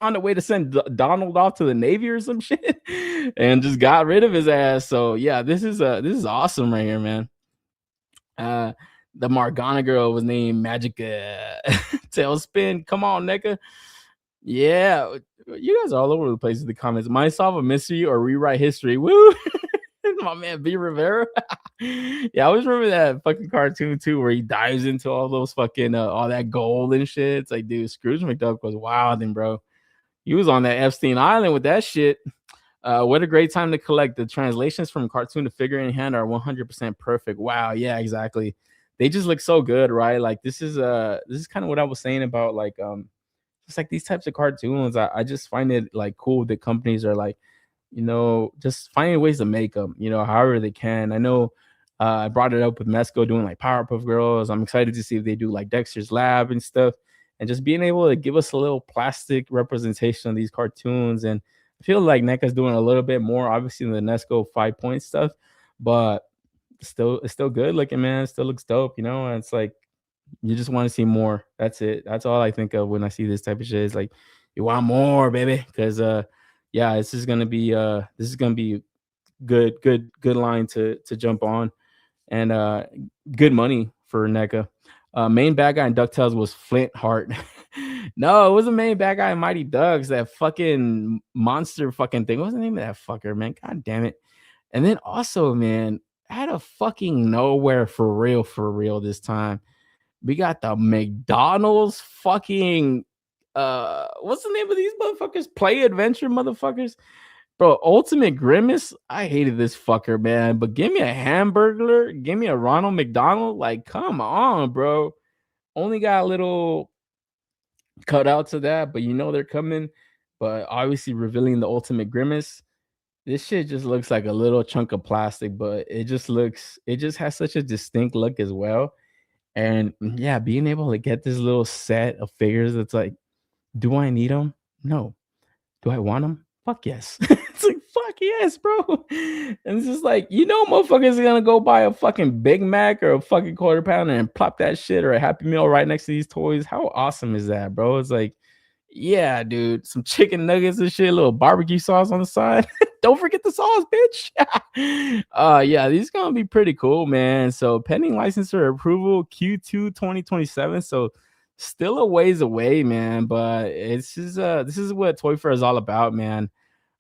S2: a way to send Donald off to the Navy or some shit and just got rid of his ass. So yeah, this is awesome right here, man. The Morgana girl was named Magica Tailspin. Come on, NECA. Yeah, you guys are all over the place in the comments. Might solve a mystery or rewrite history. Woo! My man B Rivera. Yeah, I always remember that fucking cartoon too, where he dives into all those fucking all that gold and shit. It's like, dude, Scrooge McDuck was wilding, bro. He was on that Epstein Island with that shit. What a great time to collect. The translations from cartoon to figure in hand are 100% perfect. Wow, yeah, exactly. They just look so good, right? Like this is kind of what I was saying about like just like these types of cartoons. I just find it like cool that companies are like, just finding ways to make them, however they can. I know I brought it up with MEZCO doing like Powerpuff Girls. I'm excited to see if they do like Dexter's Lab and stuff, and just being able to give us a little plastic representation of these cartoons. And I feel like NECA's doing a little bit more, obviously, in the NESCO 5-point stuff, but it's still good looking, man. It still looks dope, and it's like you just want to see more. That's it. That's all I think of when I see this type of shit. It's like you want more, baby, because yeah, this is gonna be good line to jump on, and good money for NECA. Main bad guy in DuckTales was Flint Heart. No, it was the main bad guy in Mighty Ducks. That fucking monster fucking thing. What was the name of that fucker, man? God damn it. And then also, man, out of fucking nowhere, for real this time, we got the McDonald's fucking what's the name of these motherfuckers? Play Adventure motherfuckers. Bro, Ultimate Grimace. I hated this fucker, man. But give me a Hamburglar, give me a Ronald McDonald. Like, come on, bro. Only got a little cutouts of that, but they're coming. But obviously revealing the Ultimate Grimace. This shit just looks like a little chunk of plastic, but it just has such a distinct look as well. And yeah, being able to get this little set of figures that's like, do I need them? No. Do I want them? Fuck yes. It's like, fuck yes, bro. And it's just like, motherfuckers are gonna go buy a fucking Big Mac or a fucking quarter pounder and plop that shit or a Happy Meal right next to these toys. How awesome is that, bro? It's like, Yeah, dude, some chicken nuggets and shit, little barbecue sauce on the side. Don't forget the sauce, bitch. Yeah, these gonna be pretty cool, man. So pending licensor approval Q2 2027. So still a ways away, man. But this is what Toy Fair is all about, man.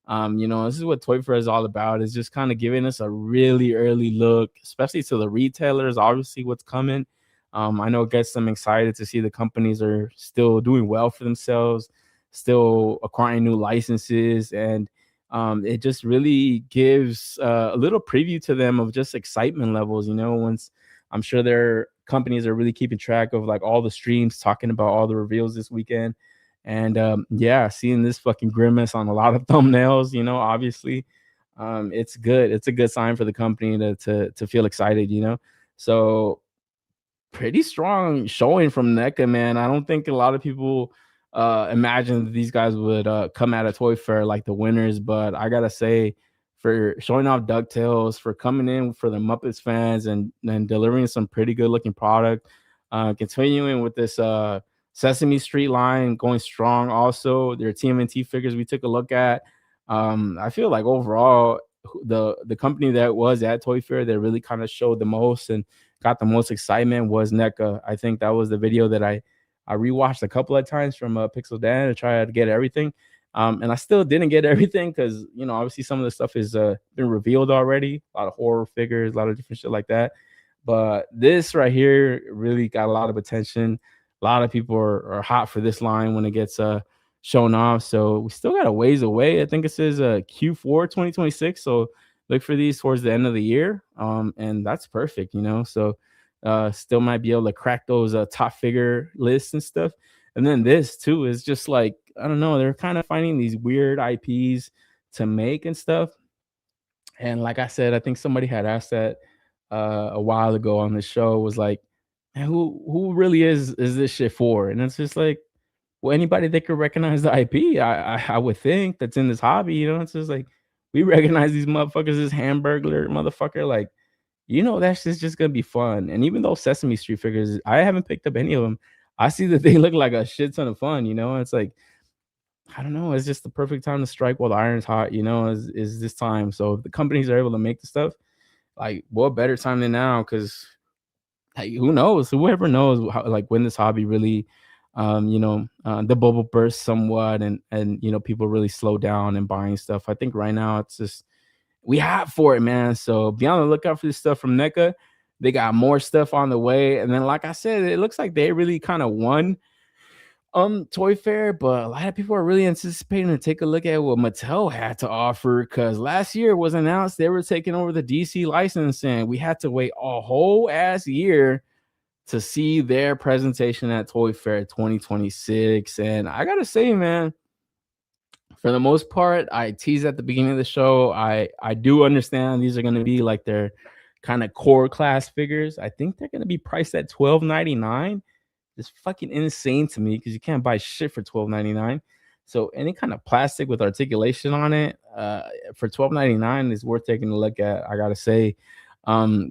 S2: This is what Toy Fair is all about. Is just kind of giving us a really early look, especially to the retailers. Obviously, what's coming. I know it gets them excited to see the companies are still doing well for themselves, still acquiring new licenses, and it just really gives a little preview to them of just excitement levels. Once I'm sure their companies are really keeping track of like all the streams talking about all the reveals this weekend. And yeah, seeing this fucking grimace on a lot of thumbnails, obviously, it's good. It's a good sign for the company to feel excited. So pretty strong showing from NECA, man. I don't think a lot of people imagined that these guys would come at a Toy Fair like the winners, but I gotta say, for showing off DuckTales, for coming in for the Muppets fans and delivering some pretty good looking product, continuing with this Sesame Street line going strong. Also, their TMNT figures we took a look at. I feel like overall the company that was at Toy Fair that really kind of showed the most and got the most excitement was NECA. I think that was the video that I rewatched a couple of times from Pixel Dan to try to get everything. And I still didn't get everything because obviously some of the stuff is been revealed already. A lot of horror figures, a lot of different shit like that. But this right here really got a lot of attention. A lot of people are hot for this line when it gets shown off. So we still got a ways away. I think it says Q4 2026. So look for these towards the end of the year. And that's perfect, So still might be able to crack those top figure lists and stuff. And then this too is just like, I don't know, they're kind of finding these weird IPs to make and stuff. And like I said, I think somebody had asked that a while ago on the show, was like, man, who really is this shit for? And it's just like, well, anybody that could recognize the IP, I would think, that's in this hobby, It's just like, we recognize these motherfuckers as Hamburglar motherfucker, like, that's just gonna be fun. And even though Sesame Street figures, I haven't picked up any of them, I see that they look like a shit ton of fun. It's like, I don't know, it's just the perfect time to strike while the iron's hot. Is this time. So if the companies are able to make the stuff, like, what better time than now? Because hey, who knows? Whoever knows how, like, when this hobby really, the bubble bursts somewhat, and people really slow down and buying stuff. I think right now it's just we have for it, man. So be on the lookout for this stuff from NECA. They got more stuff on the way, and then like I said, it looks like they really kind of won Toy Fair, but a lot of people are really anticipating to take a look at what Mattel had to offer, because last year it was announced they were taking over the DC license, and we had to wait a whole ass year to see their presentation at Toy Fair 2026. And I gotta say, man, for the most part, I teased at the beginning of the show, I do understand these are going to be like their kind of core class figures. I think they're going to be priced at $12.99. It's fucking insane to me because you can't buy shit for $12.99. So any kind of plastic with articulation on it for $12.99 is worth taking a look at, I gotta say.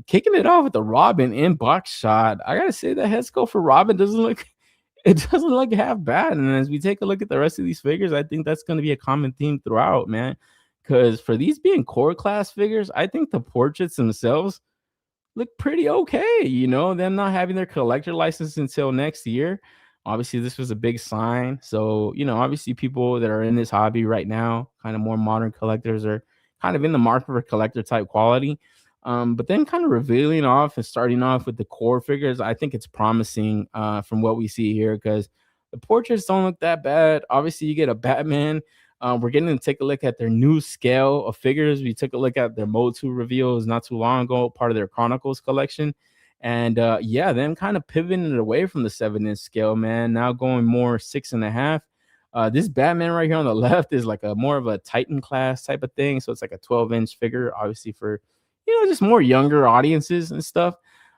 S2: Kicking it off with the Robin inbox shot, I gotta say the head sculpt for Robin doesn't look half bad. And as we take a look at the rest of these figures, I think that's going to be a common theme throughout, man. Because for these being core class figures, I think the portraits themselves look pretty okay. Them not having their collector license until next year. Obviously, this was a big sign. So, obviously people that are in this hobby right now, kind of more modern collectors, are kind of in the market for collector type quality. But then kind of revealing off and starting off with the core figures, I think it's promising from what we see here, because the portraits don't look that bad. Obviously, you get a Batman. We're getting to take a look at their new scale of figures. We took a look at their Mode 2 reveals not too long ago, part of their Chronicles collection. And yeah, them kind of pivoting it away from the 7-inch scale, man. Now going more 6.5. This Batman right here on the left is like a more of a Titan class type of thing. So it's like a 12-inch figure, obviously for, just more younger audiences and stuff.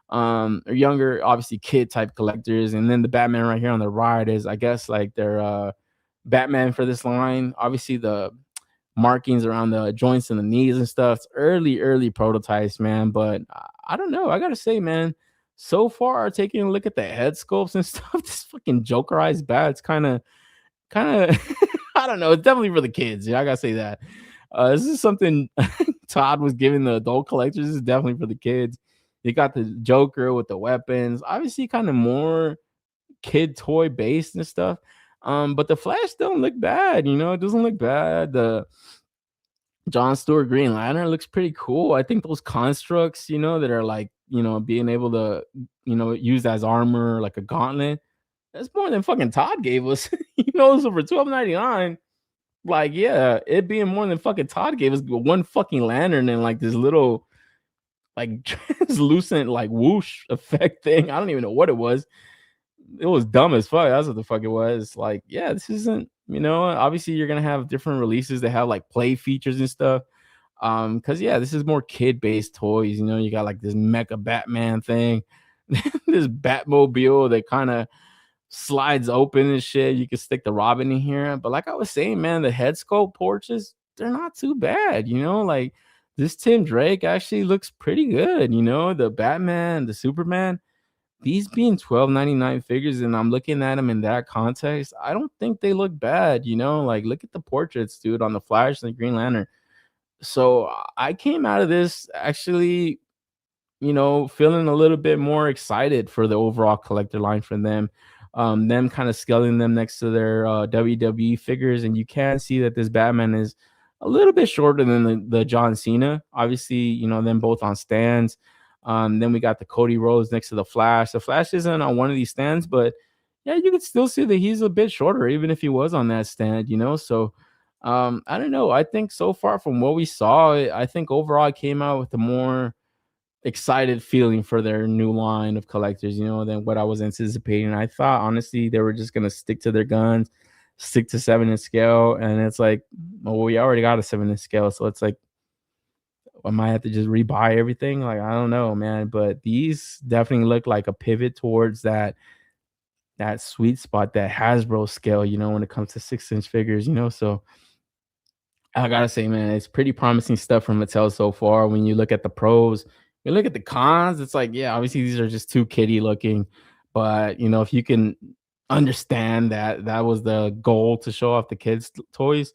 S2: Or younger, obviously kid type collectors. And then the Batman right here on the right is, I guess, like their Batman for this line. Obviously the markings around the joints and the knees and stuff. It's early prototypes, man. But I don't know. I gotta say, man, so far taking a look at the head sculpts and stuff, this fucking Jokerized Bat's kind of kind of I don't know. It's definitely for the kids. Yeah, I gotta say that. This is something Todd was giving the adult collectors. This is definitely for the kids. You got the Joker with the weapons, obviously kind of more kid toy based and stuff. But the Flash don't look bad, you know, it doesn't look bad. The John Stewart Green Lantern looks pretty cool. I think those constructs, you know, that are like, you know, being able to, you know, use as armor, like a gauntlet, that's more than fucking Todd gave us. You know, so for $12.99, like, yeah, it being more than fucking Todd gave us one fucking lantern and like this little like translucent like whoosh effect thing. I don't even know what it was. It was dumb as fuck. That's what the fuck it was. Like, yeah, this isn't, you know, obviously you're gonna have different releases that have like play features and stuff. Because yeah, this is more kid-based toys. You know, you got like this mecha Batman thing, this Batmobile that kind of slides open and shit. You can stick the Robin in here. But like I was saying, man, the head sculpt porches, they're not too bad, you know, like this Tim Drake actually looks pretty good, you know, the Batman, the Superman. These being $12.99 figures, and I'm looking at them in that context, I don't think they look bad, you know? Like, look at the portraits, dude, on the Flash and the Green Lantern. So I came out of this actually, you know, feeling a little bit more excited for the overall collector line from them. Them kind of scaling them next to their WWE figures, and you can see that this Batman is a little bit shorter than the John Cena. Obviously, you know, them both on stands. Then we got the Cody Rhodes next to the Flash. The Flash isn't on one of these stands, but yeah, you could still see that he's a bit shorter, even if he was on that stand, you know. So I don't know. I think so far from what we saw, I think overall I came out with a more excited feeling for their new line of collectors, you know, than what I was anticipating. I thought honestly they were just gonna stick to their guns, stick to 7-inch scale, and it's like, well, we already got a 7-inch scale, so it's like I might have to just rebuy everything. Like, I don't know, man. But these definitely look like a pivot towards that sweet spot, that Hasbro scale, you know, when it comes to 6-inch figures, you know. So I gotta say, man, it's pretty promising stuff from Mattel so far. When you look at the pros, you look at the cons, it's like, yeah, obviously these are just too kiddie looking. But you know, if you can understand that that was the goal to show off the kids' toys,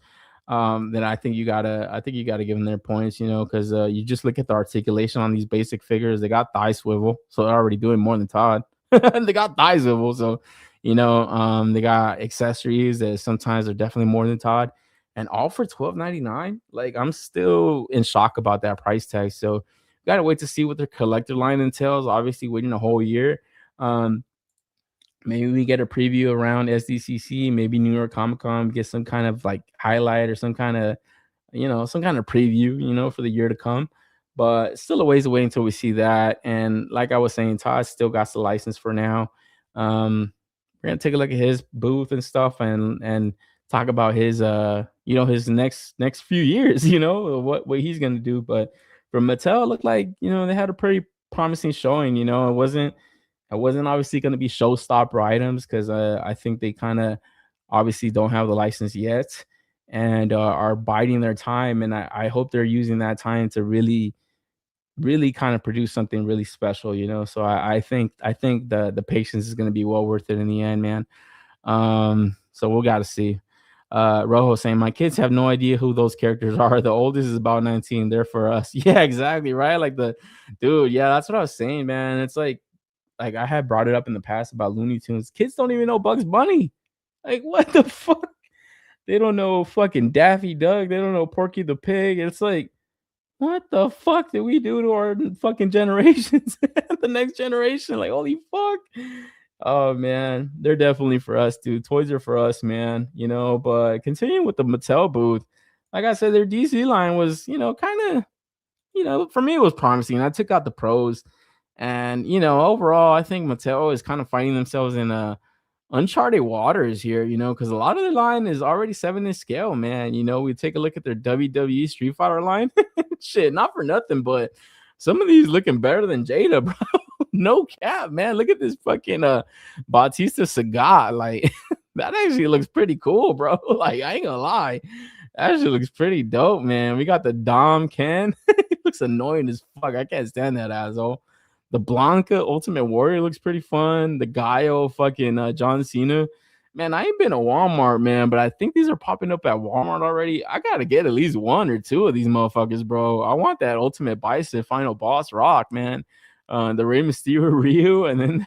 S2: then I think you gotta give them their points, you know, because you just look at the articulation on these basic figures. They got thigh swivel, so they're already doing more than Todd. They got thigh swivel, so you know, they got accessories that sometimes are definitely more than Todd, and all for $12.99. Like, I'm still in shock about that price tag. So gotta wait to see what their collector line entails. Obviously, waiting a whole year. Um, Maybe we get a preview around SDCC, maybe New York Comic Con, get some kind of like highlight or some kind of, you know, some kind of preview, you know, for the year to come. But still a ways away until we see that. And like I was saying, Todd still got the license for now. We're gonna take a look at his booth and stuff, and talk about his you know, his next few years, you know, what he's gonna do. But from Mattel, it looked like, you know, they had a pretty promising showing. You know, it wasn't obviously going to be showstopper items because I think they kind of obviously don't have the license yet, and are biding their time. And I hope they're using that time to really, really kind of produce something really special, you know. So I think the patience is going to be well worth it in the end, man. So we'll got to see. Rojo saying, my kids have no idea who those characters are. The oldest is about 19. They're for us. Yeah, exactly. Right. Like the dude. Yeah, that's what I was saying, man. It's like I had brought it up in the past about Looney Tunes. Kids don't even know Bugs Bunny. Like, what the fuck? They don't know fucking Daffy Duck. They don't know Porky the Pig. It's like, what the fuck did we do to our fucking generations? The next generation, like, holy fuck. Oh man, they're definitely for us, dude. Toys are for us, man. You know, but continuing with the Mattel booth, like I said, their DC line was, you know, kind of, you know, for me it was promising. I took out the pros, and you know, overall, I think Mattel is kind of finding themselves in uncharted waters here, you know, because a lot of their line is already 7-inch scale, man. You know, we take a look at their WWE Street Fighter line. Shit, not for nothing, but some of these looking better than Jada, bro. No cap, man. Look at this fucking Bautista Sagat. Like, that actually looks pretty cool, bro. Like, I ain't gonna lie. That actually looks pretty dope, man. We got the Dom Ken. He looks annoying as fuck. I can't stand that asshole. The Blanca Ultimate Warrior looks pretty fun. The Gaio fucking John Cena. Man, I ain't been to Walmart, man, but I think these are popping up at Walmart already. I gotta get at least one or two of these motherfuckers, bro. I want that Ultimate Bison Final Boss Rock, man. The Rey Mysterio Ryu, and then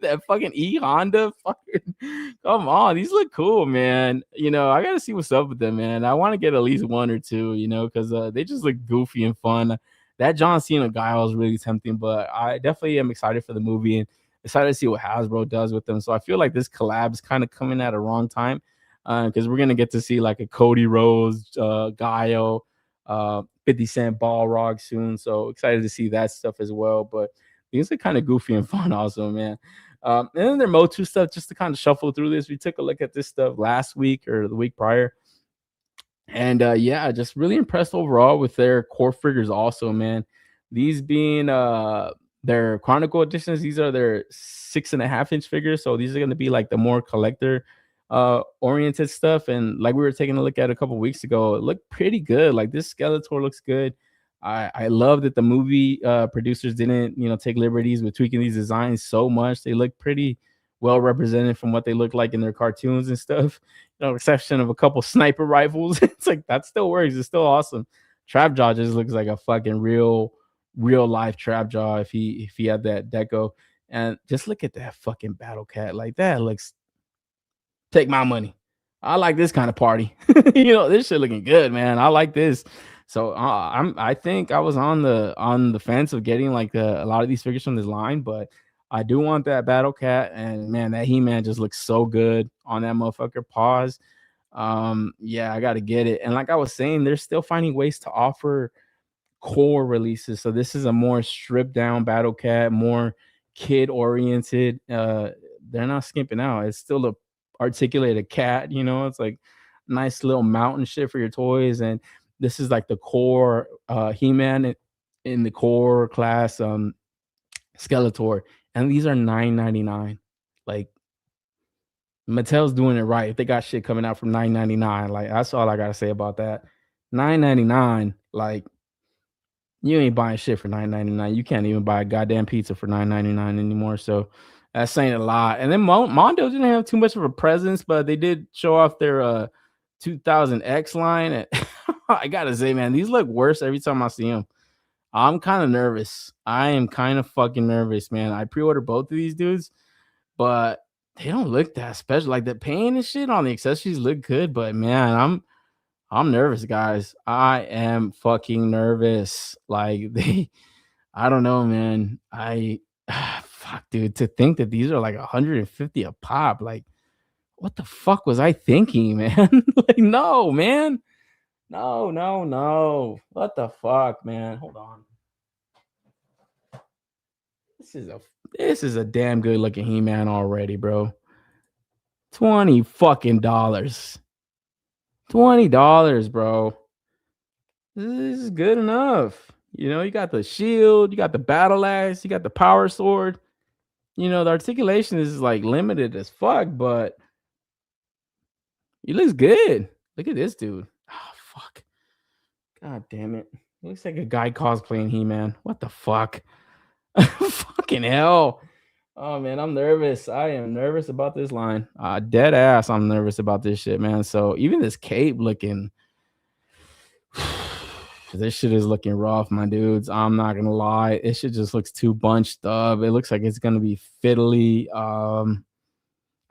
S2: that fucking E Honda. Fucking, come on, these look cool, man. You know, I gotta see what's up with them, man. I want to get at least one or two, you know, because they just look goofy and fun. That John Cena guy was really tempting, but I definitely am excited for the movie and excited to see what Hasbro does with them. So I feel like this collab is kind of coming at a wrong time because we're gonna get to see like a Cody Rhodes, Gaio, 50 Cent Balrog soon. So excited to see that stuff as well. But these are kind of goofy and fun, also, man. And then their Motu stuff, just to kind of shuffle through this. We took a look at this stuff last week or the week prior. And yeah, just really impressed overall with their core figures, also, man. These being their Chronicle editions, these are their 6.5-inch figures. So these are going to be like the more collector oriented stuff. And like we were taking a look at a couple weeks ago, it looked pretty good. Like this Skeletor looks good. I love that the movie producers didn't, you know, take liberties with tweaking these designs so much. They look pretty well represented from what they look like in their cartoons and stuff. You know, exception of a couple sniper rifles. It's like that still works. It's still awesome. Trap Jaw just looks like a fucking real life Trap Jaw if he had that deco. And just look at that fucking Battle Cat. Like that looks, take my money. I like this kind of party. You know, this shit looking good, man. I like this. So I think I was on the fence of getting like a lot of these figures from this line, but I do want that Battle Cat, and man, that He-Man just looks so good on that motherfucker. Pause. Yeah, I gotta get it. And like I was saying, they're still finding ways to offer core releases. So this is a more stripped down Battle Cat, more kid oriented. They're not skimping out. It's still a articulated cat, you know. It's like nice little mountain shit for your toys. And this is like the core He-Man in the core class Skeletor. And these are $9.99. Like Mattel's doing it right. If they got shit coming out from $9.99, like that's all I gotta say about that. $9.99, like you ain't buying shit for $9.99. You can't even buy a goddamn pizza for $9.99 anymore. So that's saying a lot. And then Mondo didn't have too much of a presence, but they did show off their 2000X line. And I gotta say, man, these look worse every time I see them. I'm kind of nervous. I am kind of fucking nervous, man. I pre-ordered both of these dudes, but they don't look that special. Like the paint and shit on the accessories look good, but man, I'm nervous, guys. I am fucking nervous. Like I don't know, man. Fuck, dude. To think that these are like 150 a pop, like what the fuck was I thinking, man? Like no, man. No. What the fuck, man? Hold on. This is a damn good looking He-Man already, bro. $20 fucking dollars. $20, bro. This is good enough. You know, you got the shield, you got the battle axe, you got the power sword. You know, the articulation is like limited as fuck, but he looks good. Look at this dude. Oh, fuck. God damn it. He looks like a guy cosplaying He-Man. What the fuck? Fucking hell. Oh, man, I'm nervous. I am nervous about this line. Dead ass, I'm nervous about this shit, man. So even this cape looking... This shit is looking rough, my dudes. I'm not going to lie. It shit just looks too bunched up. It looks like it's going to be fiddly.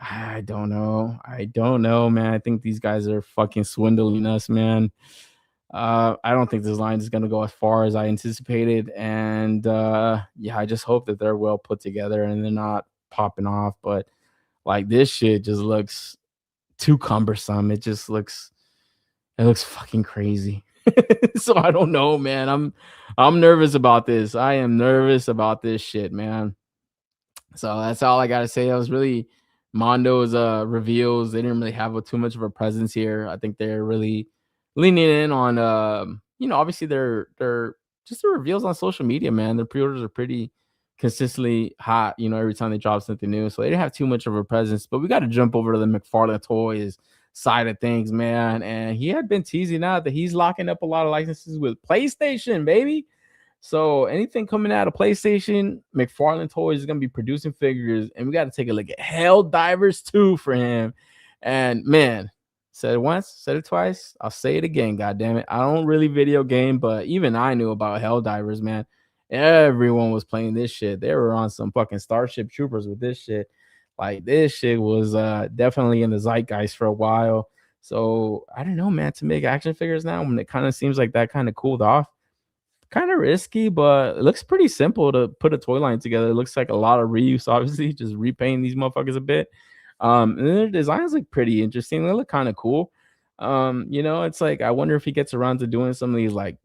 S2: I don't know, man. I think these guys are fucking swindling us, man. I don't think this line is going to go as far as I anticipated. And yeah, I just hope that they're well put together and they're not popping off. But like this shit just looks too cumbersome. It looks fucking crazy. So I don't know, man. I'm nervous about this. I am nervous about this shit, man. So that's all I gotta say. I was really Mondo's reveals. They didn't really have too much of a presence here. I think they're really leaning in on you know, obviously they're just the reveals on social media, man. Their pre-orders are pretty consistently hot, you know, every time they drop something new. So they didn't have too much of a presence. But we got to jump over to the McFarlane Toys side of things, man. And he had been teasing out that he's locking up a lot of licenses with PlayStation, baby. So anything coming out of PlayStation, McFarlane Toys is gonna be producing figures, and we got to take a look at Helldivers 2 for him. And man, said it once, said it twice. I'll say it again. God damn it! I don't really video game, but even I knew about Helldivers, man. Everyone was playing this shit. They were on some fucking Starship Troopers with this shit. Like this shit was definitely in the zeitgeist for a while. So I don't know, man. To make action figures now, when it kind of seems like that kind of cooled off, kind of risky, but it looks pretty simple to put a toy line together. It looks like a lot of reuse, obviously, just repainting these motherfuckers a bit. And their designs look pretty interesting. They look kind of cool. It's like I wonder if he gets around to doing some of these like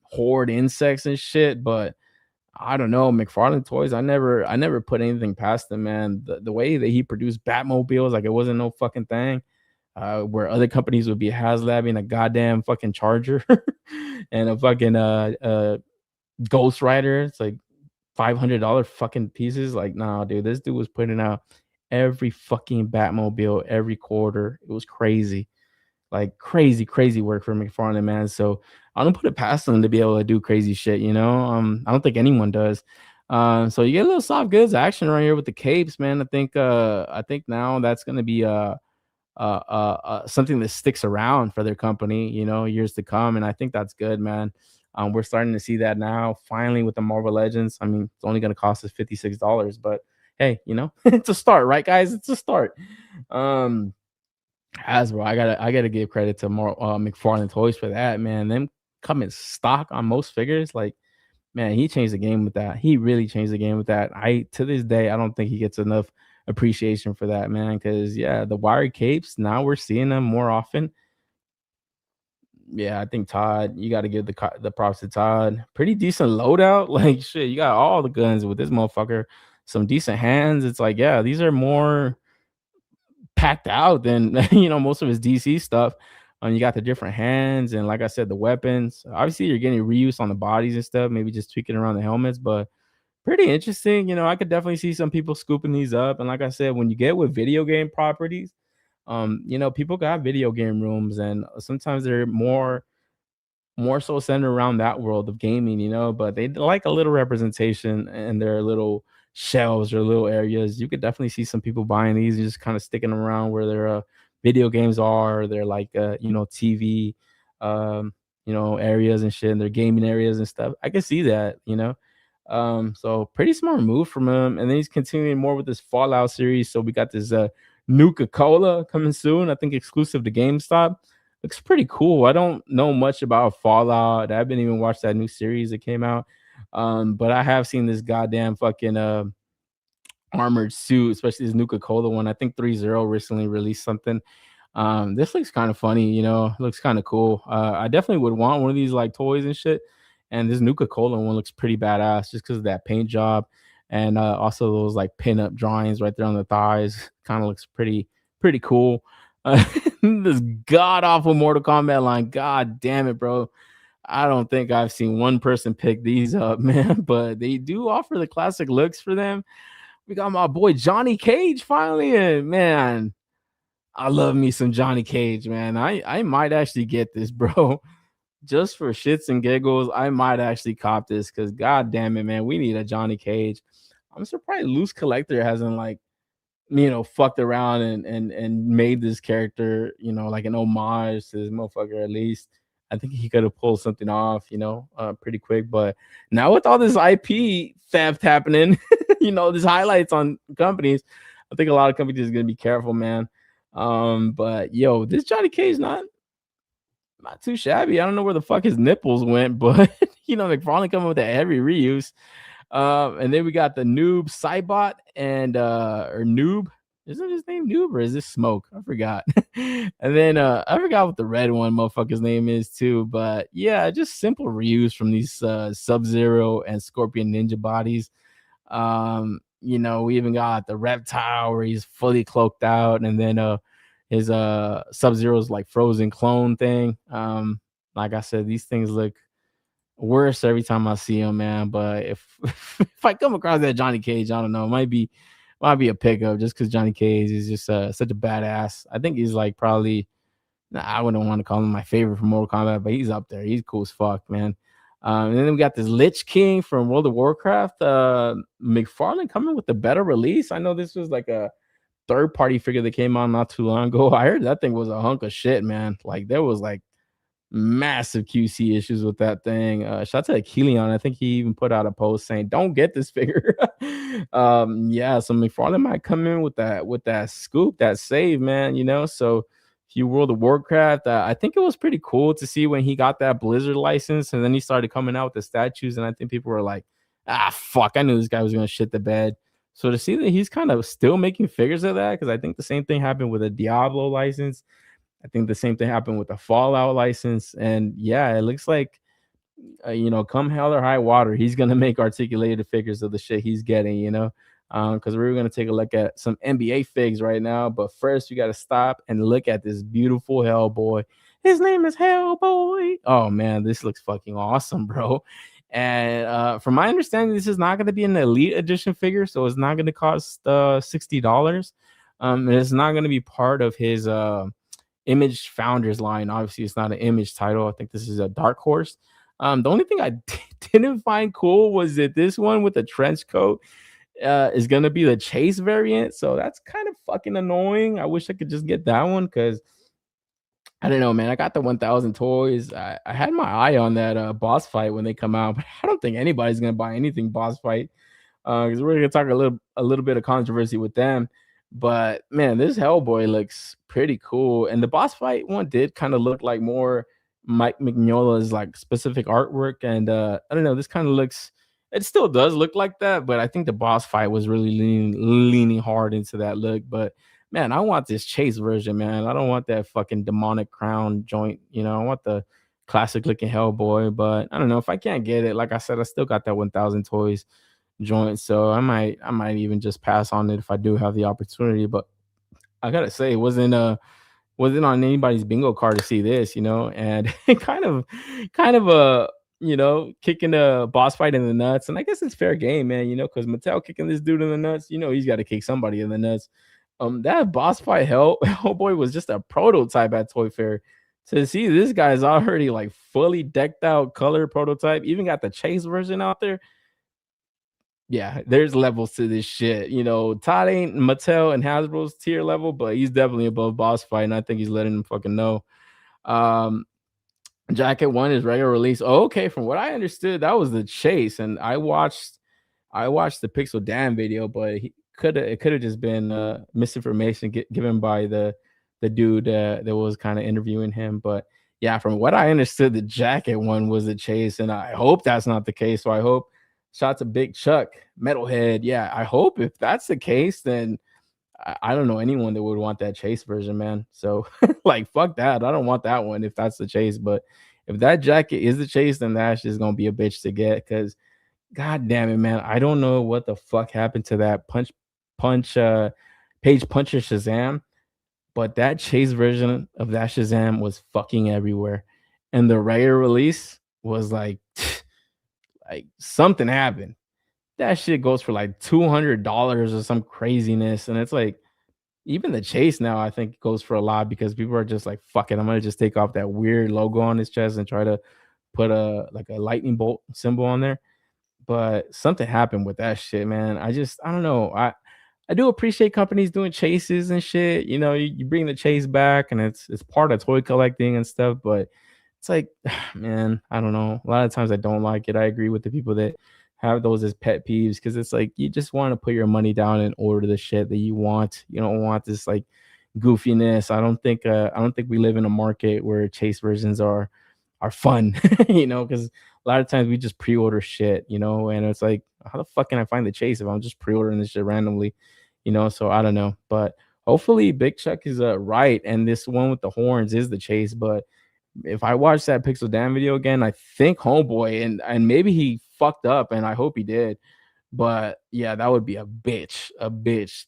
S2: horde insects and shit, but I don't know. McFarlane Toys, I never put anything past him, man. The way that he produced Batmobiles, like it wasn't no fucking thing. Where other companies would be haslabbing a goddamn fucking Charger and a fucking Ghost Rider. It's like $500 fucking pieces. Like, nah, dude, this dude was putting out every fucking Batmobile every quarter. It was crazy, like crazy work for McFarlane, man. So I don't put it past him to be able to do crazy shit, you know. I don't think anyone does. So you get a little soft goods action right here with the capes, man. I think now that's gonna be something that sticks around for their company, you know, years to come. And I think that's good, man. We're starting to see that now, finally, with the Marvel Legends. I mean, it's only going to cost us $56, but hey, you know, it's a start, right, guys? It's a start. Hasbro, I gotta give credit to more McFarlane Toys for that, man. Them come in stock on most figures, like, man, he changed the game with that. He really changed the game with that. To this day, I don't think he gets enough appreciation for that, man. Because yeah, the wired capes, now we're seeing them more often. Yeah, I think Todd, you got to give the props to Todd. Pretty decent loadout. Like shit, you got all the guns with this motherfucker. Some decent hands. It's like, yeah, these are more packed out than most of his DC stuff. You got the different hands, and like I said, the weapons. Obviously, you're getting reuse on the bodies and stuff. Maybe just tweaking around the helmets, but pretty interesting. I could definitely see some people scooping these up. And like I said, when you get with video game properties, people got video game rooms, and sometimes they're more so centered around that world of gaming, but they like a little representation in their little shelves or little areas. You could definitely see some people buying these and just kind of sticking them around where their video games are, or they're like TV areas and shit, and their gaming areas and stuff. I can see that. So pretty smart move from him. And then he's continuing more with this Fallout series. So we got this Nuka-Cola coming soon, I think exclusive to GameStop. Looks pretty cool. I don't know much about Fallout. I haven't even watched that new series that came out. But I have seen this goddamn fucking armored suit, especially this Nuka-Cola one. I think 3.0 recently released something. This looks kind of funny, looks kind of cool. I definitely would want one of these like toys and shit. And this Nuka-Cola one looks pretty badass just because of that paint job. And also those like pin-up drawings right there on the thighs. Kind of looks pretty cool. This god-awful Mortal Kombat line. God damn it, bro. I don't think I've seen one person pick these up, man. But they do offer the classic looks for them. We got my boy Johnny Cage finally. And man, I love me some Johnny Cage, man. I might actually get this, bro. Just for shits and giggles, I might actually cop this because god damn it, man, we need a Johnny Cage. I'm surprised Loose Collector hasn't fucked around and made this character, like an homage to this motherfucker at least. I think he could have pulled something off, pretty quick. But now with all this IP theft happening, these highlights on companies, I think a lot of companies are gonna be careful, man. But yo, this Johnny Cage not too shabby. I don't know where the fuck his nipples went, but McFarlane coming with that heavy reuse. And then we got the Noob Cybot and or Noob. Isn't his name Noob or is this Smoke? I forgot. And then I forgot what the red one motherfucker's name is too. But yeah, just simple reuse from these Sub-Zero and Scorpion Ninja bodies. We even got the Reptile where he's fully cloaked out, and then his Sub-Zero's like frozen clone thing. Like I said, these things look worse every time I see them, man. But if I come across that Johnny Cage, I don't know, it might be a pickup just because Johnny Cage is just such a badass. I think he's like probably, I wouldn't want to call him my favorite from Mortal Kombat, but he's up there. He's cool as fuck, man. And then we got this Lich King from World of Warcraft. McFarlane coming with a better release. I know this was like a third-party figure that came out not too long ago. I heard that thing was a hunk of shit, man. Like there was like massive QC issues with that thing. Shout out to Achilleon. I think he even put out a post saying, "Don't get this figure." Yeah, so McFarlane might come in with that scoop, that save, man. So if you World of Warcraft, I think it was pretty cool to see when he got that Blizzard license, and then he started coming out with the statues, and I think people were like, "Ah, fuck! I knew this guy was gonna shit the bed." So to see that he's kind of still making figures of that, because I think the same thing happened with a Diablo license. I think the same thing happened with the Fallout license. And yeah, it looks like, come hell or high water, he's going to make articulated figures of the shit he's getting, because we're going to take a look at some NBA figs right now. But first, you got to stop and look at this beautiful Hellboy. His name is Hellboy. Oh, man, this looks fucking awesome, bro. And from my understanding, this is not going to be an Elite Edition figure, so it's not going to cost $60. And it's not going to be part of his Image Founders line. Obviously, it's not an Image title. I think this is a Dark Horse. The only thing I didn't find cool was that this one with the trench coat is going to be the Chase variant. So that's kind of fucking annoying. I wish I could just get that one because I don't know, man. I got the 1000 toys. I had my eye on that boss fight when they come out, but I don't think anybody's going to buy anything boss fight because we're going to talk a little bit of controversy with them. But man, this Hellboy looks pretty cool. And the boss fight one did kind of look like more Mike Mignola's like specific artwork. And I don't know, this kind of looks, it still does look like that, but I think the boss fight was really leaning hard into that look. But man, I want this Chase version, man. I don't want that fucking demonic crown joint. I want the classic looking Hellboy. But I don't know if I can't get it. Like I said, I still got that 1000 toys joint, so I might even just pass on it if I do have the opportunity. But I gotta say, it wasn't on anybody's bingo card to see this, and kind of kicking a boss fight in the nuts. And I guess it's fair game, man, because Mattel kicking this dude in the nuts, he's got to kick somebody in the nuts. That boss fight Hellboy was just a prototype at Toy Fair. To see this guy's already like fully decked out color prototype, even got the Chase version out there. Yeah, there's levels to this shit. Todd ain't Mattel and Hasbro's tier level, but he's definitely above boss fight, and I think he's letting them fucking know. Jacket 1 is regular release. Oh, okay, from what I understood, that was the Chase, and I watched the Pixel Dan video, but it could have just been misinformation given by the dude that was kind of interviewing him. But yeah, from what I understood, the Jacket 1 was the Chase, and I hope that's not the case. So I hope. Shout out to Big Chuck, Metalhead. Yeah, I hope if that's the case, then I don't know anyone that would want that Chase version, man. So, like, fuck that. I don't want that one if that's the Chase. But if that jacket is the Chase, then that's just going to be a bitch to get because, god damn it, man. I don't know what the fuck happened to that Page Puncher Shazam, but that Chase version of that Shazam was fucking everywhere. And the regular release was like something happened. That shit goes for like $200 or some craziness. And it's like, even the Chase now, I think goes for a lot because people are just like, fuck it. I'm going to just take off that weird logo on his chest and try to put a lightning bolt symbol on there. But something happened with that shit, man. I don't know. I do appreciate companies doing chases and shit. You bring the Chase back and it's part of toy collecting and stuff, but it's like, man, I don't know. A lot of times I don't like it. I agree with the people that have those as pet peeves because it's like you just want to put your money down and order the shit that you want. You don't want this like goofiness. I don't think we live in a market where Chase versions are fun, because a lot of times we just pre-order shit, and it's like, how the fuck can I find the Chase if I'm just pre-ordering this shit randomly, so I don't know. But hopefully Big Chuck is right and this one with the horns is the Chase. But if I watch that Pixel Dan video again, I think Homeboy and maybe he fucked up, and I hope he did. But yeah, that would be a bitch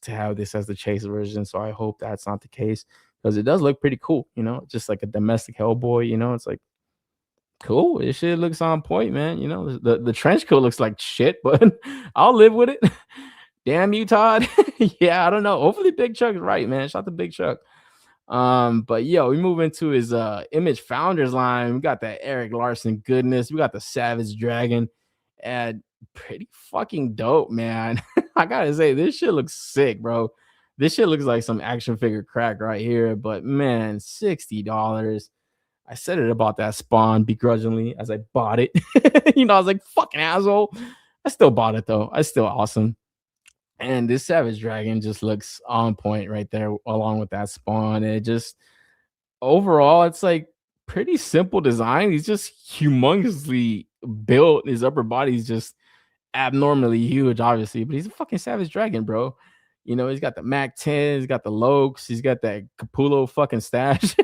S2: to have this as the Chase version. So I hope that's not the case because it does look pretty cool, just like a domestic Hellboy. It's like cool. This shit looks on point, man. The trench coat looks like shit, but I'll live with it. Damn you, Todd. Yeah, I don't know. Hopefully Big Chuck is right, man. Shout out to Big Chuck. But yo, we move into his Image Founders line. We got that Eric Larson goodness. We got the Savage Dragon, and pretty fucking dope, man. I gotta say, this shit looks sick, bro. This shit looks like some action figure crack right here. But man, $60. I said it about that Spawn begrudgingly as I bought it. I was like, fucking asshole. I still bought it though. It's still awesome. And this Savage Dragon just looks on point right there, along with that Spawn. It just overall, it's like pretty simple design. He's just humongously built. His upper body's just abnormally huge, obviously, but he's a fucking Savage Dragon, bro. He's got the Mac 10, he's got the Lokes, he's got that Capullo fucking stash.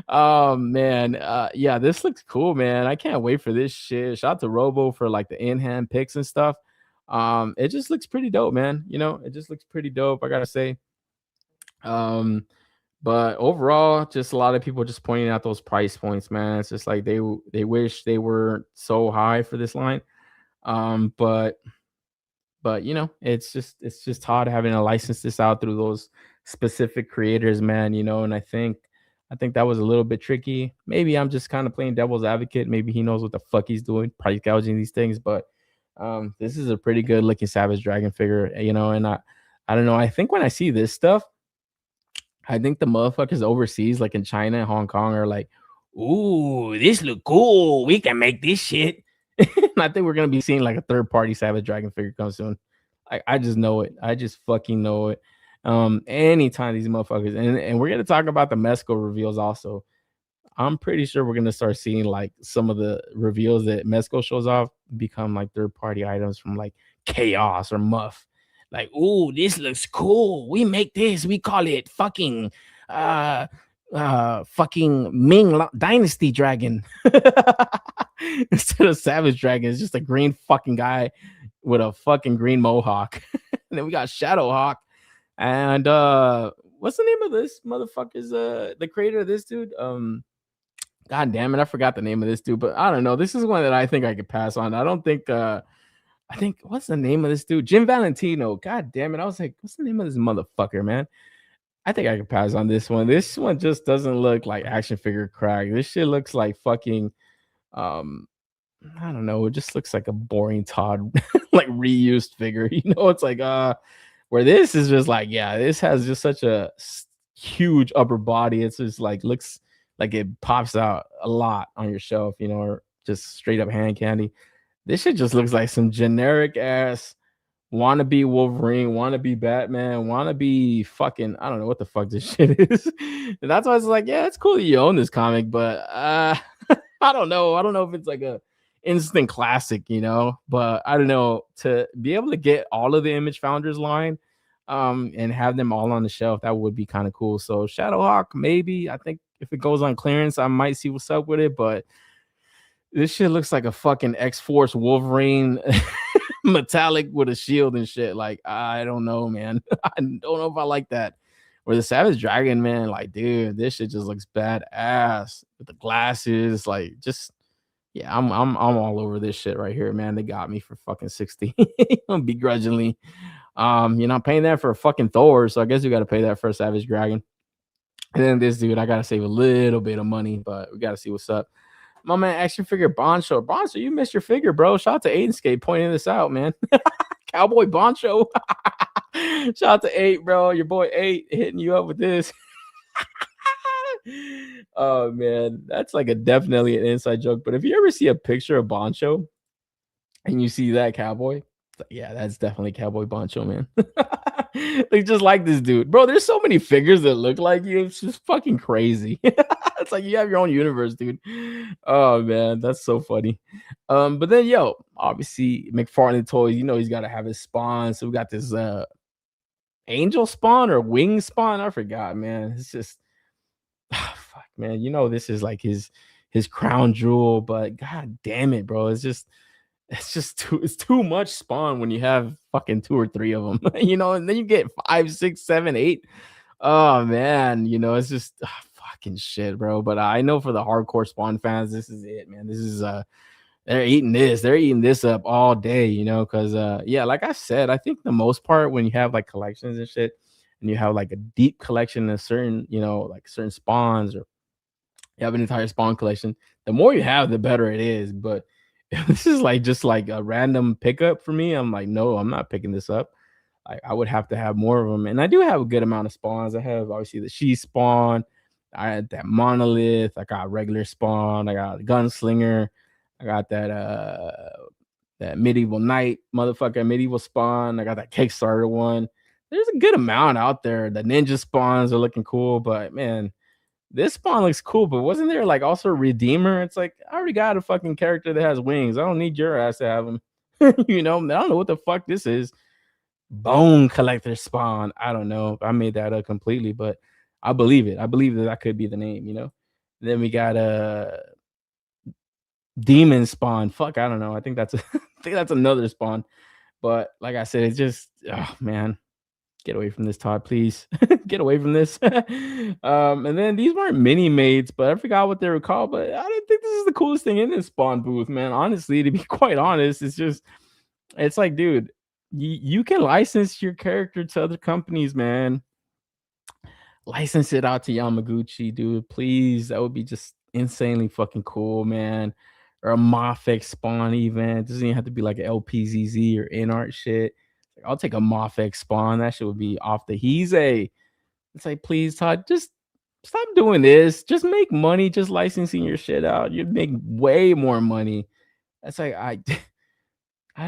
S2: Oh man, yeah, this looks cool, man. I can't wait for this shit. Shout out to Robo for like the in-hand picks and stuff. It just looks pretty dope, man. It just looks pretty dope, I gotta say. But overall, just a lot of people just pointing out those price points, man. It's just like they wish they were so high for this line. But it's just hard having to license this out through those specific creators, man. And I think that was a little bit tricky. Maybe I'm just kind of playing devil's advocate. Maybe he knows what the fuck he's doing, price gouging these things. But this is a pretty good looking Savage Dragon figure, and I don't know. I think when I see this stuff, I think the motherfuckers overseas, like in China and Hong Kong, are like, ooh, this look cool. We can make this shit. And I think we're gonna be seeing like a third-party Savage Dragon figure come soon. I just know it. I just fucking know it. Anytime these motherfuckers, and we're gonna talk about the MEZCO reveals also. I'm pretty sure we're gonna start seeing like some of the reveals that MEZCO shows off become like third-party items from like Chaos or Muff. Like, ooh, this looks cool. We make this. We call it fucking fucking Ming Dynasty Dragon. Instead of Savage Dragon, it's just a green fucking guy with a fucking green mohawk. And then we got Shadowhawk. And what's the name of this motherfucker's the creator of this dude? God damn it, I forgot the name of this dude, but I don't know. This is one that I think I could pass on. I think what's the name of this dude? Jim Valentino. God damn it. I was like, what's the name of this motherfucker, man? I think I could pass on this one. This one just doesn't look like action figure crack. This shit looks like fucking I don't know. It just looks like a boring Todd like reused figure. It's like where this is just like, yeah, this has just such a huge upper body. It's just like looks like it pops out a lot on your shelf, or just straight up hand candy. This shit just looks like some generic ass wannabe Wolverine, wannabe Batman, wannabe fucking, I don't know what the fuck this shit is. And that's why it's like, yeah, it's cool that you own this comic, but I don't know. I don't know if it's like a instant classic, but I don't know, to be able to get all of the Image Founders line and have them all on the shelf, that would be kind of cool. So Shadowhawk, maybe. I think if it goes on clearance, I might see what's up with it, but this shit looks like a fucking X-Force Wolverine metallic with a shield and shit. Like, I don't know, man. I don't know if I like that. Or the Savage Dragon, man, like, dude, this shit just looks badass with the glasses. Like, just, yeah, I'm all over this shit right here, man. They got me for fucking 60 begrudgingly. You're not paying that for a fucking Thor, so I guess you got to pay that for a Savage Dragon. And then this dude, I got to save a little bit of money, but we got to see what's up. My man, action figure Boncho. Boncho, you missed your figure, bro. Shout out to Aidenscape pointing this out, man. Cowboy Boncho. Shout out to 8, bro. Your boy 8 hitting you up with this. Oh, man. That's like definitely an inside joke. But if you ever see a picture of Boncho and you see that cowboy, yeah, that's definitely Cowboy Boncho, man. Like, just like this dude, bro. There's so many figures that look like you. It's just fucking crazy. It's like you have your own universe, dude. Oh man, that's so funny. But then, obviously McFarlane Toys, he's got to have his Spawn. So we got this Angel Spawn or Wing Spawn. I forgot, man. It's just fuck, man. This is like his crown jewel, but god damn it, bro. It's just too much Spawn when you have fucking 2 or 3 of them, and then you get 5, 6, 7, 8. Oh man, it's just fucking shit, bro. But I know for the hardcore Spawn fans, this is it, man. This is they're eating this up all day, because yeah, like I said, I think the most part when you have like collections and shit, and you have like a deep collection of certain, like certain spawns, or you have an entire spawn collection, the more you have, the better it is. But if this is like just like a random pickup for me, I'm like, no, I'm not picking this up. I would have to have more of them, and I do have a good amount of spawns. I have obviously the she spawn, I had that monolith, I got regular spawn, I got a gunslinger, I got that medieval knight motherfucker medieval spawn, I got that Kickstarter one. There's a good amount out there. The ninja spawns are looking cool, but man, this spawn looks cool. But wasn't there like also a redeemer? It's like, I already got a fucking character that has wings. I don't need your ass to have him. I don't know what the fuck this is. Bone collector spawn. I don't know. I made that up completely, but I believe it. I believe that could be the name. Then we got a demon spawn. Fuck, I don't know. I think that's another spawn. But like I said, it's just, oh man, get away from this, Todd, please. Get away from this. And then these weren't mini mates, but I forgot what they were called. But I don't think this is the coolest thing in this spawn booth, man. Honestly, to be quite honest, it's like, dude, you can license your character to other companies, man. License it out to Yamaguchi, dude. Please. That would be just insanely fucking cool, man. Or a Mofex spawn event. It doesn't even have to be like an LPZZ or InArt shit. I'll take a Mofex spawn. That shit would be off the Heeze. It's like, please, Todd, just stop doing this. Just make money just licensing your shit out. You'd make way more money. That's like, I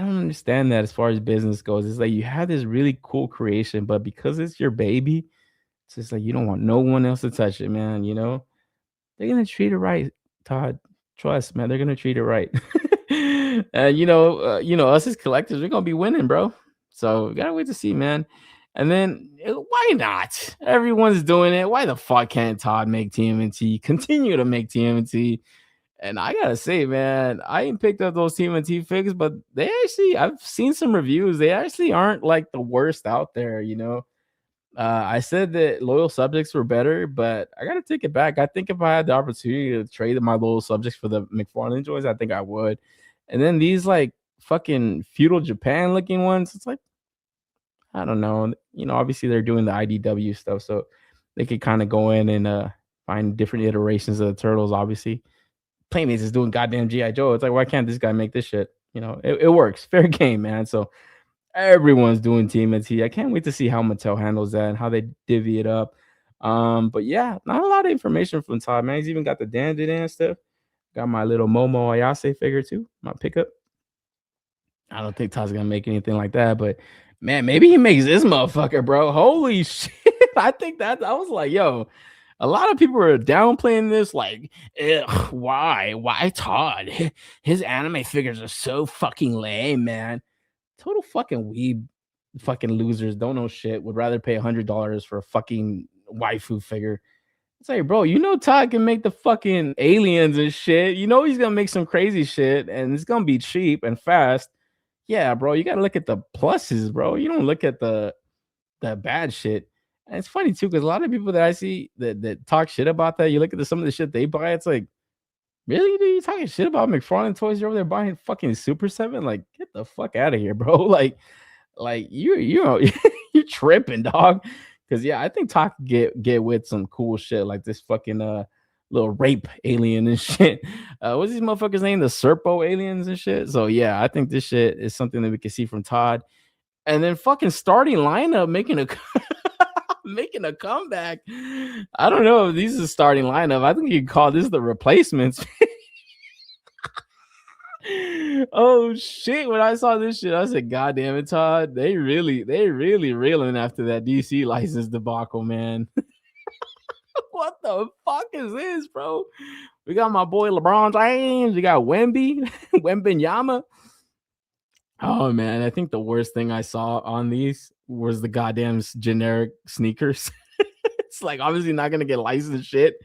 S2: don't understand that as far as business goes. It's like you have this really cool creation, but because it's your baby, it's just like you don't want no one else to touch it, man. They're gonna treat it right, Todd. Trust, man. They're gonna treat it right. And us as collectors, we're gonna be winning, bro. So we gotta wait to see, man. And then why not? Everyone's doing it. Why the fuck can't Todd make TMNT? Continue to make TMNT. And I gotta say, man, I ain't picked up those TMNT figs, but I've seen some reviews. They actually aren't like the worst out there, I said that loyal subjects were better, but I gotta take it back. I think if I had the opportunity to trade my loyal subjects for the McFarlane joys, I think I would. And then these like fucking feudal Japan looking ones, it's like, I don't know. Obviously they're doing the IDW stuff, so they could kind of go in and find different iterations of the turtles. Obviously, Playmates is doing goddamn G.I. Joe. It's like, why can't this guy make this shit? It works. Fair game, man. So everyone's doing TMNT. I can't wait to see how Mattel handles that and how they divvy it up. But yeah, not a lot of information from Todd, man. He's even got the Dan stuff. Got my little Momo Ayase figure too, my pickup. I don't think Todd's gonna make anything like that, but man, maybe he makes this motherfucker, bro. Holy shit. I think that I was like, yo, a lot of people are downplaying this, like, why Todd? His anime figures are so fucking lame, man. Total fucking weeb, fucking losers, don't know shit, would rather pay $100 for a fucking waifu figure. It's like, bro, Todd can make the fucking aliens and shit. He's gonna make some crazy shit, and it's gonna be cheap and fast. Yeah, bro, you gotta look at the pluses, bro. You don't look at the bad shit. And it's funny too, because a lot of people that I see that talk shit about that, you look at some of the shit they buy, it's like, really, dude, you talking shit about McFarlane toys? You're over there buying fucking Super 7? Like, get the fuck out of here, bro. Like you're tripping, dog. Because yeah, I think Todd get with some cool shit like this fucking little rape alien and shit. What's these motherfuckers name? The Serpo aliens and shit. So yeah, I think this shit is something that we can see from Todd. And then fucking starting lineup making a comeback. I don't know if these is a starting lineup. I think you can call this the replacements. Oh shit! When I saw this shit, I said, "God damn it, Todd! They really reeling after that DC license debacle, man." What the fuck is this, bro? We got my boy LeBron James. We got Wembenyama. Oh man, I think the worst thing I saw on these was the goddamn generic sneakers. It's like obviously not gonna get licensed shit.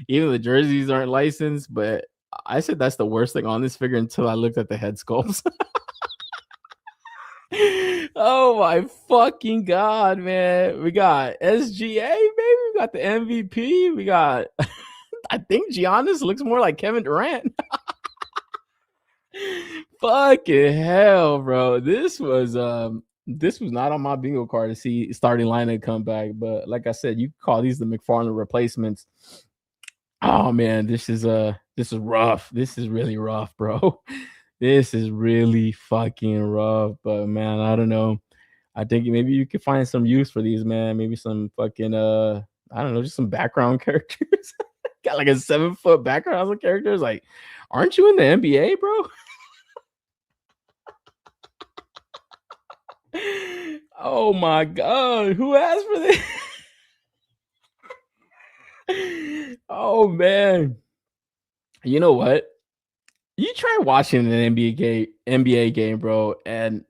S2: Even the jerseys aren't licensed, but I said that's the worst thing on this figure until I looked at the head sculpts. Oh my fucking god, man. We got SGA, baby. We got the MVP. We got I think Giannis looks more like Kevin Durant. Fucking hell, bro. This was This was not on my bingo card to see starting lineup come back, but like I said, you call these the McFarland replacements. Oh man, this is rough. This is really rough, bro. This is really fucking rough. But man, I don't know. I think maybe you could find some use for these, man. Maybe some fucking I don't know, just some background characters. Got like a 7-foot background of characters. Like, aren't you in the NBA, bro? Oh my god, who asked for this? Oh man. You know what? You try watching an NBA game, bro, and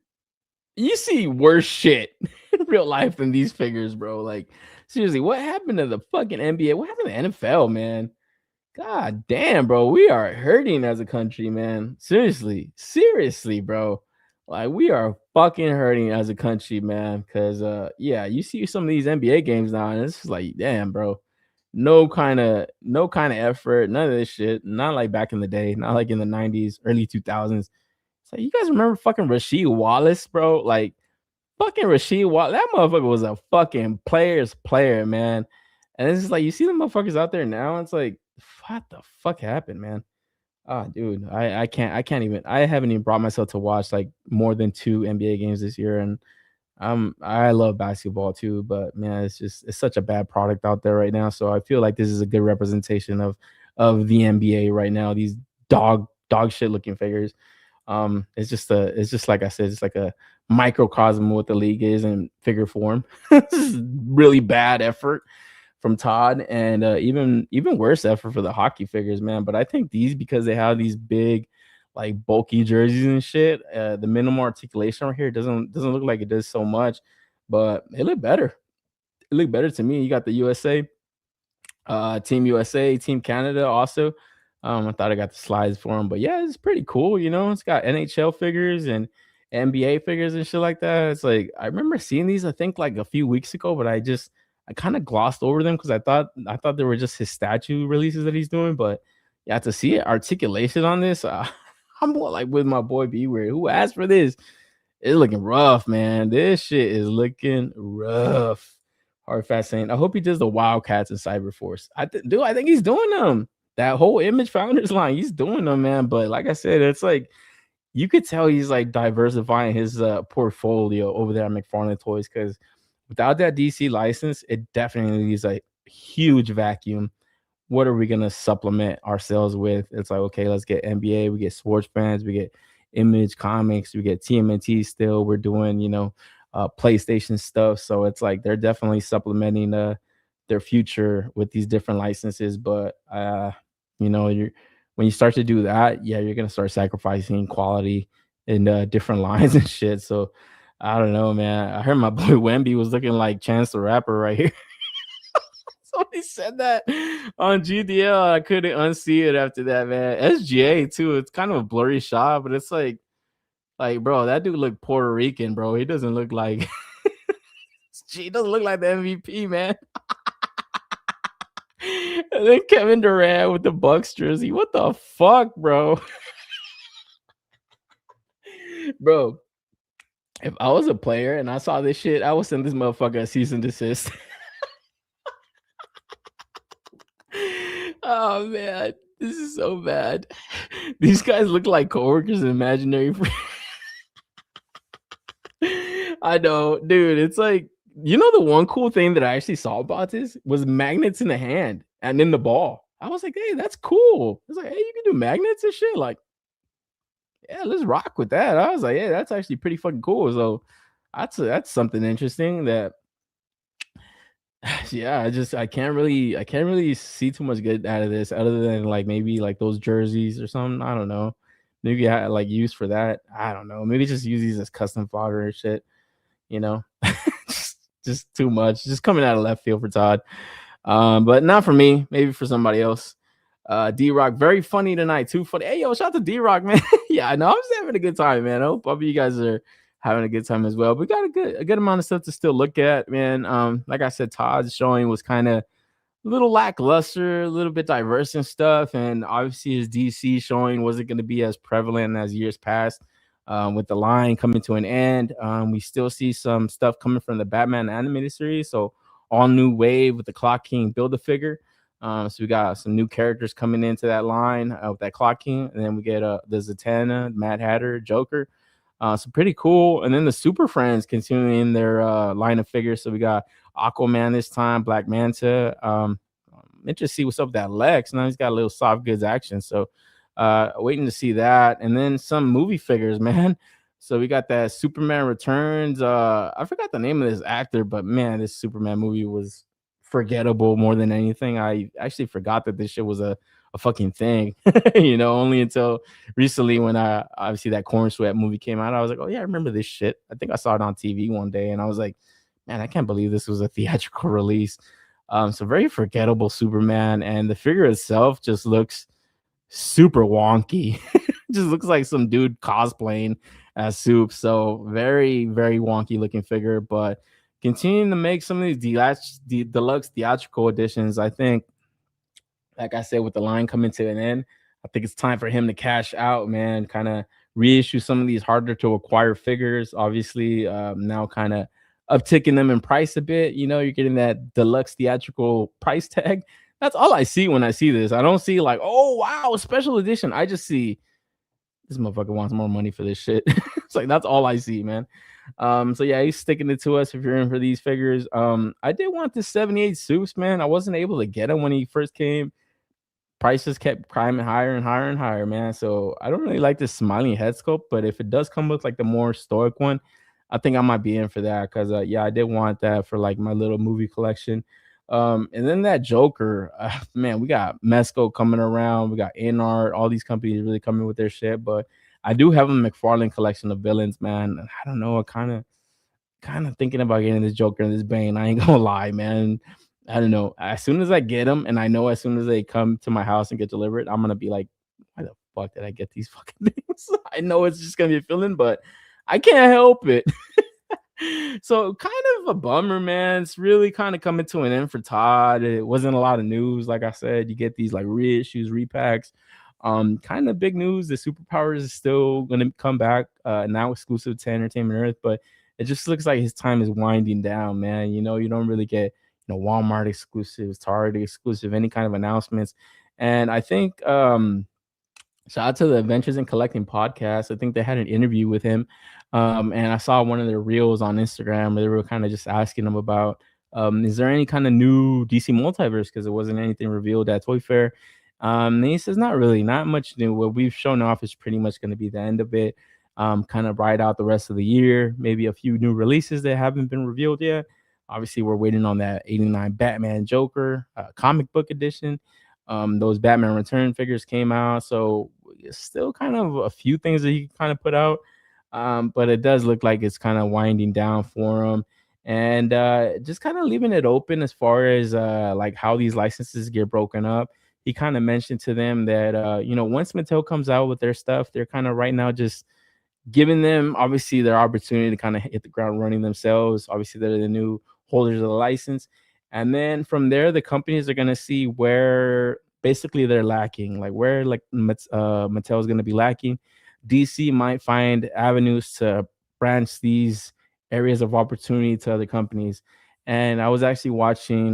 S2: you see worse shit in real life than these figures, bro. Like, seriously, what happened to the fucking NBA? What happened to the NFL, man? God damn, bro. We are hurting as a country, man. Seriously, bro. Like, we are fucking hurting as a country, man. Cause yeah, you see some of these NBA games now, and it's just like, damn, bro. No kind of effort, none of this shit. Not like back in the day, not like in the 90s, early 2000s. It's like, you guys remember fucking Rasheed Wallace, bro? Like, fucking Rasheed Wallace, that motherfucker was a fucking player's player, man. And it's just like, you see the motherfuckers out there now, it's like, what the fuck happened, man? Ah, dude, I can't even. I haven't even brought myself to watch like more than 2 NBA games this year, and I love basketball too, but man, it's such a bad product out there right now. So I feel like this is a good representation of the NBA right now. These dog shit looking figures. It's just like I said, it's like a microcosm of what the league is in figure form. This is really bad effort from Todd, and even worse effort for the hockey figures, man. But I think these, because they have these big, like, bulky jerseys and shit, the minimal articulation right here doesn't look like it does so much, but it looked better. It looked better to me. You got the USA, Team USA, Team Canada also. I thought I got the slides for them, but yeah, it's pretty cool. You know, it's got NHL figures and NBA figures and shit like that. It's like, I remember seeing these, I think, like a few weeks ago, but I kind of glossed over them because I thought they were just his statue releases that he's doing. But yeah, to see it articulation on this, I'm more like with my boy B Weird, who asked for this. It's looking rough, man. This shit is looking rough. Hard fast saying, I hope he does the Wildcats and Cyberforce. I think he's doing them. That whole Image Founders line, he's doing them, man. But like I said, it's like, you could tell he's like diversifying his portfolio over there at McFarland Toys, because without that DC license, it definitely is a huge vacuum. What are we gonna supplement ourselves with? It's like, okay, let's get NBA, we get Sports Fans, we get Image Comics, we get TMNT still. We're doing, PlayStation stuff. So it's like they're definitely supplementing their future with these different licenses. But when you start to do that, yeah, you're gonna start sacrificing quality in different lines and shit. So I don't know, man. I heard my boy Wemby was looking like Chance the Rapper right here. Somebody said that on GDL. I couldn't unsee it after that, man. SGA too. It's kind of a blurry shot, but it's like, bro, that dude look Puerto Rican, bro. He doesn't look like he doesn't look like the MVP, man. And then Kevin Durant with the Bucks jersey. What the fuck, bro? Bro, if I was a player and I saw this shit, I would send this motherfucker a cease and desist. Oh man, this is so bad. These guys look like coworkers in imaginary friends. I know, dude. It's like, the one cool thing that I actually saw about this was magnets in the hand and in the ball. I was like, hey, that's cool. It's like, hey, you can do magnets and shit. Like, yeah, let's rock with that. I was like, yeah, that's actually pretty fucking cool. So that's something interesting that, yeah, I can't really see too much good out of this, other than like maybe like those jerseys or something. I don't know. Maybe I like use for that. I don't know. Maybe just use these as custom fodder and shit. Just too much. Just coming out of left field for Todd. But not for me. Maybe for somebody else. D-Rock, very funny tonight. Too funny. Hey, yo, shout out to D-Rock, man. Yeah, I know. I'm just having a good time, man. I hope you guys are having a good time as well. We got a good amount of stuff to still look at, man. Like I said, Todd's showing was kind of a little lackluster, a little bit diverse and stuff. And obviously his DC showing wasn't going to be as prevalent as years past. with the line coming to an end. We still see some stuff coming from the Batman animated series. So all new wave with the Clock King Build-A-Figure. So we got some new characters coming into that line with that Clock King, and then we get the Zatanna, Mad Hatter, Joker. So pretty cool. And then the Super Friends continuing their line of figures. So we got Aquaman this time, Black Manta. Interested to see what's up with that Lex. Now he's got a little soft goods action. So waiting to see that. And then some movie figures, man. So we got that Superman Returns. I forgot the name of this actor, but man, this Superman movie was forgettable more than anything. I actually forgot that this shit was a fucking thing, only until recently when obviously that Corn Sweat movie came out. I was like, oh yeah, I remember this shit. I think I saw it on TV one day and I was like, man, I can't believe this was a theatrical release. So very forgettable Superman, and the figure itself just looks super wonky. Just looks like some dude cosplaying as Soup. So very, very wonky looking figure, but continuing to make some of these deluxe theatrical editions. I think, like I said, with the line coming to an end, I think it's time for him to cash out, man. Kind of reissue some of these harder to acquire figures. Obviously, now kind of upticking them in price a bit. You're getting that deluxe theatrical price tag. That's all I see when I see this. I don't see like, oh wow, special edition. I just see this motherfucker wants more money for this shit. It's like that's all I see, man. So yeah, he's sticking it to us if you're in for these figures. I did want this 78 Soups, man. I wasn't able to get him when he first came. Prices kept climbing higher and higher and higher, man. So I don't really like this smiling head sculpt, but if it does come with like the more stoic one, I think I might be in for that because yeah, I did want that for like my little movie collection. And then that Joker, man, we got MEZCO coming around, we got Inart, all these companies really coming with their shit. But I do have a McFarlane collection of villains, man. And I don't know, kind of thinking about getting this Joker and this Bane. I ain't gonna lie, man. I don't know. As soon as I get them, and I know as soon as they come to my house and get delivered, I'm gonna be like, why the fuck did I get these fucking things? I know it's just gonna be a feeling, but I can't help it. So kind of a bummer, man. It's really kind of coming to an end for Todd. It wasn't a lot of news. Like I said, you get these like reissues, repacks. Kind of big news. The Superpowers is still gonna come back, now exclusive to Entertainment Earth, but it just looks like his time is winding down, man. You don't really get Walmart exclusives, Target exclusive, any kind of announcements. And I think shout out to the Adventures in Collecting podcast. I think they had an interview with him. And I saw one of their reels on Instagram where they were kind of just asking him about is there any kind of new DC multiverse, because it wasn't anything revealed at Toy Fair. And he says not really, not much new. What we've shown off is pretty much going to be the end of it. Kind of ride out the rest of the year, maybe a few new releases that haven't been revealed yet. Obviously, we're waiting on that 89 Batman Joker comic book edition. Those Batman Return figures came out, so it's still kind of a few things that he can kind of put out. But it does look like it's kind of winding down for him, and just kind of leaving it open as far as like how these licenses get broken up. He kind of mentioned to them that once Mattel comes out with their stuff, they're kind of right now just giving them obviously their opportunity to kind of hit the ground running themselves. Obviously, they're the new holders of the license, and then from there, the companies are gonna see where basically they're lacking, like where like Mattel is gonna be lacking. DC might find avenues to branch these areas of opportunity to other companies. And I was actually watching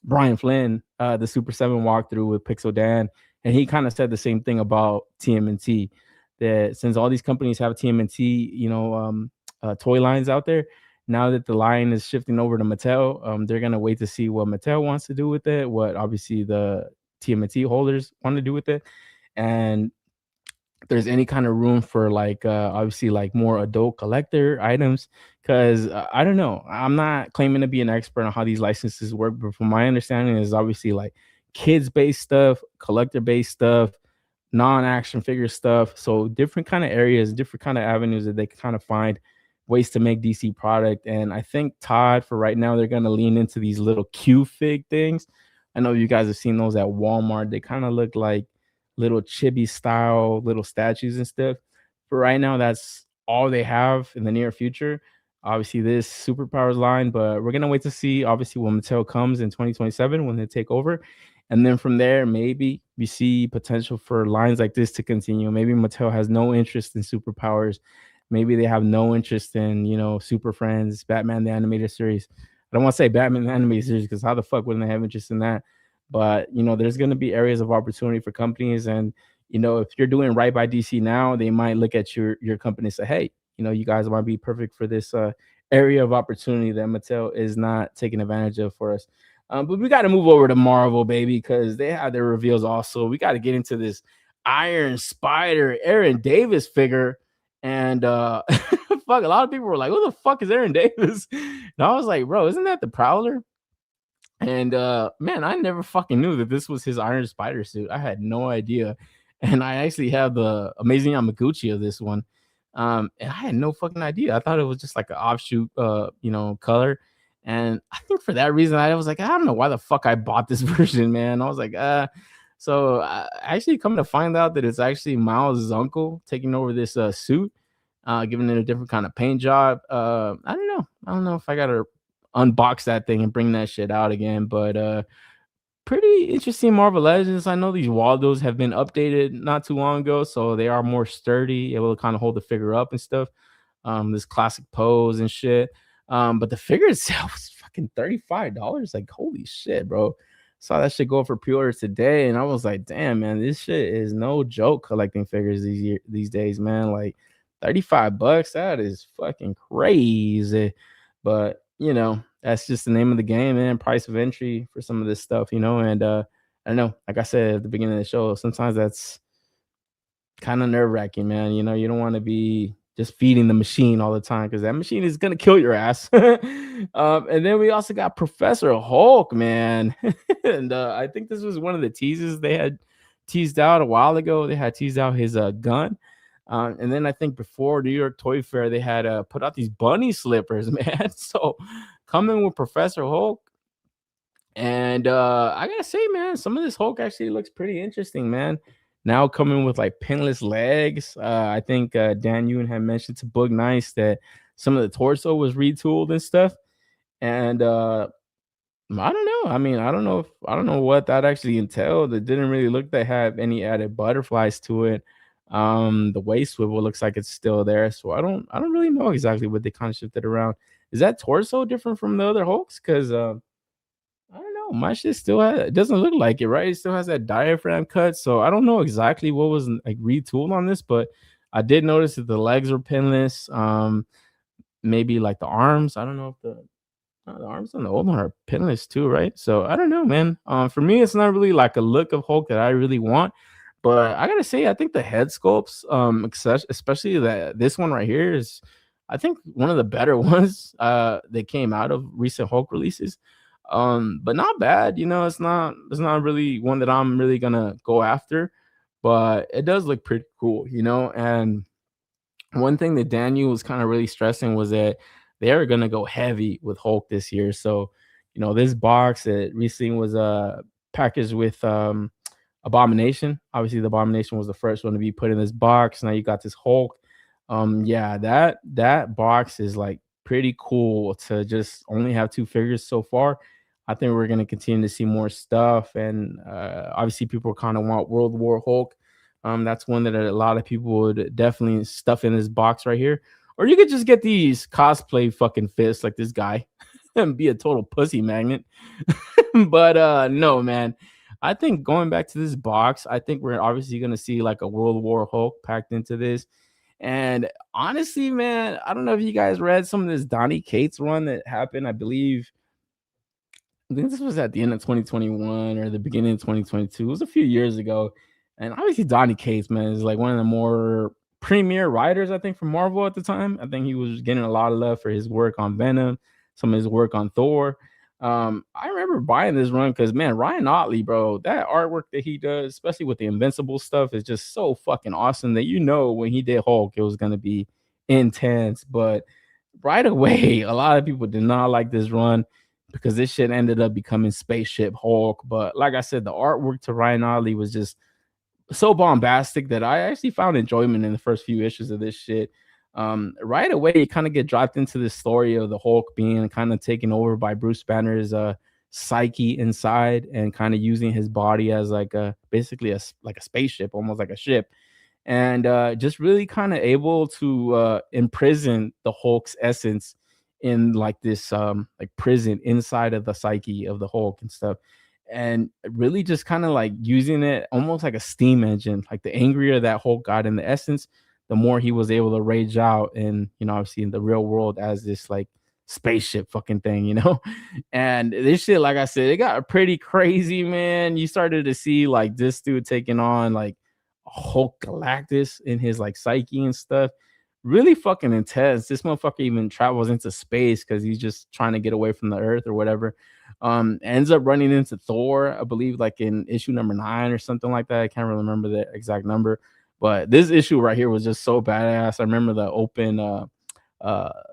S2: Brian Flynn, the Super 7 walkthrough with Pixel Dan, and he kind of said the same thing about TMNT, that since all these companies have TMNT, toy lines out there, now that the line is shifting over to Mattel, they're going to wait to see what Mattel wants to do with it, what obviously the TMNT holders want to do with it. And if there's any kind of room for like obviously like more adult collector items, because I don't know, I'm not claiming to be an expert on how these licenses work, but from my understanding is obviously like kids based stuff, collector based stuff, non-action figure stuff. So different kind of areas, different kind of avenues that they can kind of find ways to make DC product. And I think Todd, for right now, they're going to lean into these little Q fig things. I know you guys have seen those at Walmart. They kind of look like little chibi style little statues and stuff. For right now, that's all they have in the near future. Obviously, this Superpowers line, but we're going to wait to see obviously when Mattel comes in 2027 when they take over. And then from there, maybe we see potential for lines like this to continue. Maybe Mattel has no interest in superpowers. Maybe they have no interest in, Super Friends, Batman the animated series. I don't want to say Batman the animated series because how the fuck wouldn't they have interest in that? But there's going to be areas of opportunity for companies, and if you're doing right by DC now, they might look at your company and say, hey, you guys might be perfect for this area of opportunity that Mattel is not taking advantage of for us. But we got to move over to Marvel, baby, because they have their reveals also. We got to get into this Iron Spider Aaron Davis figure. And fuck, a lot of people were like, who the fuck is Aaron Davis? And I was like, bro, isn't that the Prowler? And man, I never fucking knew that this was his Iron Spider suit. I had no idea. And I actually have the Amazing Yamaguchi of this one. And I had no fucking idea. I thought it was just like an offshoot color. And I think for that reason, I was like, I don't know why the fuck I bought this version, man. I was like, so actually come to find out that it's actually Miles' uncle taking over this suit, giving it a different kind of paint job. I don't know. I don't know if I gotta unbox that thing and bring that shit out again, but pretty interesting Marvel Legends. I know these Waldos have been updated not too long ago, so they are more sturdy, able to kind of hold the figure up and stuff. This classic pose and shit. But the figure itself was fucking $35. Like, holy shit, bro. Saw that shit go for pre-order today, and I was like, damn, man, this shit is no joke collecting figures these days, man. Like $35, that is fucking crazy. But that's just the name of the game, man. Price of entry for some of this stuff, and I don't know, like I said at the beginning of the show, sometimes that's kind of nerve-wracking, man. You don't want to be just feeding the machine all the time because that machine is gonna kill your ass. And then we also got Professor Hulk, man. And I think this was one of the teases they had teased out a while ago. They had teased out his gun. And then I think before New York Toy Fair, they had put out these bunny slippers, man. So coming with Professor Hulk. And I gotta say, man, some of this Hulk actually looks pretty interesting, man. Now coming with like pinless legs. I think Dan Yoon had mentioned to Book Nice that some of the torso was retooled and stuff. And I don't know. I mean, I don't know what that actually entailed. It didn't really look to have any added butterflies to it. The waist swivel looks like it's still there. So I don't really know exactly what they kind of shifted around. Is that torso different from the other Hulks? Because I don't know. My shit still it doesn't look like it, right? It still has that diaphragm cut. So I don't know exactly what was like retooled on this, but I did notice that the legs are pinless. Maybe like the arms. I don't know if the arms on the old one are pinless too, right? So I don't know, man. For me, it's not really like a look of Hulk that I really want. But I gotta say, I think the head sculpts, especially this one right here, is I think one of the better ones that came out of recent Hulk releases. But not bad, it's not really one that I'm really gonna go after, but it does look pretty cool, and one thing that Daniel was kind of really stressing was that they are gonna go heavy with Hulk this year. So, this box that recently was packaged with Abomination. Obviously, the Abomination was the first one to be put in this box. Now you got this Hulk. Yeah, that box is like pretty cool to just only have 2 figures so far. I think we're gonna continue to see more stuff, and obviously people kind of want World War Hulk. That's one that a lot of people would definitely stuff in this box right here. Or you could just get these cosplay fucking fists like this guy and be a total pussy magnet. But no, man. I think going back to this box, I think we're obviously gonna see like a World War Hulk packed into this. And honestly, man, I don't know if you guys read some of this Donny Cates run that happened. I think this was at the end of 2021 or the beginning of 2022. It was a few years ago. And obviously, Donny Cates, man, is like one of the more premier writers, I think, from Marvel at the time. I think he was getting a lot of love for his work on Venom, some of his work on Thor. I remember buying this run because, man, Ryan Otley, bro, that artwork that he does, especially with the Invincible stuff, is just so fucking awesome that when he did Hulk, it was going to be intense. But right away, a lot of people did not like this run because this shit ended up becoming Spaceship Hulk. But like I said, the artwork to Ryan Otley was just so bombastic that I actually found enjoyment in the first few issues of this shit. Right away, you kind of get dropped into the story of the Hulk being kind of taken over by Bruce Banner's psyche inside and kind of using his body as like a basically like a spaceship, almost like a ship, and just really kind of able to imprison the Hulk's essence in like this like prison inside of the psyche of the Hulk and stuff, and really just kind of like using it almost like a steam engine. Like the angrier that Hulk got in the essence, the more he was able to rage out, and obviously in the real world as this like spaceship fucking thing, and this shit, like I said, it got pretty crazy, man. You started to see like this dude taking on like Hulk Galactus in his like psyche and stuff. Really fucking intense. This motherfucker even travels into space because he's just trying to get away from the Earth or whatever. Ends up running into Thor, I believe, like in issue number 9 or something like that. I can't really remember the exact number, but this issue right here was just so badass. I remember the open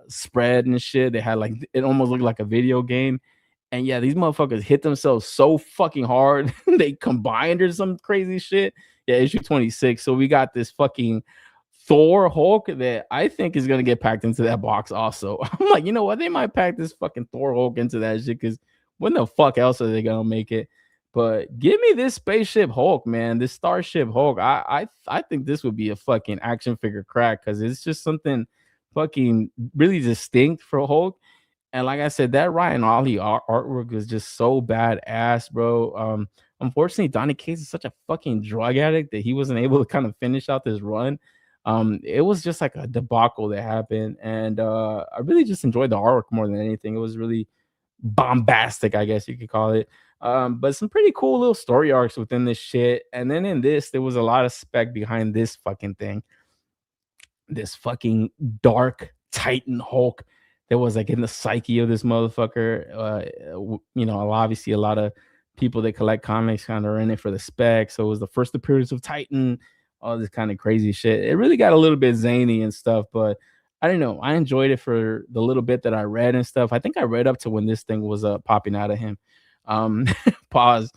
S2: spread and shit. They had like, it almost looked like a video game. And yeah, these motherfuckers hit themselves so fucking hard. They combined or some crazy shit. Yeah, issue 26. So we got this fucking Thor Hulk that I think is gonna get packed into that box also. I'm like, you know what? They might pack this fucking Thor Hulk into that shit, because when the fuck else are they gonna make it? But give me this spaceship Hulk, man. This Starship Hulk. I think this would be a fucking action figure crack, because it's just something fucking really distinct for Hulk. And like I said, that Ryan Ollie artwork is just so badass, bro. Unfortunately, Donny Cates is such a fucking drug addict that he wasn't able to kind of finish out this run. It was just like a debacle that happened, and I really just enjoyed the artwork more than anything. It was really bombastic, I guess you could call it. But some pretty cool little story arcs within this shit. And then in this, there was a lot of spec behind this fucking thing. This fucking dark Titan Hulk that was like in the psyche of this motherfucker. Obviously a lot of people that collect comics kind of are in it for the spec. So it was the first appearance of Titan, all this kind of crazy shit. It really got a little bit zany and stuff, but I don't know. I enjoyed it for the little bit that I read and stuff. I think I read up to when this thing was popping out of him. Pause.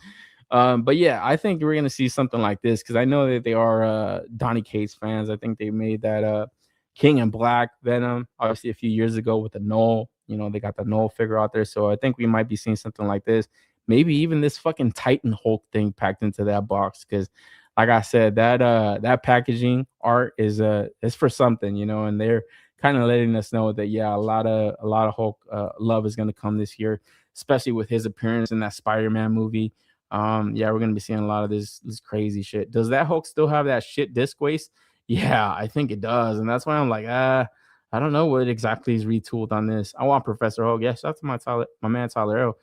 S2: But yeah, I think we're gonna see something like this, because I know that they are Donny Cates fans. I think they made that King in Black Venom obviously a few years ago with the Null. They got the Null figure out there, so I think we might be seeing something like this. Maybe even this fucking Titan Hulk thing packed into that box, because like I said, that packaging art is for something, and they're kind of letting us know that a lot of Hulk love is gonna come this year, especially with his appearance in that Spider-Man movie. We're gonna be seeing a lot of this crazy shit. Does that Hulk still have that shit disc waist? Yeah, I think it does, and that's why I'm like, I don't know what exactly is retooled on this. I want Professor Hulk. Yeah, shout out to my man Tyler Arrow.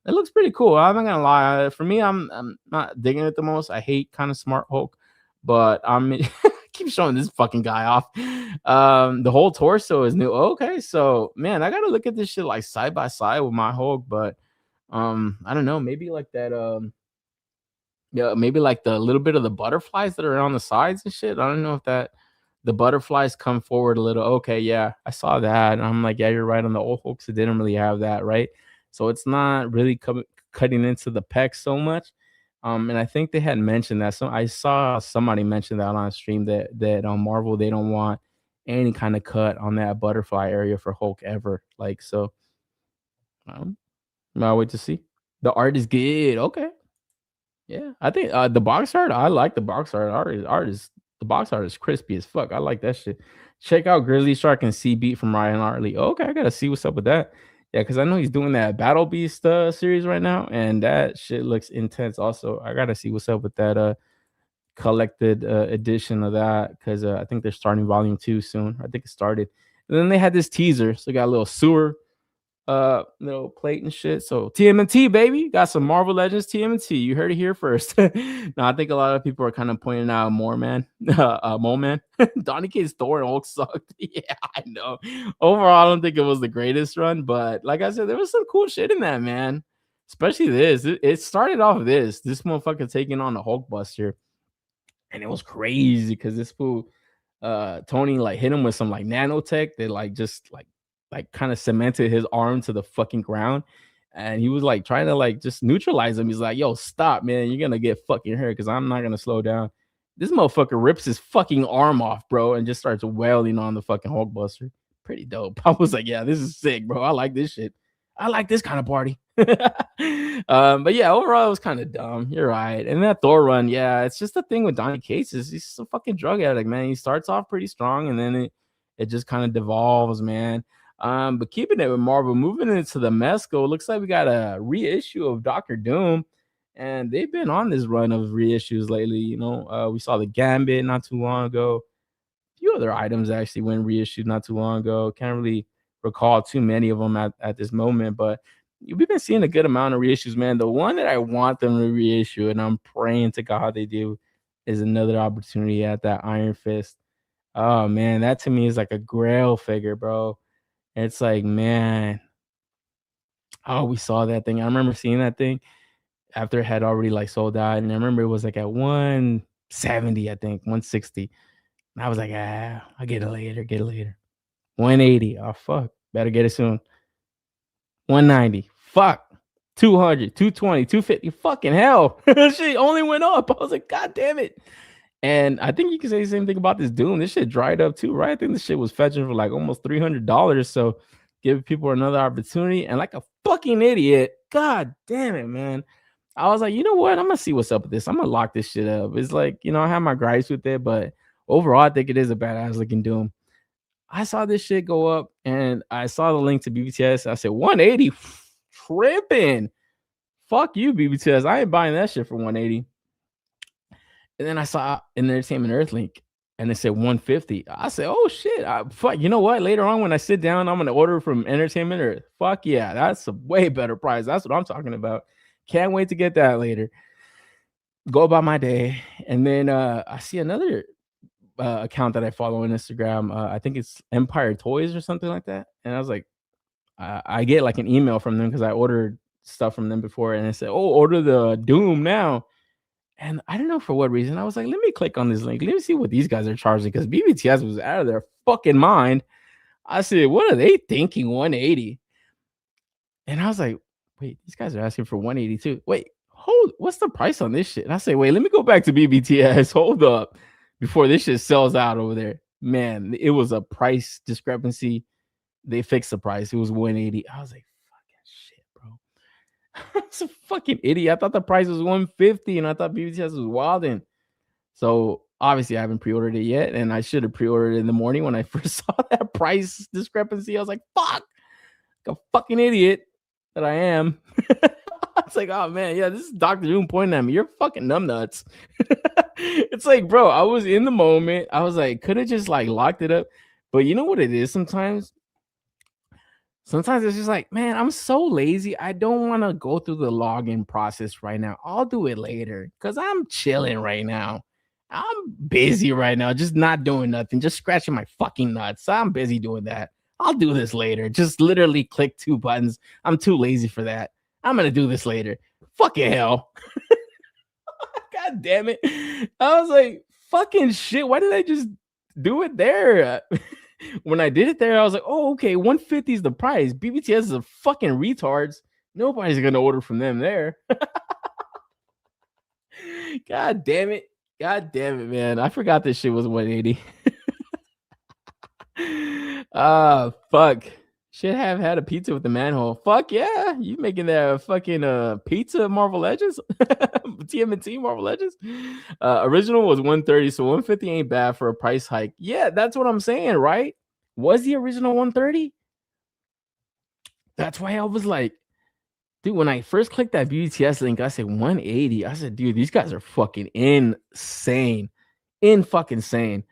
S2: It looks pretty cool. I'm not gonna lie. For me, I'm not digging it the most. I hate kind of smart Hulk, but keep showing this fucking guy off. The whole torso is new. Okay, so man, I gotta look at this shit like side by side with my Hulk, but I don't know, maybe like that maybe like the little bit of the butterflies that are on the sides and shit. I don't know if the butterflies come forward a little. Okay, yeah, I saw that, and I'm like, yeah, you're right. On the old Hulks, it didn't really have that, right? So it's not really cutting into the pecs so much. And I think they had mentioned that. So I saw somebody mention that on stream that on Marvel they don't want any kind of cut on that butterfly area for Hulk ever. Like, so I'll wait to see. The art is good. Okay. Yeah, I think the box art. I like the box art. The box art is crispy as fuck. I like that shit. Check out Grizzly Shark and Sea Beat from Ryan Hartley. Okay, I gotta see what's up with that. Yeah, because I know he's doing that Battle Beast series right now, and that shit looks intense. Also, I gotta see what's up with that collected edition of that, because I think they're starting volume 2 soon. I think it started, and then they had this teaser, so they got a little sewer little plate and shit. So TMNT, baby, got some Marvel Legends TMNT. You heard it here first. No, I think a lot of people are kind of pointing out Mole Man. Donny Cates Thor and Hulk sucked. Yeah, I know. Overall, I don't think it was the greatest run, but like I said, there was some cool shit in that, man. Especially this. It started off this motherfucker taking on the Hulkbuster, and it was crazy because this fool Tony like hit him with some like nanotech that like just like kind of cemented his arm to the fucking ground, and he was like trying to like just neutralize him. He's like, yo, stop, man, you're gonna get fucking hurt, because I'm not gonna slow down. This motherfucker rips his fucking arm off, bro, and just starts wailing on the fucking Hulkbuster. Pretty dope. I was like, yeah, this is sick, bro. I like this shit. I like this kind of party. But yeah, overall it was kind of dumb. You're right. And that Thor run, yeah, it's just the thing with Donny Cates is he's just a fucking drug addict, man. He starts off pretty strong and then it just kind of devolves, man. But keeping it with Marvel, moving into the MEZCO, looks like we got a reissue of Doctor Doom. And they've been on this run of reissues lately. You know, we saw the Gambit not too long ago. A few other items actually went reissued not too long ago. Can't really recall too many of them at this moment, but we've been seeing a good amount of reissues, man. The one that I want them to reissue, and I'm praying to God they do, is another opportunity at that Iron Fist. Oh man, that to me is like a grail figure, bro. It's like, man, oh, we saw that thing. I remember seeing that thing after it had already like sold out, and I remember it was like at 170, I think 160. And I was like, I'll get it later. 180. Oh fuck, better get it soon. 190. Fuck. 200, 220, 250. Fucking hell. Shit only went up. I was like, God damn it. And I think you can say the same thing about this Doom. This shit dried up too, right? I think this shit was fetching for like almost $300. So give people another opportunity. And like a fucking idiot, God damn it, man. I was like, you know what? I'm gonna see what's up with this. I'm gonna lock this shit up. It's like, you know, I have my gripes with it, but overall, I think it is a badass looking Doom. I saw this shit go up and I saw the link to BBTS. I said, 180, tripping. Fuck you, BBTS. I ain't buying that shit for 180. And then I saw an Entertainment Earth link and it said 150. I said, oh shit. Fuck, you know what? Later on, when I sit down, I'm gonna order from Entertainment Earth. Fuck yeah, that's a way better price. That's what I'm talking about. Can't wait to get that later. Go about my day. And then I see another account that I follow on Instagram. I think it's Empire Toys or something like that. And I was like, I get like an email from them because I ordered stuff from them before, and it said, oh, order the Doom now. And I don't know for what reason. I was like, let me click on this link. Let me see what these guys are charging, because BBTS was out of their fucking mind. I said, what are they thinking? 180. And I was like, wait, these guys are asking for 182. Wait, what's the price on this shit? And I say, wait, let me go back to BBTS. Hold up. Before this shit sells out over there. Man, it was a price discrepancy. They fixed the price. It was 180. I was like, fucking shit, bro. I was a fucking idiot. I thought the price was 150 and I thought BBTS was wilding. So obviously I haven't pre-ordered it yet, and I should have pre-ordered it in the morning when I first saw that price discrepancy. I was like, fuck, like a fucking idiot that I am. It's like, oh man, yeah, this is Dr. Doom pointing at me. You're fucking numbnuts. It's like, bro, I was in the moment. I was like, could have just like locked it up. But you know what it is sometimes? Sometimes it's just like, man, I'm so lazy. I don't want to go through the login process right now. I'll do it later because I'm chilling right now. I'm busy right now, just not doing nothing, just scratching my fucking nuts. I'm busy doing that. I'll do this later. Just literally click 2 buttons. I'm too lazy for that. I'm going to do this later. Fucking hell. God damn it. I was like, fucking shit. Why did I just do it there? When I did it there, I was like, oh, okay, 150 is the price. BBTS is a fucking retards. Nobody's going to order from them there. God damn it. God damn it, man. I forgot this shit was 180. Fuck. Should have had a pizza with the manhole. Fuck yeah. You making that fucking pizza Marvel Legends? TMNT Marvel Legends? Original was 130, so 150 ain't bad for a price hike. Yeah, that's what I'm saying, right? Was the original 130? That's why I was like, dude, when I first clicked that BTS link, I said 180. I said, dude, these guys are fucking insane. Fucking sane.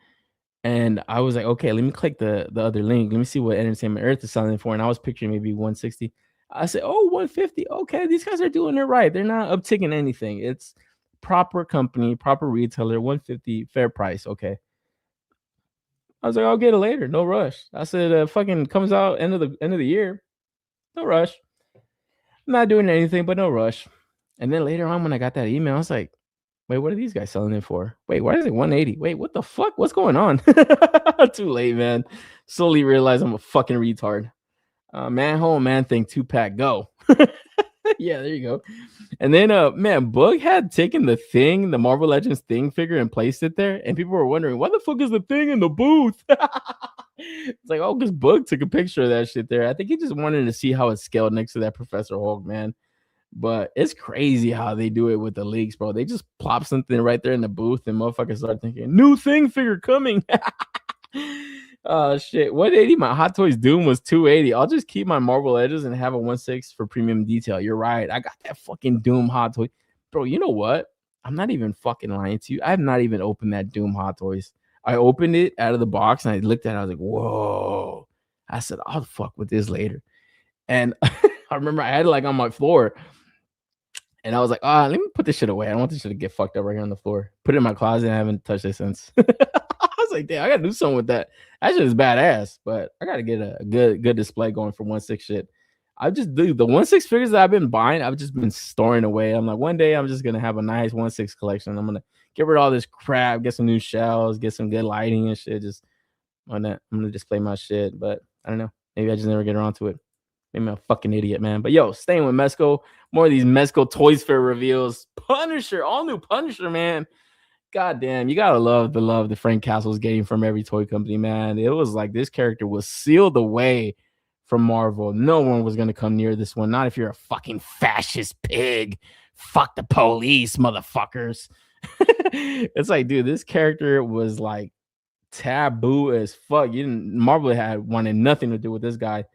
S2: And I was like, okay, let me click the other link. Let me see what Entertainment Earth is selling for. And I was picturing maybe 160. I said, oh, 150. Okay, these guys are doing it right. They're not upticking anything. It's proper company, proper retailer, 150, fair price. Okay. I was like, I'll get it later. No rush. I said, fucking comes out end of the year. No rush. I'm not doing anything, but no rush. And then later on, when I got that email, I was like, wait, what are these guys selling it for? Wait, why is it 180? Wait, what the fuck? What's going on? Too late, man. Slowly realized I'm a fucking retard. Manhole, man thing, 2-pack, go. Yeah, there you go. And then man, Boog had taken the Marvel Legends Thing figure and placed it there, and people were wondering why the fuck is the Thing in the booth. It's like, oh, because Boog took a picture of that shit there. I think he just wanted to see how it's scaled next to that Professor Hulk, man. But it's crazy how they do it with the leaks, bro. They just plop something right there in the booth, and motherfuckers start thinking, new Thing figure coming. Oh shit, 180. My Hot Toys Doom was 280. I'll just keep my Marvel Edges and have a 1/6 for premium detail. You're right. I got that fucking Doom Hot Toy, bro. You know what? I'm not even fucking lying to you. I have not even opened that Doom Hot Toys. I opened it out of the box and I looked at it. I was like, whoa. I said, I'll fuck with this later. And I remember I had it like on my floor. And I was like, let me put this shit away. I don't want this shit to get fucked up right here on the floor. Put it in my closet. I haven't touched it since. I was like, damn, I gotta do something with that. That shit is badass, but I gotta get a good display going for 1/6 shit. I just do the 1/6 figures that I've been buying. I've just been storing away. I'm like, one day I'm just gonna have a nice 1/6 collection. I'm gonna get rid of all this crap, get some new shells, get some good lighting and shit. Just on that, I'm gonna display my shit. But I don't know. Maybe I just never get around to it. Maybe I'm a fucking idiot, man. But yo, staying with MEZCO, more of these MEZCO Toys Fair reveals. Punisher, all new Punisher, man. God damn, you gotta love the love that Frank Castle's getting from every toy company, man. It was like this character was sealed away from Marvel. No one was gonna come near this one. Not if you're a fucking fascist pig. Fuck the police, motherfuckers. It's like, dude, this character was like taboo as fuck. Marvel had wanted nothing to do with this guy.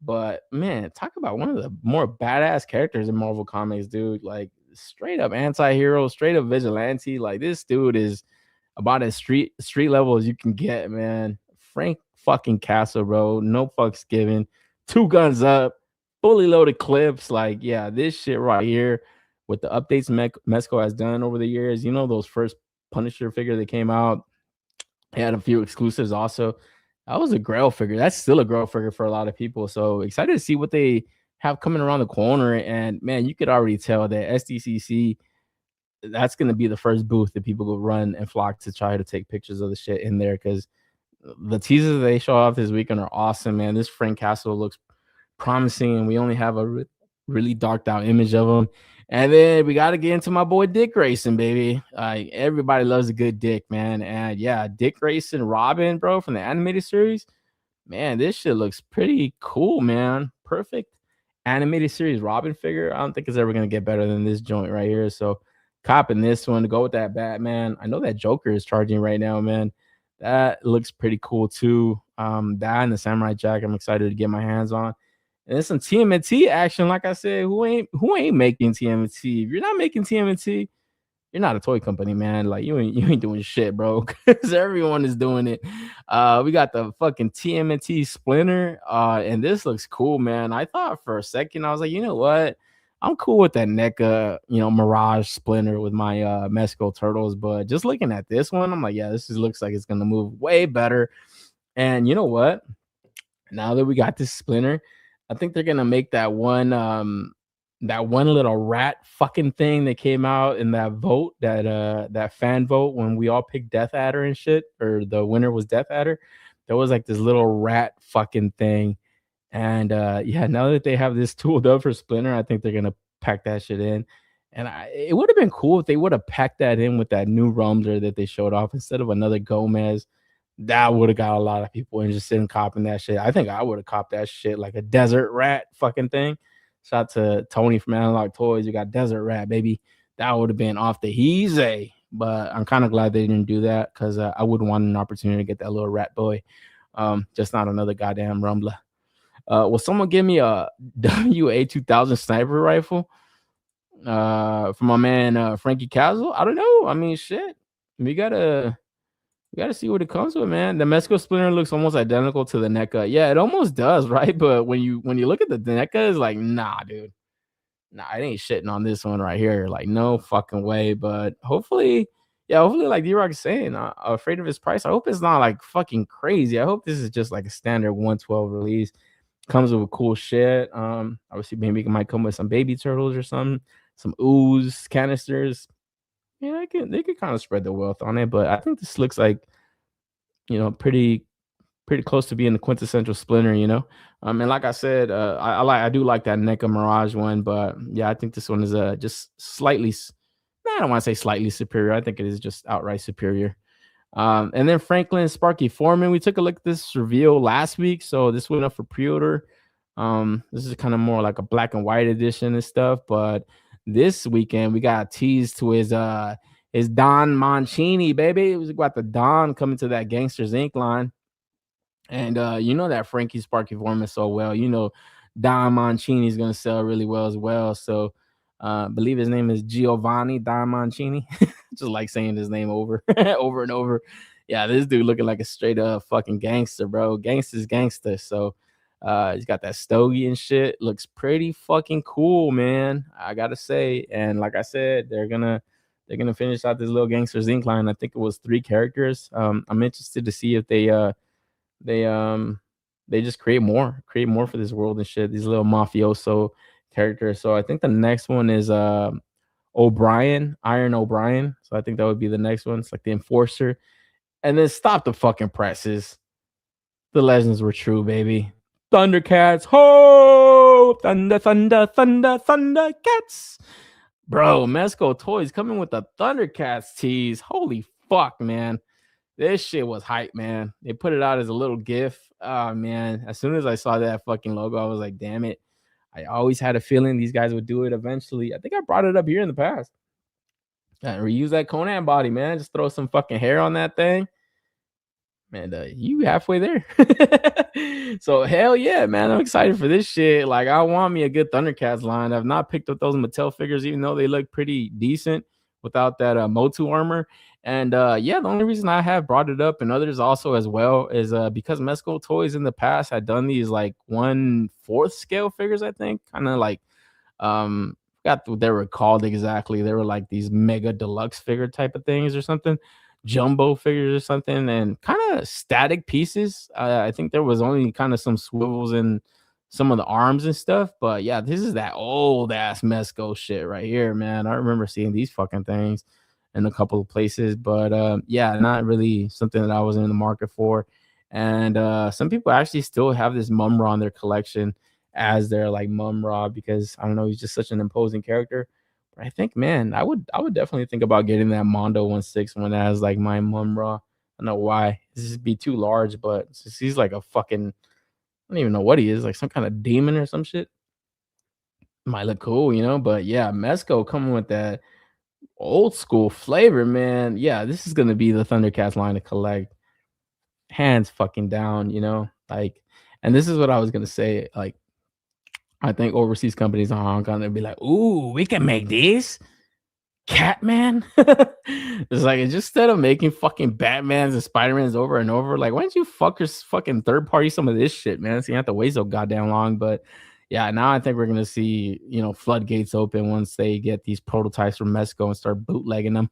S2: But man, talk about one of the more badass characters in Marvel Comics, dude. Like straight up anti-hero, straight up vigilante. Like this dude is about as street level as you can get, man. Frank fucking Castle, bro. No fucks given. 2 guns up, fully loaded clips. Like, yeah, this shit right here with the updates MEZCO has done over the years. You know, those first Punisher figure that came out. They had a few exclusives also. That was a Grail figure. That's still a Grail figure for a lot of people. So excited to see what they have coming around the corner. And man, you could already tell that SDCC, that's going to be the first booth that people go run and flock to try to take pictures of the shit in there, because the teasers they show off this weekend are awesome, man. This Frank Castle looks promising, and we only have a really darked out image of him. And then we got to get into my boy Dick Grayson, baby. Everybody loves a good Dick, man. And yeah, Dick Grayson Robin, bro, from the animated series. Man, this shit looks pretty cool, man. Perfect animated series Robin figure. I don't think it's ever going to get better than this joint right here. So copping this one to go with that Batman. I know that Joker is charging right now, man. That looks pretty cool too. That and the Samurai Jack, I'm excited to get my hands on. And there's some TMNT action. Like I said, who ain't making TMNT? If you're not making TMNT, you're not a toy company, man. Like you ain't doing shit, bro. Because everyone is doing it. We got the fucking TMNT Splinter. And this looks cool, man. I thought for a second, I was like, you know what? I'm cool with that NECA, Mirage Splinter with my MEZCO Turtles. But just looking at this one, I'm like, yeah, this looks like it's gonna move way better. And you know what? Now that we got this Splinter, I think they're gonna make that one little rat fucking thing that came out in that vote, that fan vote when we all picked Death Adder and shit, or the winner was Death Adder. There was like this little rat fucking thing. And yeah, now that they have this tooled up for Splinter, I think they're gonna pack that shit in. And it would have been cool if they would have packed that in with that new Rumser that they showed off instead of another Gomez. That would have got a lot of people interested in copping that shit. I think I would have copped that shit, like a desert rat fucking thing. Shout out to Tony from Analog Toys. You got Desert Rat, baby. That would have been off the heezy. But I'm kind of glad they didn't do that, because I would want an opportunity to get that little rat boy. Just not another goddamn Rumbler. Will someone give me a WA-2000 sniper rifle from my man Frankie Castle? I don't know. I mean, shit. We gotta see what it comes with, man. The MEZCO Splinter looks almost identical to the NECA. Yeah, it almost does, right? But when you look at the NECA, it's like, nah, dude. Nah, it ain't shitting on this one right here. Like, no fucking way. But hopefully, like D-Rock is saying, I'm afraid of his price. I hope it's not like fucking crazy. I hope this is just like a standard 112 release. Comes with cool shit. Obviously, maybe it might come with some baby turtles or something, some ooze canisters. Yeah, they could kind of spread the wealth on it, but I think this looks like, pretty pretty close to being the quintessential Splinter, you know. And like I said, I do like that NECA Mirage one, but yeah, I think this one is just slightly. I don't want to say slightly superior. I think it is just outright superior. And then Franklin Sparky Foreman. We took a look at this reveal last week, so this went up for pre-order. This is kind of more like a black and white edition and stuff, but this weekend we got a tease to his Don Mancini, baby. It was about the Don coming to that Gangsters Inc. line. And you know that Frankie Sparky Foreman so well. You know Don Mancini is gonna sell really well as well. So I believe his name is Giovanni Don Mancini. Just like saying his name over over and over. Yeah, this dude looking like a straight up fucking gangster, bro. Gangster's gangster. So he's got that stogie and shit. Looks pretty fucking cool, man. I gotta say. And like I said, they're gonna finish out this little Gangsters Inc. line. I think it was 3 characters. I'm interested to see if they just create more for this world and shit. These little mafioso characters. So I think the next one is O'Brien, Iron O'Brien. So I think that would be the next one. It's like the enforcer. And then stop the fucking presses. The legends were true, baby. Thundercats, ho! Thunder, thunder, thunder, Thundercats. Bro, MEZCO Toys coming with the Thundercats tease. Holy fuck, man. This shit was hype, man. They put it out as a little GIF. Oh, man. As soon as I saw that fucking logo, I was like, damn it. I always had a feeling these guys would do it eventually. I think I brought it up here in the past. Reuse that Conan body, man. Just throw some fucking hair on that thing. Man, you halfway there. So hell yeah, man. I'm excited for this shit. Like, I want me a good Thundercats line. I've not picked up those Mattel figures, even though they look pretty decent without that Motu armor. And yeah, the only reason I have brought it up and others also as well is because MEZCO Toys in the past had done these like 1/4 scale figures, I think. Kind of like forgot what they were called exactly. They were like these mega deluxe figure type of things or something. Jumbo figures or something, and kind of static pieces. I think there was only kind of some swivels in some of the arms and stuff, but yeah, this is that old ass MEZCO shit right here, man. I remember seeing these fucking things in a couple of places, but yeah, not really something that I was in the market for. And some people actually still have this Mum-Ra in their collection as their like Mum-Ra because I don't know, he's just such an imposing character. I think, man, I would definitely think about getting that Mondo 1/6 one as like my Mum-Ra. I don't know why. This would be too large, but he's like a fucking, I don't even know what he is, like some kind of demon or some shit. Might look cool, you know. But yeah, MEZCO coming with that old school flavor, man. Yeah, this is gonna be the Thundercats line to collect. Hands fucking down, you know. Like, and this is what I was gonna say, like, I think overseas companies in Hong Kong, they'll be like, ooh, we can make this Catman. It's like, just instead of making fucking Batmans and Spider-Mans over and over, like, why don't you fuckers fucking third party some of this shit, man? So you have to wait so goddamn long. But yeah, now I think we're gonna see, you know, floodgates open once they get these prototypes from MEZCO and start bootlegging them.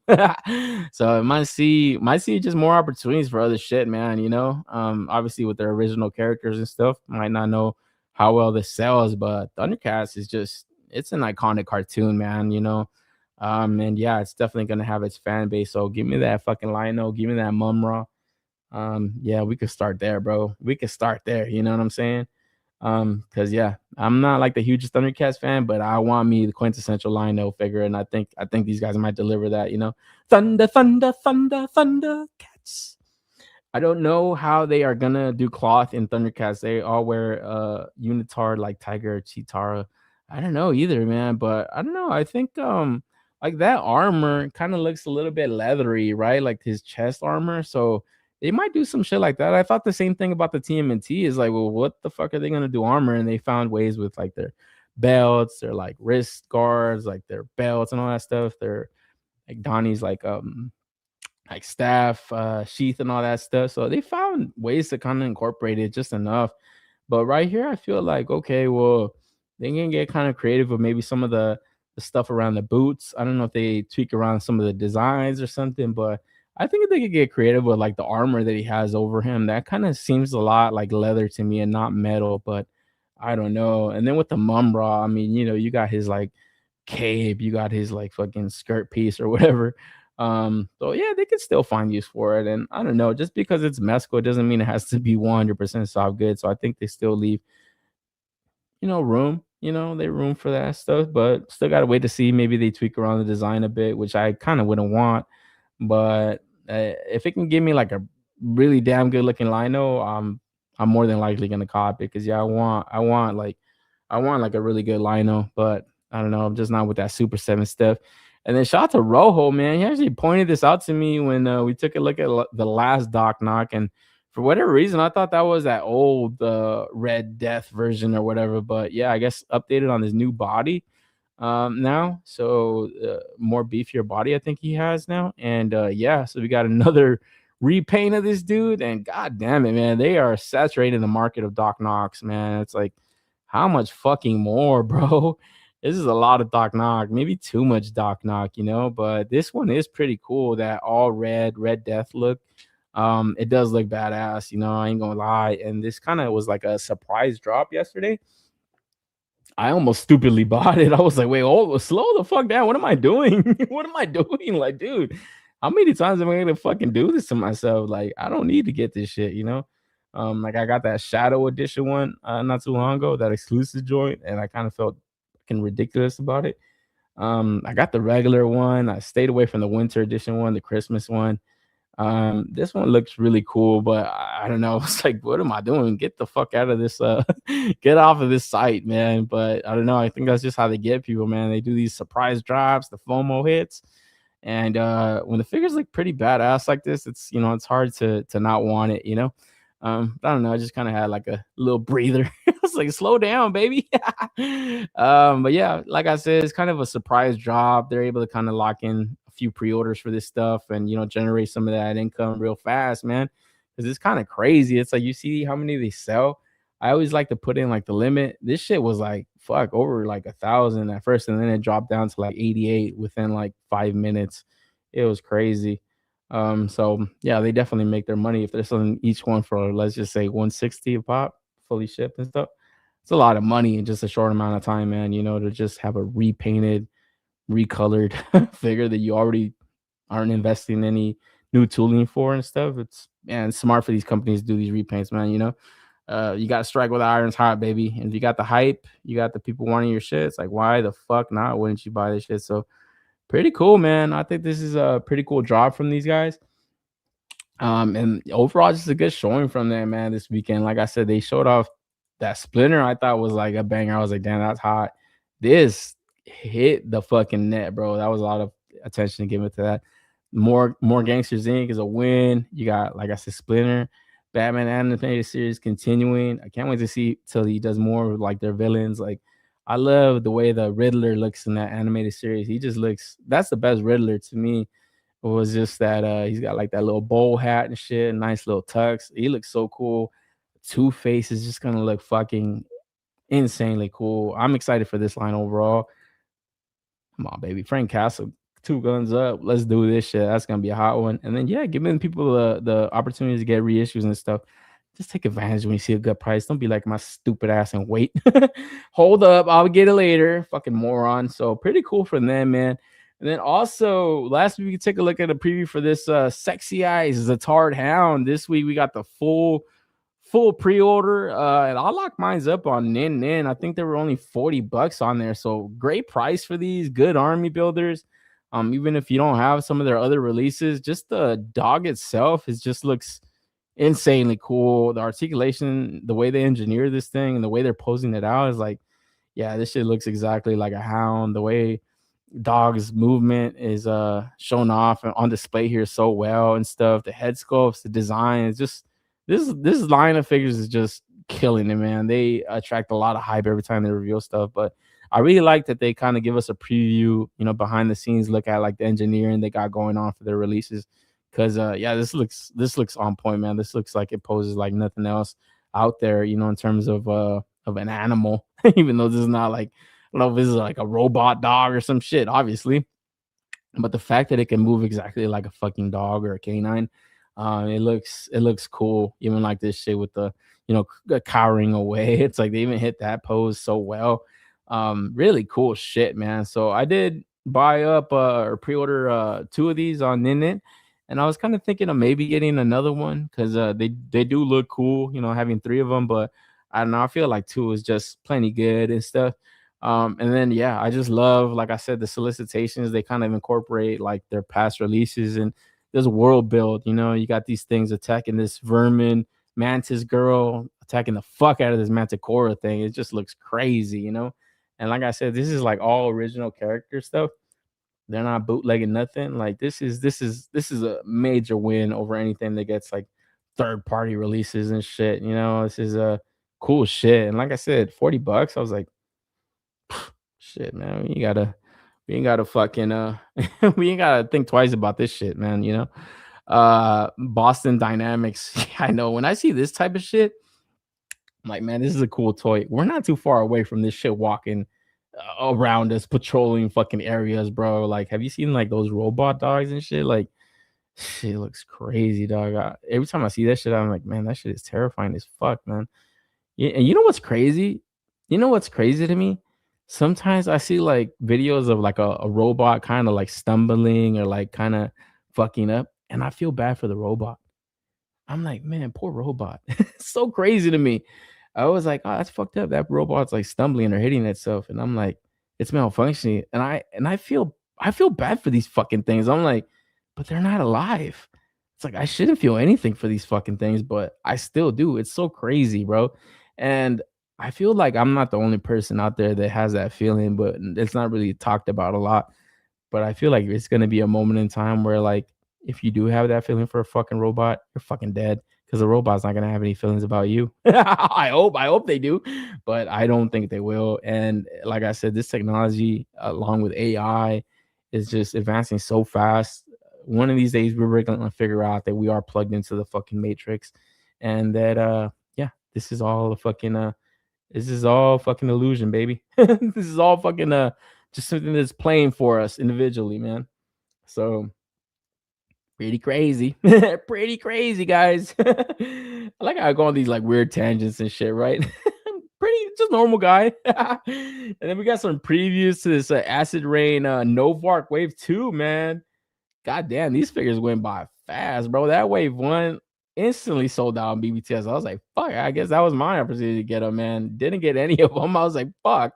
S2: So it might see just more opportunities for other shit, man. You know, obviously with their original characters and stuff, might not know how well this sells, but Thundercats is just, it's an iconic cartoon, man, you know. And yeah, it's definitely gonna have its fan base. So give me that fucking Lionel, give me that Mum-Ra. Yeah, we could start there, bro. We could start there, you know what I'm saying? Because yeah, I'm not like the hugest Thundercats fan, but I want me the quintessential Lionel figure, and I think these guys might deliver that, you know. Thunder, thunder, thunder, Thundercats. I don't know how they are gonna do cloth in Thundercats. They all wear unitard like Tiger or Chitara. I don't know either, man. But I don't know. I think like that armor kind of looks a little bit leathery, right? Like his chest armor. So they might do some shit like that. I thought the same thing about the TMNT. Is like, well, what the fuck are they gonna do armor? And they found ways with like their belts, their like wrist guards, like their belts and all that stuff. Their like Donnie's like staff sheath and all that stuff. So they found ways to kind of incorporate it just enough. But right here, I feel like, okay, well, they can get kind of creative with maybe some of the stuff around the boots. I don't know if they tweak around some of the designs or something, but I think if they could get creative with like the armor that he has over him, that kind of seems a lot like leather to me and not metal, but I don't know. And then with the Mum-Ra, I mean, you know, you got his like cape, you got his like fucking skirt piece or whatever. So yeah, they could still find use for it. And I don't know, just because it's MEZCO doesn't mean it has to be 100% soft good. So I think they still leave, room, they room for that stuff, but still gotta wait to see. Maybe they tweak around the design a bit, which I kind of wouldn't want. But if it can give me like a really damn good looking lino, I'm more than likely gonna cop it because yeah, I want like a really good lino, but I don't know, I'm just not with that Super 7 stuff. And then shout out to Rojo, man. He actually pointed this out to me when we took a look at the last Doc Knock, and for whatever reason, I thought that was that old Red Death version or whatever. But yeah, I guess updated on his new body now, so more beefier body I think he has now. And yeah, so we got another repaint of this dude, and god damn it, man, they are saturating the market of Doc Knocks, man. It's like, how much fucking more, bro? This is a lot of Doc Knock, maybe too much Doc Knock, but this one is pretty cool, that all red death look. It does look badass, I ain't gonna lie. And this kind of was like a surprise drop yesterday. I almost stupidly bought it. I was like, wait, slow the fuck down. What am I doing? What am I doing? Like, dude, how many times am I gonna fucking do this to myself? Like, I don't need to get this shit, Like I got that Shadow Edition one not too long ago, that exclusive joint, and I kind of felt fucking ridiculous about it. I got the regular one. I stayed away from the Winter Edition one, the Christmas one. This one looks really cool, but I don't know. It's like, what am I doing? Get the fuck out of this, get off of this site, man. But I don't know. I think that's just how they get people, man. They do these surprise drops, the FOMO hits. And when the figures look pretty badass like this, it's it's hard to not want it, I don't know. I just kind of had like a little breather. I was like, slow down, baby. But yeah, like I said, it's kind of a surprise drop. They're able to kind of lock in a few pre-orders for this stuff and generate some of that income real fast, man. Because it's kind of crazy. It's like, you see how many they sell. I always like to put in like the limit. This shit was like over like 1,000 at first, and then it dropped down to like 88 within like 5 minutes. It was crazy. So yeah, they definitely make their money if they're selling each one for, let's just say, 160 a pop, fully shipped and stuff. It's a lot of money in just a short amount of time, man. To just have a repainted, recolored figure that you already aren't investing any new tooling for and stuff. It's smart for these companies to do these repaints, man. You got to strike with the iron's hot, baby. And if you got the hype, you got the people wanting your shit. It's like, why the fuck not? Wouldn't you buy this shit? So pretty cool, man. I think this is a pretty cool drop from these guys. And overall, just a good showing from them, man, this weekend. Like I said, they showed off that Splinter. I thought was like a banger. I was like, damn, that's hot. This hit the fucking net, bro. That was a lot of attention given to that. More Gangsters Inc. is a win. You got, like I said, Splinter, Batman animated series continuing. I can't wait to see till he does more with like their villains. Like, I love the way the Riddler looks in that animated series. He just looks, that's the best Riddler to me. It was just that he's got like that little bowl hat and shit, nice little tux. He looks so cool. Two-Face is just gonna look fucking insanely cool. I'm excited for this line overall. Come on, baby. Frank Castle, 2 guns up. Let's do this shit. That's gonna be a hot one. And then yeah, giving people the opportunity to get reissues and stuff. Just take advantage when you see a good price. Don't be like my stupid ass and wait. Hold up, I'll get it later. Fucking moron. So pretty cool for them, man. And then also last week we could take a look at a preview for this Sexy Eyes Zatard Hound. This week we got the full pre-order. And I'll lock mine up on Nin. I think there were only $40 on there. So great price for these, good army builders. Even if you don't have some of their other releases, just the dog itself just looks insanely cool. The articulation, the way they engineer this thing and the way they're posing it out is like, yeah, this shit looks exactly like a hound. The way dog's movement is shown off and on display here so well and stuff. The head sculpts, the design is just, this line of figures is just killing it, man. They attract a lot of hype every time they reveal stuff, but I really like that they kind of give us a preview, behind the scenes look at like the engineering they got going on for their releases. Because yeah, this looks on point, man. This looks like it poses like nothing else out there, in terms of an animal. Even though this is not like, I don't know if this is like a robot dog or some shit, obviously. But the fact that it can move exactly like a fucking dog or a canine, it looks cool. Even like this shit with the cowering away. It's like they even hit that pose so well. Really cool shit, man. So I did buy up or pre-order 2 of these on Ninit, and I was kind of thinking of maybe getting another one because they do look cool, you know, having 3 of them. But I don't know, I feel like 2 is just plenty good and stuff. And then yeah, I just love, like I said, the solicitations. They kind of incorporate like their past releases, and there's a world build. You know, you got these things attacking this vermin mantis girl, attacking the fuck out of this manticora thing. It just looks crazy, you know. And like I said, this is like all original character stuff. They're not bootlegging nothing. Like this is a major win over anything that gets like third party releases and shit. You know, this is a cool shit. And like I said, $40. I was like, shit, man, we ain't gotta fucking we ain't gotta think twice about this shit, man. You know, Boston Dynamics. I know when I see this type of shit, I'm like, man, this is a cool toy. We're not too far away from this shit walking around us, patrolling fucking areas, bro. Like, have you seen like those robot dogs and shit? Like, shit looks crazy, dog. Every time I see that shit, I'm like, man, that shit is terrifying as fuck, man. Yeah, and you know what's crazy? You know what's crazy to me? Sometimes I see like videos of like a robot kind of like stumbling or like kind of fucking up, and I feel bad for the robot. I'm like, man, poor robot. It's so crazy to me. I was like, oh, that's fucked up. That robot's like stumbling or hitting itself, and I'm like, it's malfunctioning, and I feel bad for these fucking things. I'm like, but they're not alive. It's like I shouldn't feel anything for these fucking things, but I still do. It's so crazy, bro. And I feel like I'm not the only person out there that has that feeling, but it's not really talked about a lot. But I feel like it's gonna be a moment in time where, like, if you do have that feeling for a fucking robot, you're fucking dead because the robot's not gonna have any feelings about you. I hope they do, but I don't think they will. And like I said, this technology, along with AI, is just advancing so fast. One of these days, we're gonna figure out that we are plugged into the fucking matrix, and that yeah, this is all fucking illusion, baby. This is all fucking just something that's playing for us individually, man. So pretty crazy. Pretty crazy, guys. I like how I go on these like weird tangents and shit, right? Pretty just normal guy. And then we got some previews to this Acid Rain Novark Wave 2, man. God damn, these figures went by fast, bro. That Wave 1 instantly sold out on BBTS. I was like, fuck, I guess that was my opportunity to get them, man. Didn't get any of them. I was like, fuck.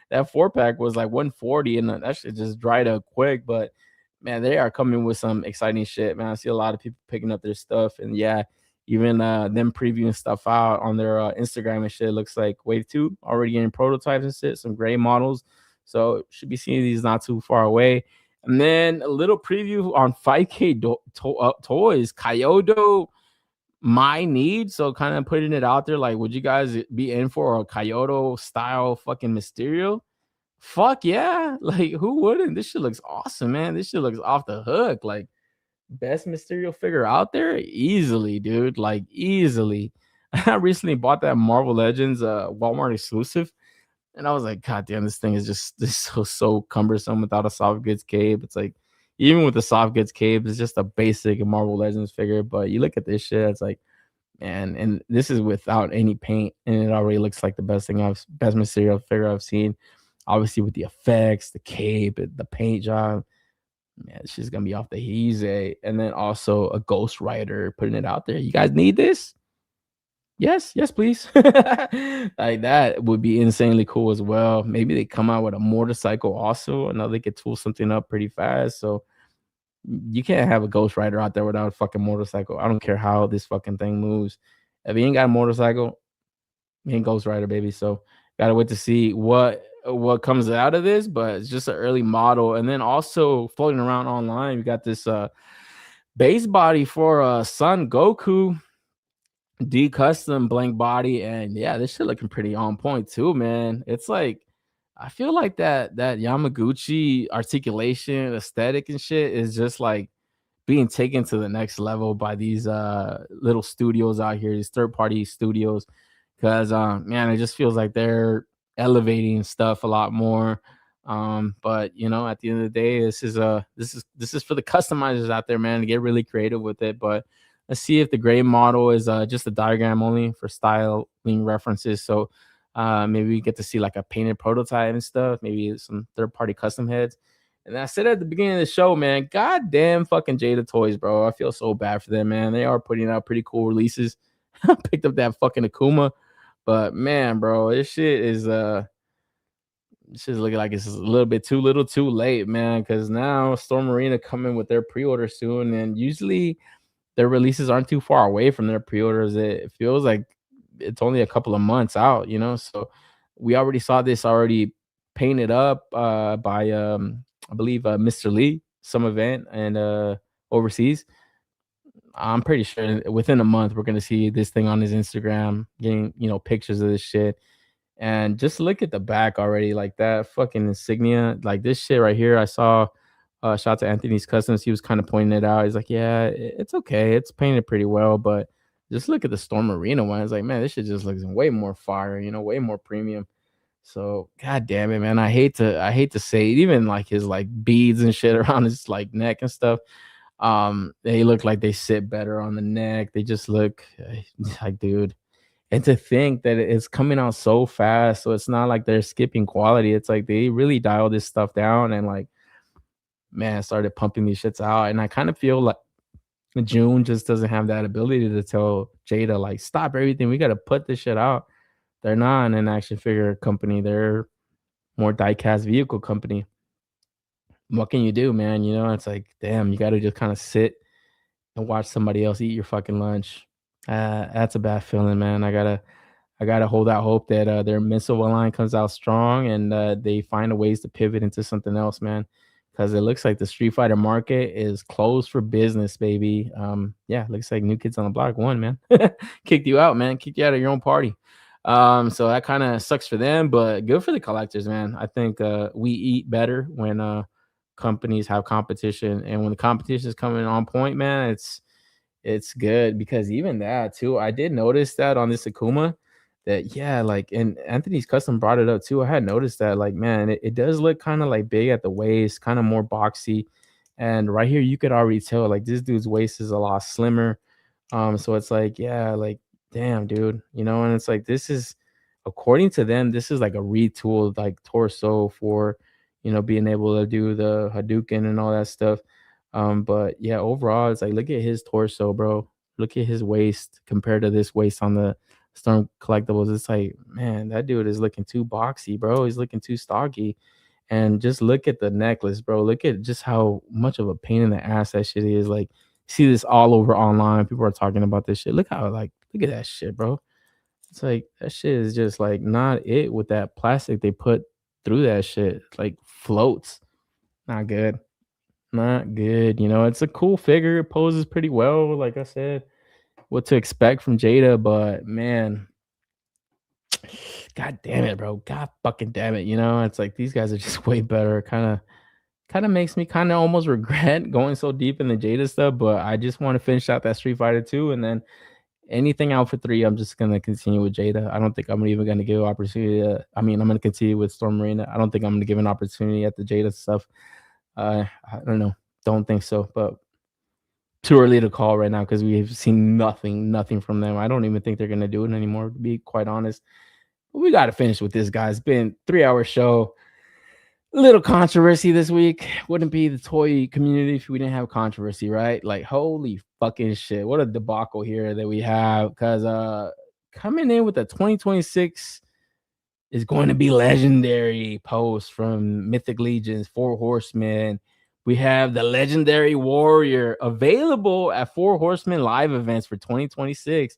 S2: That 4-pack was like 140, and that shit just dried up quick. But man, they are coming with some exciting shit, man. I see a lot of people picking up their stuff, and yeah, even them previewing stuff out on their Instagram and shit. Looks like Wave 2 already getting prototypes and shit, some gray models. So should be seeing these not too far away. And then a little preview on 5K TOYZ Kyoto My Need. So kind of putting it out there, like, would you guys be in for a Kyoto style fucking Mysterio? Fuck yeah. Like, who wouldn't? This shit looks awesome, man. This shit looks off the hook. Like, best Mysterio figure out there? Easily, dude. Like, easily. I recently bought that Marvel Legends Walmart exclusive, and I was like, God damn, this thing is just so cumbersome without a soft goods cape. It's like, even with the soft goods cape, it's just a basic Marvel Legends figure. But you look at this shit, it's like, man, and this is without any paint, and it already looks like the best Mysterio figure I've seen. Obviously, with the effects, the cape, the paint job, man, she's gonna be off the heezy. And then also a Ghost Rider putting it out there. You guys need this? Yes, please. Like, that would be insanely cool as well. Maybe they come out with a motorcycle also. I know they could tool something up pretty fast. So you can't have a Ghost Rider out there without a fucking motorcycle. I don't care how this fucking thing moves. If he ain't got a motorcycle, he ain't Ghost Rider, baby. So gotta wait to see what comes out of this, but it's just an early model. And then also floating around online, we got this base body for Son Goku. D-custom blank body, and yeah, this shit looking pretty on point too, man. It's like, I feel like that Yamaguchi articulation aesthetic and shit is just like being taken to the next level by these little studios out here, these third-party studios, because man, it just feels like they're elevating stuff a lot more. But you know, at the end of the day, this is for the customizers out there, man, to get really creative with it. But let's see if the gray model is just a diagram only for styling references. So maybe we get to see like a painted prototype and stuff, maybe some third-party custom heads. And I said at the beginning of the show, man, goddamn fucking Jada TOYZ, bro. I feel so bad for them, man. They are putting out pretty cool releases. I picked up that fucking Akuma, but man, bro, this shit is looking like it's a little bit too little too late, man, because now Storm Arena coming with their pre-order soon, and usually their releases aren't too far away from their pre-orders. It feels like it's only a couple of months out, you know. So we already saw this already painted up by I believe Mr. Lee, some event and overseas. I'm pretty sure within a month we're gonna see this thing on his Instagram, getting pictures of this shit. And just look at the back already, like that fucking insignia, like this shit right here. I saw shout out to Anthony's Customs. He was kind of pointing it out. He's like, yeah, it's okay. It's painted pretty well, but just look at the Storm Arena one. It's like, man, this shit just looks way more fire, way more premium. So god damn it, man. I hate to say it, even like his like beads and shit around his like neck and stuff. They look like they sit better on the neck. They just look like, dude. And to think that it's coming out so fast, so it's not like they're skipping quality. It's like they really dialed this stuff down and like, man, started pumping these shits out. And I kind of feel like June just doesn't have that ability to tell Jada, like, stop everything. We got to put this shit out. They're not an action figure company. They're more die-cast vehicle company. What can you do, man? It's like, damn, you got to just kind of sit and watch somebody else eat your fucking lunch. That's a bad feeling, man. I gotta hold out hope that their missile line comes out strong and they find a ways to pivot into something else, man. Because it looks like the Street Fighter market is closed for business, baby. Yeah, looks like New Kids on the Block won, man. Kicked you out, man. Kicked you out of your own party. So that kind of sucks for them, but good for the collectors, man. I think we eat better when companies have competition, and when the competition is coming on point, man, it's good. Because even that too, I did notice that on this Akuma that, yeah, like, and Anthony's Custom brought it up too. I had noticed that, like, man, it does look kind of like big at the waist, kind of more boxy. And right here, you could already tell, like, this dude's waist is a lot slimmer. So it's like, yeah, like, damn, dude, and it's like, this is, according to them, this is like a retooled like torso for, being able to do the Hadouken and all that stuff. But yeah, overall, it's like, look at his torso, bro. Look at his waist compared to this waist on the Storm collectibles. It's like, man, that dude is looking too boxy, bro. He's looking too stocky. And just look at the necklace, bro. Look at just how much of a pain in the ass that shit is. Like, see this all over online. People are talking about this shit. Look at that shit, bro. It's like, that shit is just like not it with that plastic they put through that shit. It's like floats. Not good. Not good. It's a cool figure. It poses pretty well. Like I said, what to expect from Jada, but man, god damn it, bro. God fucking damn it. It's like these guys are just way better. Kind of makes me kind of almost regret going so deep in the Jada stuff, but I just want to finish out that Street Fighter 2, and then anything out for 3, I'm just gonna continue with Jada. I don't think I'm even gonna give opportunity. I'm gonna continue with Storm Arena. I don't think I'm gonna give an opportunity at the Jada stuff. I don't know. Don't think so, but too early to call right now because we've seen nothing from them. I don't even think they're gonna do it anymore, to be quite honest. But we got to finish with this, guys. It's been 3-hour show. Little controversy this week. Wouldn't be the toy community if we didn't have controversy, right? Like, holy fucking shit, what a debacle here that we have. Because coming in with the 2026 is going to be legendary post from Mythic Legions, 4 Horsemen. We have the Legendary Warrior available at 4 Horsemen live events for 2026.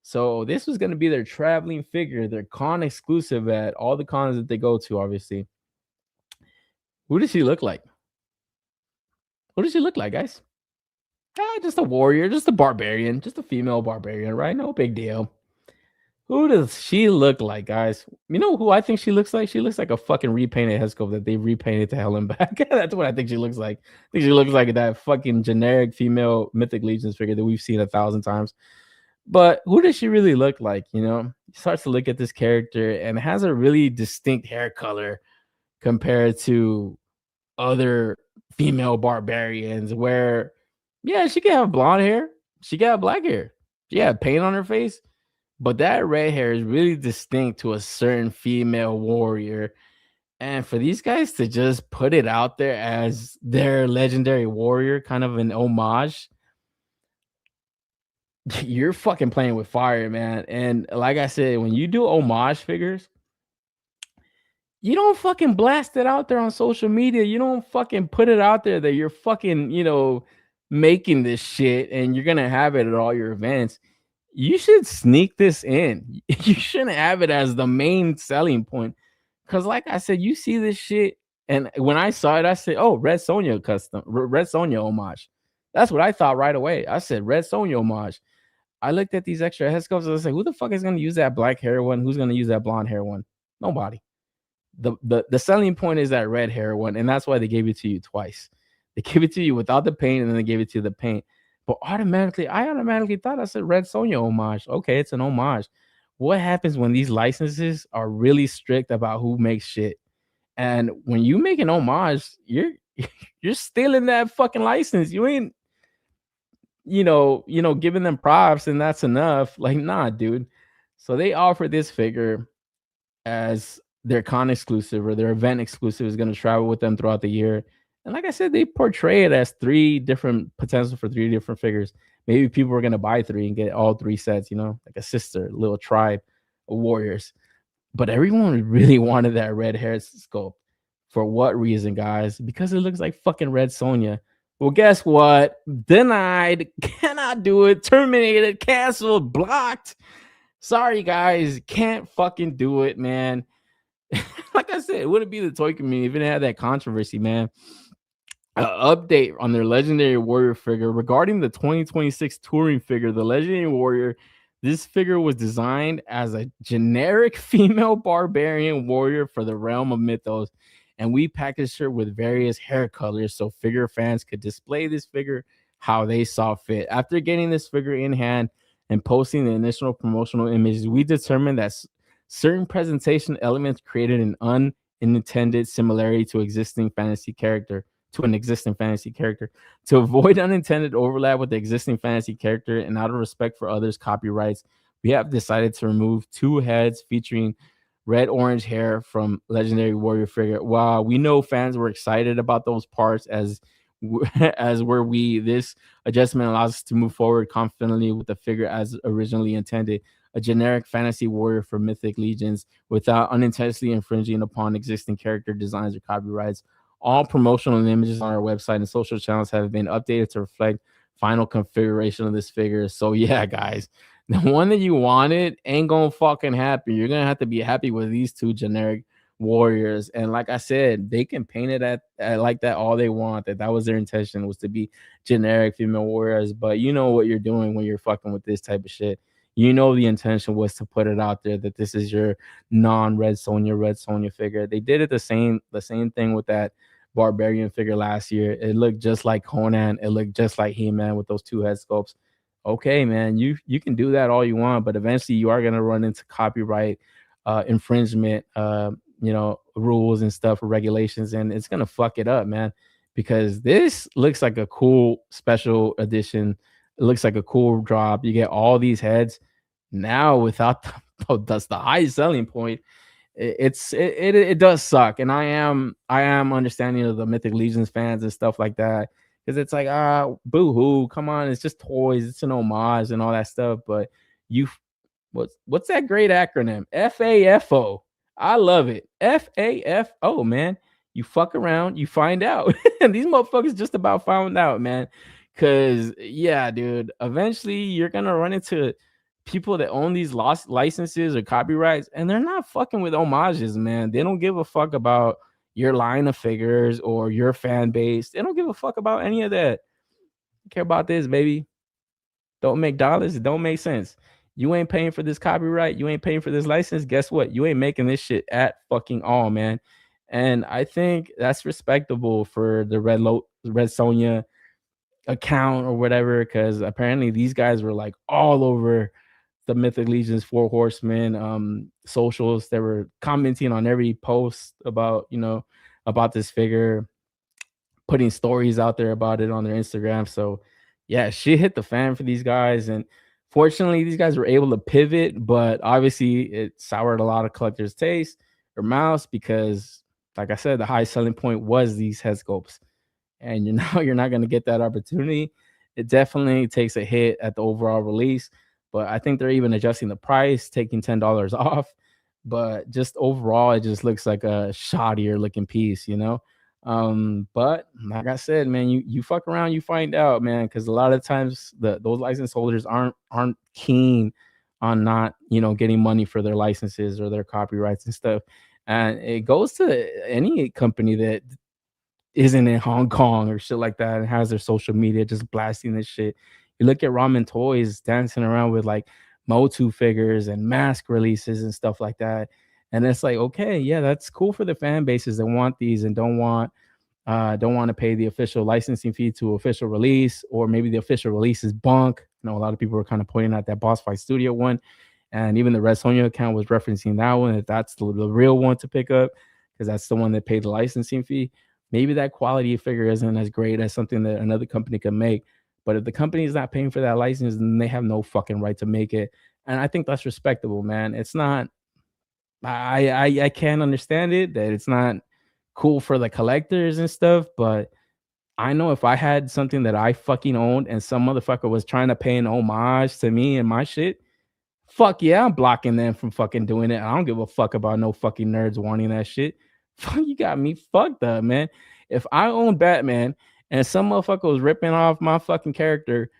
S2: So this was going to be their traveling figure, their con exclusive at all the cons that they go to, obviously. Who does she look like? What does she look like, guys? Just a warrior, just a barbarian, just a female barbarian, right? No big deal. Who does she look like, guys? You know who I think she looks like? She looks like a fucking repainted Hesco that they repainted to hell and back. That's what I think she looks like. I think she looks like that fucking generic female Mythic Legions figure that we've seen 1,000 times. But who does she really look like? He starts to look at this character and has a really distinct hair color compared to other female barbarians where, yeah, she can have blonde hair. She can have black hair. She had paint on her face. But that red hair is really distinct to a certain female warrior. And for these guys to just put it out there as their legendary warrior, kind of an homage, you're fucking playing with fire, man. And like I said, when you do homage figures, you don't fucking blast it out there on social media. You don't fucking put it out there that you're fucking, making this shit and you're gonna have it at all your events. You should sneak this in. You shouldn't have it as the main selling point. Cause like I said, you see this shit, and when I saw it, I said, "Oh, Red Sonja custom, Red Sonja homage." That's what I thought right away. I said, "Red Sonja homage." I looked at these extra head sculpts and I was like, "Who the fuck is gonna use that black hair one? Who's gonna use that blonde hair one? Nobody." The selling point is that red hair one, and that's why they gave it to you twice. They gave it to you without the paint, and then they gave it to you the paint. But I automatically thought I said Red Sonja homage. Okay, it's an homage. What happens when these licenses are really strict about who makes shit? And when you make an homage, you're stealing that fucking license. You ain't, giving them props, and that's enough. Like, nah, dude. So they offer this figure as their con exclusive or their event exclusive is going to travel with them throughout the year. And like I said, they portray it as three different potential for three different figures. Maybe people are going to buy three and get all three sets, like a sister, little tribe of warriors. But everyone really wanted that red hair sculpt. For what reason, guys? Because it looks like fucking Red Sonja. Well, guess what? Denied. Cannot do it. Terminated. Canceled. Blocked. Sorry, guys. Can't fucking do it, man. Like I said, it wouldn't be the toy community if it had that controversy, man. Update on their legendary warrior figure regarding the 2026 touring figure, the legendary warrior. This figure was designed as a generic female barbarian warrior for the realm of mythos, and we packaged her with various hair colors so figure fans could display this figure how they saw fit. After getting this figure in hand and posting the initial promotional images, we determined that certain presentation elements created an unintended similarity to an existing fantasy character. To avoid unintended overlap with the existing fantasy character and out of respect for others' copyrights, we have decided to remove two heads featuring red-orange hair from legendary warrior figure. While we know fans were excited about those parts, as were we, this adjustment allows us to move forward confidently with the figure as originally intended, a generic fantasy warrior for mythic legions without unintentionally infringing upon existing character designs or copyrights. All promotional images on our website and social channels have been updated to reflect final configuration of this figure. So yeah, guys, the one that you wanted ain't gonna fucking happen. You're gonna have to be happy with these two generic warriors. And like I said, they can paint it at like that all they want. That was their intention, was to be generic female warriors. But you know what you're doing when you're fucking with this type of shit. The intention was to put it out there that this is your non-Red Sonja figure. They did it the same thing with that barbarian figure last year. It looked just like Conan. It looked just like He-Man with those two head sculpts. Okay, man, you can do that all you want, but eventually you are going to run into copyright infringement, rules and stuff or regulations, and it's going to fuck it up, man, because this looks like a cool special edition. It looks like a cool drop. You get all these heads now without that's the high selling point. It does suck, and I am understanding of the Mythic Legions fans and stuff like that, because it's like, boo-hoo, come on, it's just toys, it's an homage and all that stuff. But what's that great acronym? FAFO. I love it. FAFO, man. You fuck around, you find out. And these motherfuckers just about found out, man. Because yeah, dude, eventually you're gonna run into people that own these lost licenses or copyrights, and they're not fucking with homages, man. They don't give a fuck about your line of figures or your fan base. They don't give a fuck about any of that. They care about this, baby. Don't make dollars. It don't make sense. You ain't paying for this copyright. You ain't paying for this license. Guess what? You ain't making this shit at fucking all, man. And I think that's respectable for the Red Sonja account or whatever, because apparently these guys were like all over the Mythic Legions 4 Horsemen socials. They were commenting on every post about this figure, putting stories out there about it on their Instagram. So yeah, shit hit the fan for these guys, and fortunately these guys were able to pivot, but obviously it soured a lot of collectors' taste or mouths, because like I said, the high selling point was these head sculpts, and you're not going to get that opportunity. It definitely takes a hit at the overall release, but I think they're even adjusting the price, taking $10 off. But just overall, it just looks like a shoddier looking piece, But like I said, man, you fuck around, you find out, man, because a lot of times those license holders aren't keen on not getting money for their licenses or their copyrights and stuff. And it goes to any company that isn't in Hong Kong or shit like that and has their social media just blasting this shit. You look at Ramen Toys dancing around with like Motu figures and mask releases and stuff like that. And it's like, okay, yeah, that's cool for the fan bases that want these and don't want to pay the official licensing fee to official release, or maybe the official release is bunk. A lot of people were kind of pointing out that Boss Fight Studio one, and even the Red Sonja account was referencing that one, that that's the real one to pick up because that's the one that paid the licensing fee. Maybe that quality figure isn't as great as something that another company can make, but if the company is not paying for that license, then they have no fucking right to make it. And I think that's respectable, man. It's not. I can't understand it that it's not cool for the collectors and stuff, but I know if I had something that I fucking owned and some motherfucker was trying to pay an homage to me and my shit, fuck yeah, I'm blocking them from fucking doing it. I don't give a fuck about no fucking nerds wanting that shit. Fuck, you got me fucked up, man. If I own Batman and some motherfucker was ripping off my fucking character,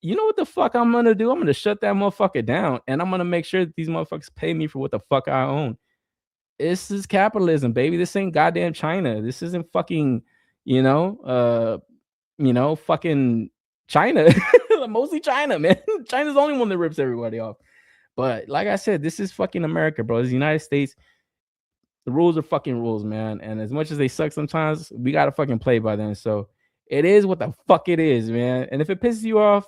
S2: you know what the fuck I'm gonna do? I'm gonna shut that motherfucker down, and I'm gonna make sure that these motherfuckers pay me for what the fuck I own. This is capitalism, baby. This ain't goddamn China. This isn't fucking, fucking China. Mostly China, man. China's the only one that rips everybody off. But like I said, this is fucking America, bro. This is the United States. The rules are fucking rules, man. And as much as they suck sometimes, we gotta fucking play by them. So it is what the fuck it is, man. And if it pisses you off,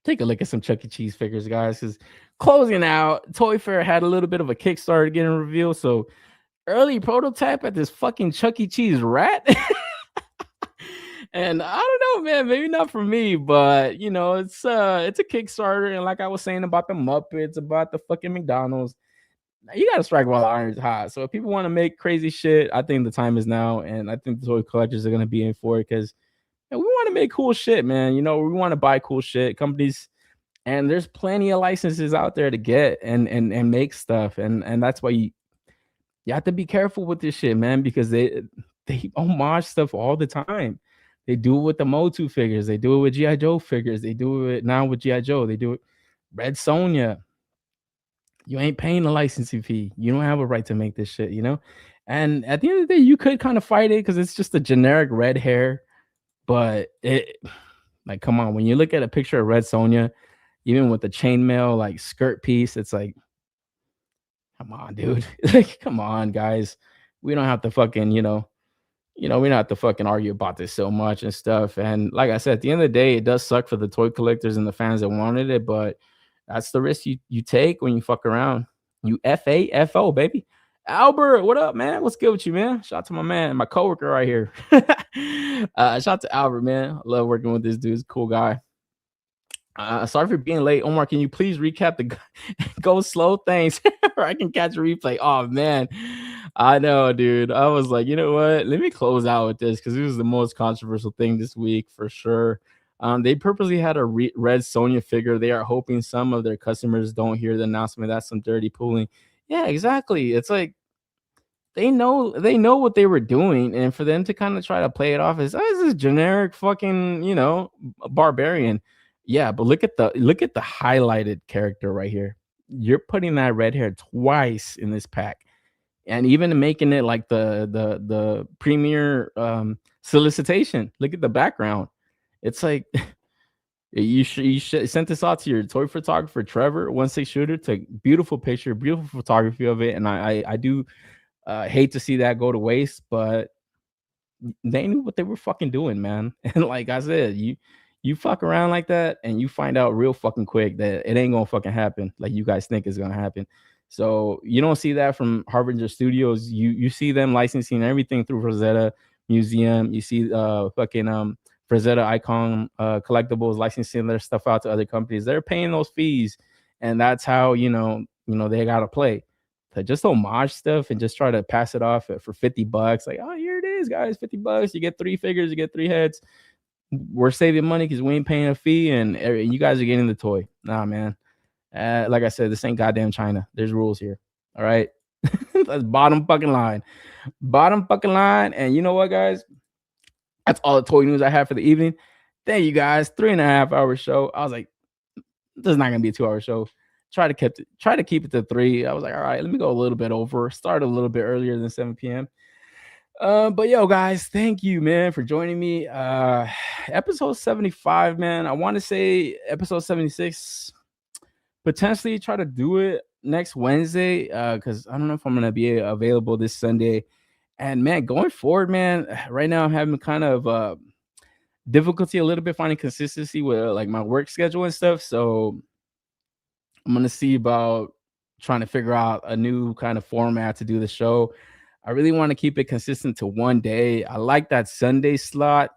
S2: take a look at some Chuck E. Cheese figures, guys. Because closing out, Toy Fair had a little bit of a Kickstarter getting revealed. So early prototype at this fucking Chuck E. Cheese rat. And I don't know, man. Maybe not for me, but it's a Kickstarter. And like I was saying about the Muppets, about the fucking McDonald's, you gotta strike while the iron's hot. So if people want to make crazy shit, I think the time is now, and I think the toy collectors are gonna be in for it because we want to make cool shit, man. We want to buy cool shit. Companies, and there's plenty of licenses out there to get and make stuff, and that's why you have to be careful with this shit, man, because they homage stuff all the time. They do it with the Motu figures. They do it with G.I. Joe figures. They do it now with G.I. Joe. They do it. Red Sonja. You ain't paying the licensing fee. You don't have a right to make this shit, And at the end of the day, you could kind of fight it because it's just a generic red hair. But like, come on, when you look at a picture of Red Sonja, even with the chainmail like skirt piece, it's like, come on, dude. Like, come on, guys. We don't have to fucking, we don't have to fucking argue about this so much and stuff. And like I said, at the end of the day, it does suck for the toy collectors and the fans that wanted it, but that's the risk you take when you fuck around. You FAFO, baby. Albert, what up, man? What's good with you, man? Shout out to my man, my coworker right here. Shout out to Albert, man. I love working with this dude. He's a cool guy. Sorry for being late. Omar, can you please recap the go slow things or I can catch a replay? Oh, man. I know, dude. I was like, you know what? Let me close out with this because this was the most controversial thing this week for sure. They purposely had a Red Sonja figure. They are hoping some of their customers don't hear the announcement. That's some dirty pooling. Yeah, exactly. It's like they know what they were doing, and for them to kind of try to play it off as this generic fucking barbarian. Yeah, but look at the highlighted character right here. You're putting that red hair twice in this pack, and even making it like the premier solicitation. Look at the background. It's like you sent this out to your toy photographer Trevor 16 shooter. Took beautiful picture, beautiful photography of it, and I do hate to see that go to waste, but they knew what they were fucking doing, man. And like I said, you fuck around like that and you find out real fucking quick that it ain't gonna fucking happen like you guys think it's gonna happen. So you don't see that from Harbinger Studios. You see them licensing everything through Rosetta Museum. You see fucking Rosetta Icon Collectibles licensing their stuff out to other companies. They're paying those fees, and that's how they gotta play. to just homage stuff and just try to pass it off for $50. Like, oh, here it is, guys, $50. You get 3 figures, you get 3 heads. We're saving money because we ain't paying a fee, and you guys are getting the toy. Nah, man. Like I said, this ain't goddamn China. There's rules here. All right. That's bottom fucking line. Bottom fucking line. And you know what, guys? That's all the toy news I have for the evening. Thank you guys. 3.5 hour show. I was like, this is not gonna be a 2-hour show. Try to keep it to 3. I was like, all right, let me go a little bit over. Start a little bit earlier than 7 p.m. But yo, guys, thank you, man, for joining me. Episode 75, man. I want to say episode 76. Potentially try to do it next Wednesday, because I don't know if I'm gonna be available this Sunday. And man, going forward, man, right now I'm having kind of difficulty a little bit finding consistency with like my work schedule and stuff. So I'm gonna see about trying to figure out a new kind of format to do the show. I really want to keep it consistent to one day. I like that Sunday slot,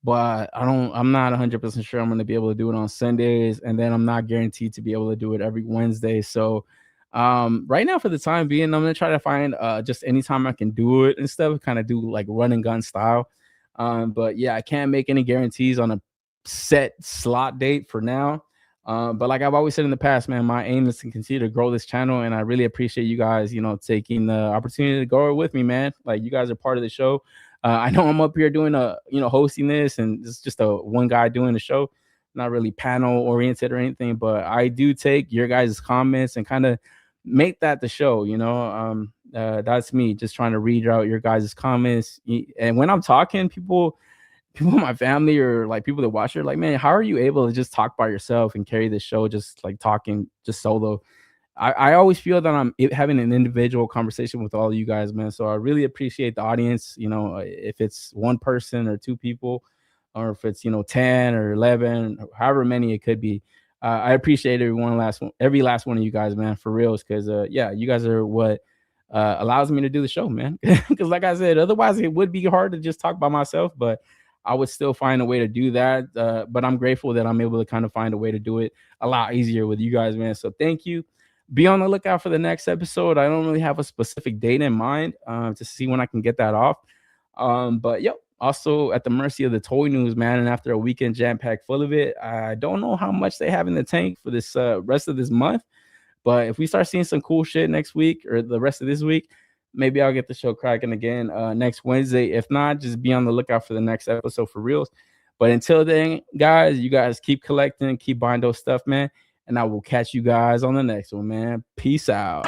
S2: but I'm not 100% sure I'm going to be able to do it on Sundays, and then I'm not guaranteed to be able to do it every Wednesday. So right now, for the time being, I'm going to try to find just anytime I can do it and stuff, kind of do like run and gun style. But yeah, I can't make any guarantees on a set slot date for now. But like I've always said in the past, man, my aim is to continue to grow this channel, and I really appreciate you guys, taking the opportunity to grow it with me, man. Like, you guys are part of the show. I know I'm up here doing hosting this, and it's just a one guy doing the show, not really panel oriented or anything, but I do take your guys' comments and kind of make that the show. That's me just trying to read out your guys' comments. And when I'm talking, people in my family or like people that watch it are like, man, how are you able to just talk by yourself and carry the show just like talking just solo? I always feel that I'm having an individual conversation with all of you guys, man. So I really appreciate the audience. If it's one person or 2 people, or if it's 10 or 11, or however many it could be. I appreciate every last one of you guys, man, for reals, because you guys are what allows me to do the show, man. Because like I said, otherwise it would be hard to just talk by myself, but I would still find a way to do that. But I'm grateful that I'm able to kind of find a way to do it a lot easier with you guys, man. So thank you. Be on the lookout for the next episode. I don't really have a specific date in mind to see when I can get that off. But also at the mercy of the toy news, man. And after a weekend jam-packed full of it, I don't know how much they have in the tank for this rest of this month. But if we start seeing some cool shit next week or the rest of this week, maybe I'll get the show cracking again next Wednesday. If not, just be on the lookout for the next episode for reals. But until then, guys, you guys keep collecting, keep buying those stuff, man. And I will catch you guys on the next one, man. Peace out.